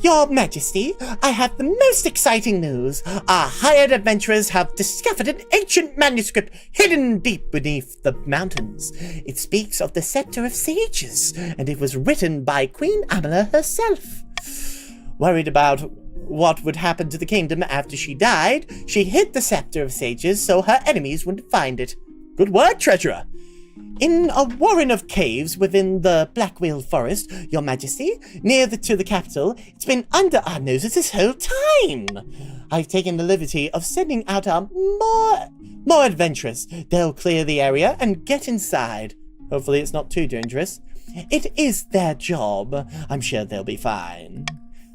Your Majesty, I have the most exciting news. Our hired adventurers have discovered an ancient manuscript hidden deep beneath the mountains. It speaks of the Scepter of Sages, and it was written by Queen Amala herself. Worried about what would happen to the kingdom after she died, she hid the Scepter of Sages so her enemies wouldn't find it. Good work, treasurer! In a warren of caves within the Blackwheel Forest, Your Majesty, near to the capital, it's been under our noses this whole time. I've taken the liberty of sending out our more adventurers. They'll clear the area and get inside. Hopefully it's not too dangerous. It is their job. I'm sure they'll be fine.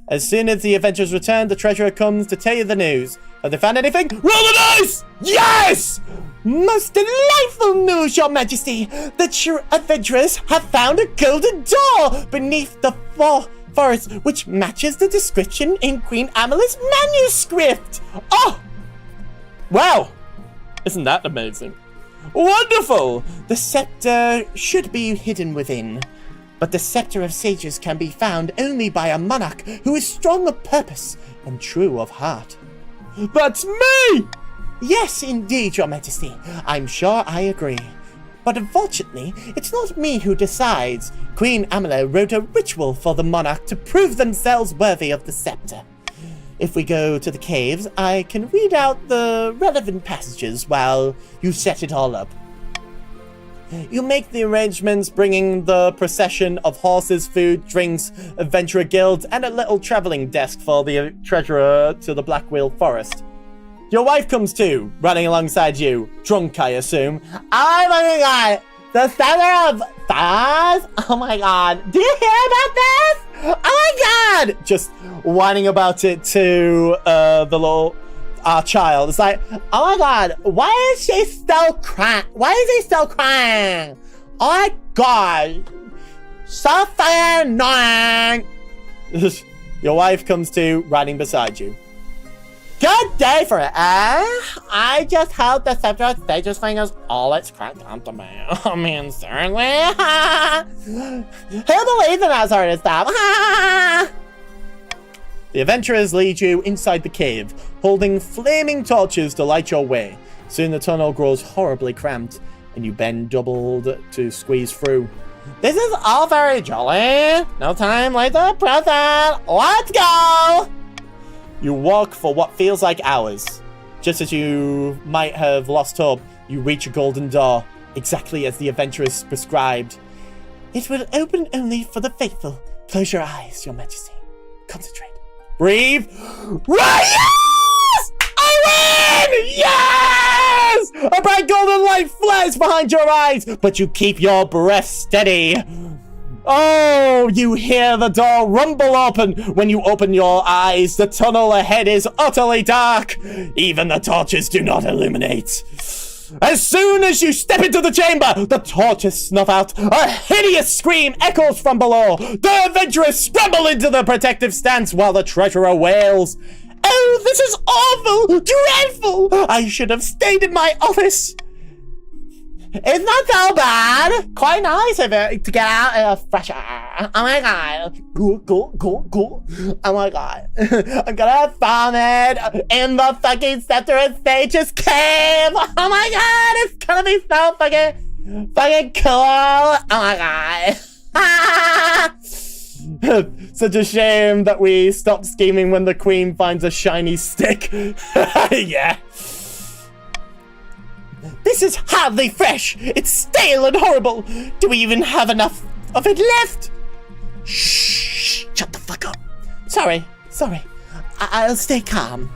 As soon as the adventurers return, the treasurer comes to tell you the news. Have they found anything? Roll the dice! Yes! Most delightful news, Your Majesty! The adventurers have found a golden door beneath the forest, which matches the description in Queen Amala's manuscript! Oh! Wow! Isn't that amazing? Wonderful! The scepter should be hidden within. But the Scepter of Sages can be found only by a monarch who is strong of purpose and true of heart. That's me! Yes, indeed, Your Majesty. I'm sure I agree. But unfortunately, it's not me who decides. Queen Amala wrote a ritual for the monarch to prove themselves worthy of the scepter. If we go to the caves, I can read out the relevant passages while you set it all up. You make the arrangements, bringing the procession of horses, food, drinks, adventurer guilds, and a little traveling desk for the treasurer to the Blackwheel Forest. Your wife comes too, running alongside you, drunk, I assume. Oh my god, the Scepter of Stars? Oh my god, do you hear about this? Oh my god! Just whining about it to our child. It's like, oh my god, why is she still crying? Why is he still crying? Oh my god, so fucking annoying. Your wife comes to, riding beside you. Good day for it, eh? I just hope the Scepter of Sages thing is all it's cracked up to be. I mean, seriously? Who believes in that sort of stuff? The adventurers lead you inside the cave, holding flaming torches to light your way. Soon the tunnel grows horribly cramped, and you bend doubled to squeeze through. This is all very jolly. No time like the present. Let's go! You walk for what feels like hours. Just as you might have lost hope, you reach a golden door, exactly as the adventurers prescribed. It will open only for the faithful. Close your eyes, Your Majesty. Concentrate. Breathe. Right! Yes! I win! Yes! A bright golden light flares behind your eyes, but you keep your breath steady. Oh, you hear the door rumble open. When you open your eyes, the tunnel ahead is utterly dark. Even the torches do not illuminate. As soon as you step into the chamber, the torches snuff out. A hideous scream echoes from below. The adventurers scramble into the protective stance while the treasurer wails. Oh, this is awful! Dreadful! I should have stayed in my office. It's not so bad. Quite nice of it to get out in a fresh air. Oh my god. Cool. Oh my god. I'm gonna vomit in the fucking Scepter of Sages cave. Oh my god. It's gonna be so fucking cool. Oh my god. Such a shame that we stopped scheming when the queen finds a shiny stick. Yeah. This is hardly fresh. It's stale and horrible. Do we even have enough of it left? Shh. Shut the fuck up. Sorry. I'll stay calm.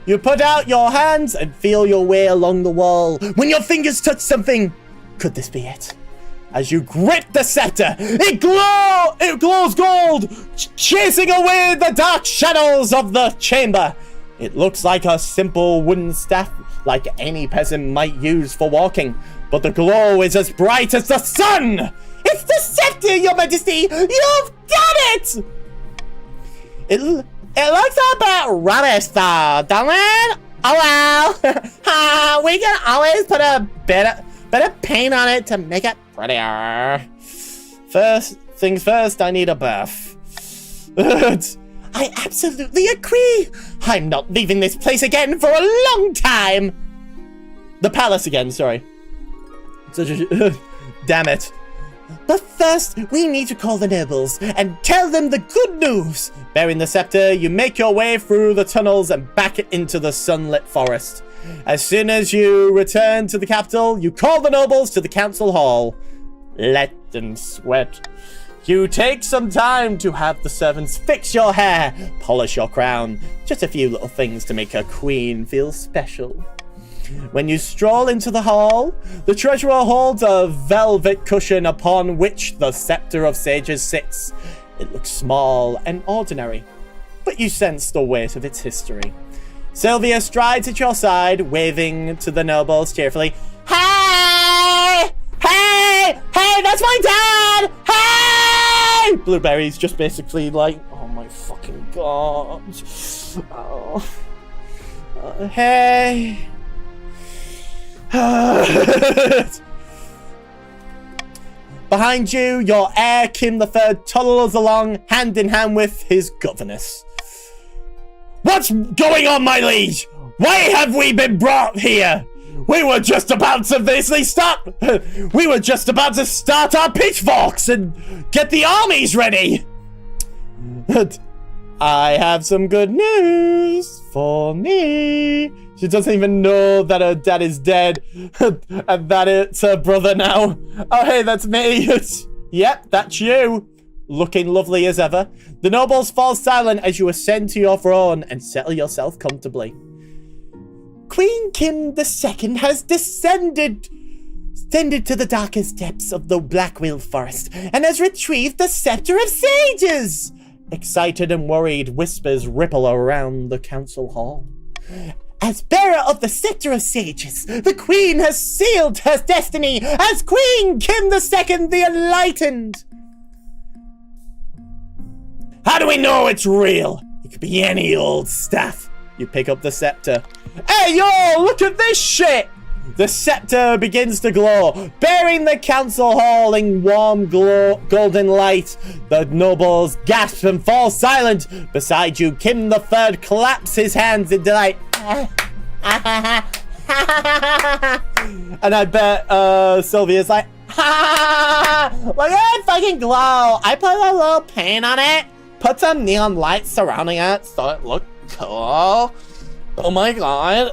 You put out your hands and feel your way along the wall. When your fingers touch something, could this be it? As you grip the scepter, it glows gold, chasing away the dark shadows of the chamber. It looks like a simple wooden staff, like any peasant might use for walking, but the glow is as bright as the sun. It's the scepter, your majesty. You've done it. It looks a bit rubbish though, don't it? Oh well. We can always put a bit of paint on it to make it prettier. First things first, I need a bath. I absolutely agree. I'm not leaving this place again for a long time. The palace again, sorry. Damn it. But first, we need to call the nobles and tell them the good news. Bearing the scepter, you make your way through the tunnels and back into the sunlit forest. As soon as you return to the capital, you call the nobles to the council hall. Let them sweat. You take some time to have the servants fix your hair, polish your crown, just a few little things to make a queen feel special. When you stroll into the hall, the treasurer holds a velvet cushion upon which the Scepter of Sages sits. It looks small and ordinary, but you sense the weight of its history. Sylvia strides at your side, waving to the nobles cheerfully. Hey! Hey! Hey, that's my dad! Hey! Blueberry's just basically like, oh my fucking god. Oh. Hey. Behind you, your heir Kim III toddles along hand in hand with his governess. What's going on, my liege? Why have we been brought here? We were just about to basically start. We were just about to start our pitchforks and get the armies ready. I have some good news for me. She doesn't even know that her dad is dead and that it's her brother now. Oh, hey, that's me. Yep, that's you. Looking lovely as ever. The nobles fall silent as you ascend to your throne and settle yourself comfortably. Queen Kim II has descended to the darkest depths of the Blackwheel Forest and has retrieved the Scepter of Sages. Excited and worried whispers ripple around the council hall. As bearer of the Scepter of Sages, the Queen has sealed her destiny as Queen Kim II the Enlightened. How do we know it's real? It could be any old staff. You pick up the scepter. Hey, yo, look at this shit! The scepter begins to glow, bearing the council hall in warm golden light. The nobles gasp and fall silent. Beside you, Kim III claps his hands in delight. And I bet Sylvia's like, look at that fucking glow. I put a little paint on it, put some neon lights surrounding it so it looked cool. Oh my god.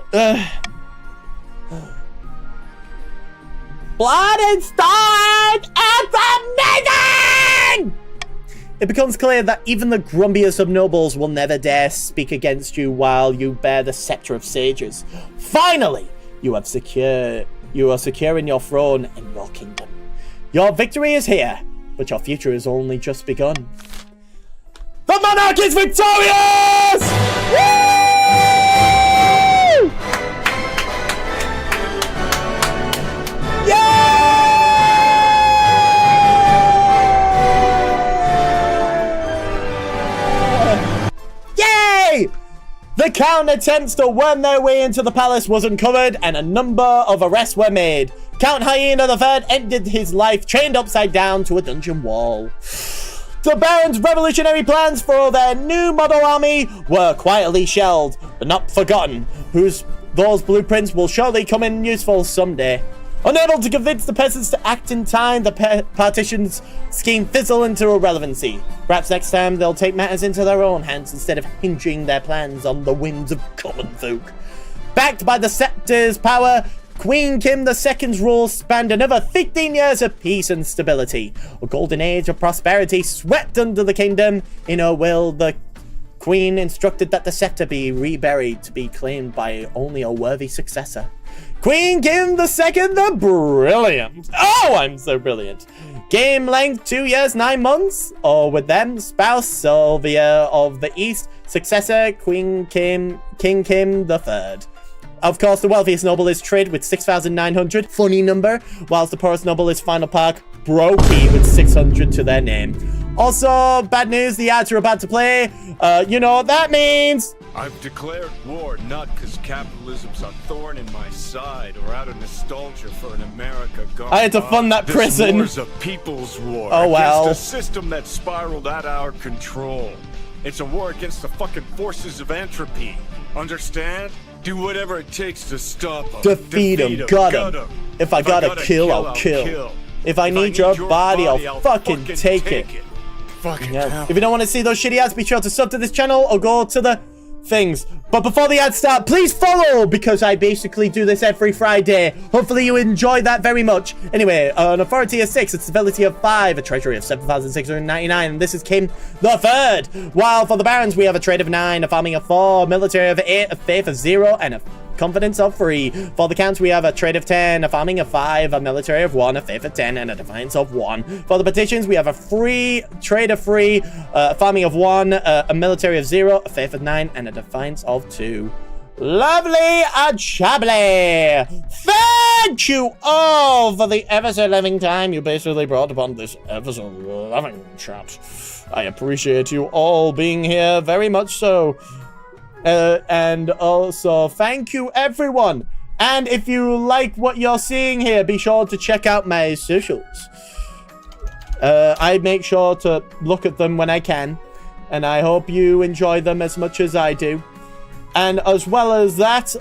Blood and stars! It's amazing! It becomes clear that even the grumpiest of nobles will never dare speak against you while you bear the Scepter of Sages. Finally, You are secure in your throne and your kingdom. Your victory is here, but your future is only just begun. The monarch is victorious! Woo! Yay! The Count attempts to worm their way into the palace was uncovered and a number of arrests were made. Count Hyena III ended his life chained upside down to a dungeon wall. The Baron's revolutionary plans for their new model army were quietly shelved, but not forgotten. Those blueprints will surely come in useful someday. Unable to convince the peasants to act in time, the partition's scheme fizzled into irrelevancy. Perhaps next time they'll take matters into their own hands instead of hinging their plans on the whims of common folk. Backed by the scepter's power, Queen Kim II's rule spanned another 15 years of peace and stability. A golden age of prosperity swept under the kingdom. In her will, the Queen instructed that the scepter be reburied to be claimed by only a worthy successor. Queen Kim II the Brilliant. Oh, I'm so brilliant. Game length 2 years, 9 months. Or with them, spouse Sylvia of the East, successor King Kim III. Of course, the wealthiest noble is Trid with 6,900, funny number, whilst the poorest noble is Final Park Brokey with 600 to their name. Also, bad news, the ads are about to play. You know what that means. I've declared war not because capitalism's a thorn in my side or out of nostalgia for an America gone I had to by. fund that prison. This war's a people's war Oh, well. against a system that spiraled out of our control. It's a war against the fucking forces of entropy. Understand? Do whatever it takes to stop them. Defeat him, got him. If I gotta kill, I'll kill. If I need your body, I'll fucking take it. Fucking Yeah. hell. If you don't want to see those shitty ads, be sure to sub to this channel or go to the things. But before the ads start, please follow, because I basically do this every Friday. Hopefully you enjoy that very much. Anyway, an authority of 6, a stability of 5, a treasury of 7,699, and this is Kim III. While for the barons, we have a trade of 9, a farming of 4, a military of 8, a faith of 0, and a confidence of 3. For the counts, we have a trade of 10, a farming of 5, a military of 1, a faith of 10, and a defiance of 1. For the petitions, we have a free trade of 3, a farming of 1, a military of 0, a faith of 9, and a defiance of 2. Lovely and chably! Thank you all for the ever so loving time you basically brought upon this ever so loving chaps. I appreciate you all being here very much so. And also, thank you, everyone. And if you like what you're seeing here, be sure to check out my socials. I make sure to look at them when I can. And I hope you enjoy them as much as I do. And as well as that,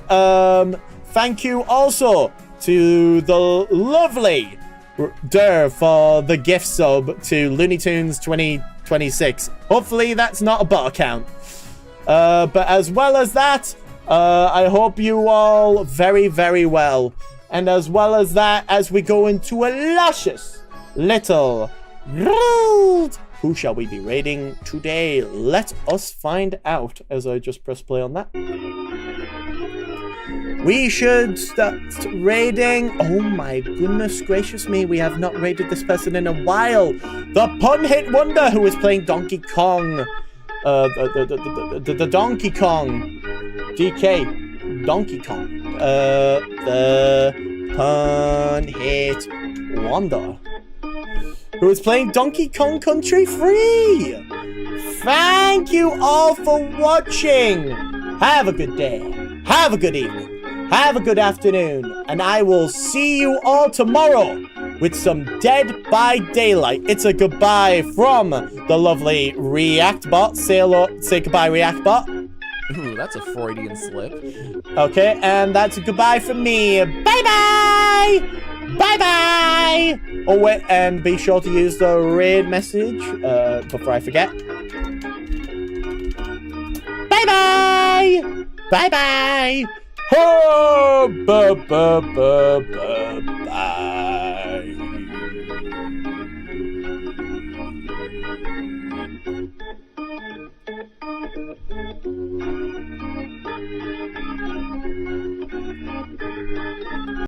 thank you also to the lovely Dur for the gift sub to Looney Tunes 2026. Hopefully that's not a bot account. But as well as that, I hope you all very, very well. And as well as that, as we go into a luscious little world, who shall we be raiding today? Let us find out as I just press play on that. We should start raiding. Oh my goodness gracious me, we have not raided this person in a while. The pun hit wonder who is playing Donkey Kong. The Donkey Kong DK Donkey Kong the pun hit wonder who is playing Donkey Kong Country 3. Thank you all for watching. Have a good day, have a good evening, have a good afternoon, and I will see you all tomorrow with some Dead by Daylight. It's a goodbye from the lovely Reactbot. Say goodbye, Reactbot. Ooh, that's a Freudian slip. Okay, and that's a goodbye from me. Bye-bye! Bye-bye! Oh, wait, and be sure to use the raid message before I forget. Bye-bye! Bye-bye! Oh, bye.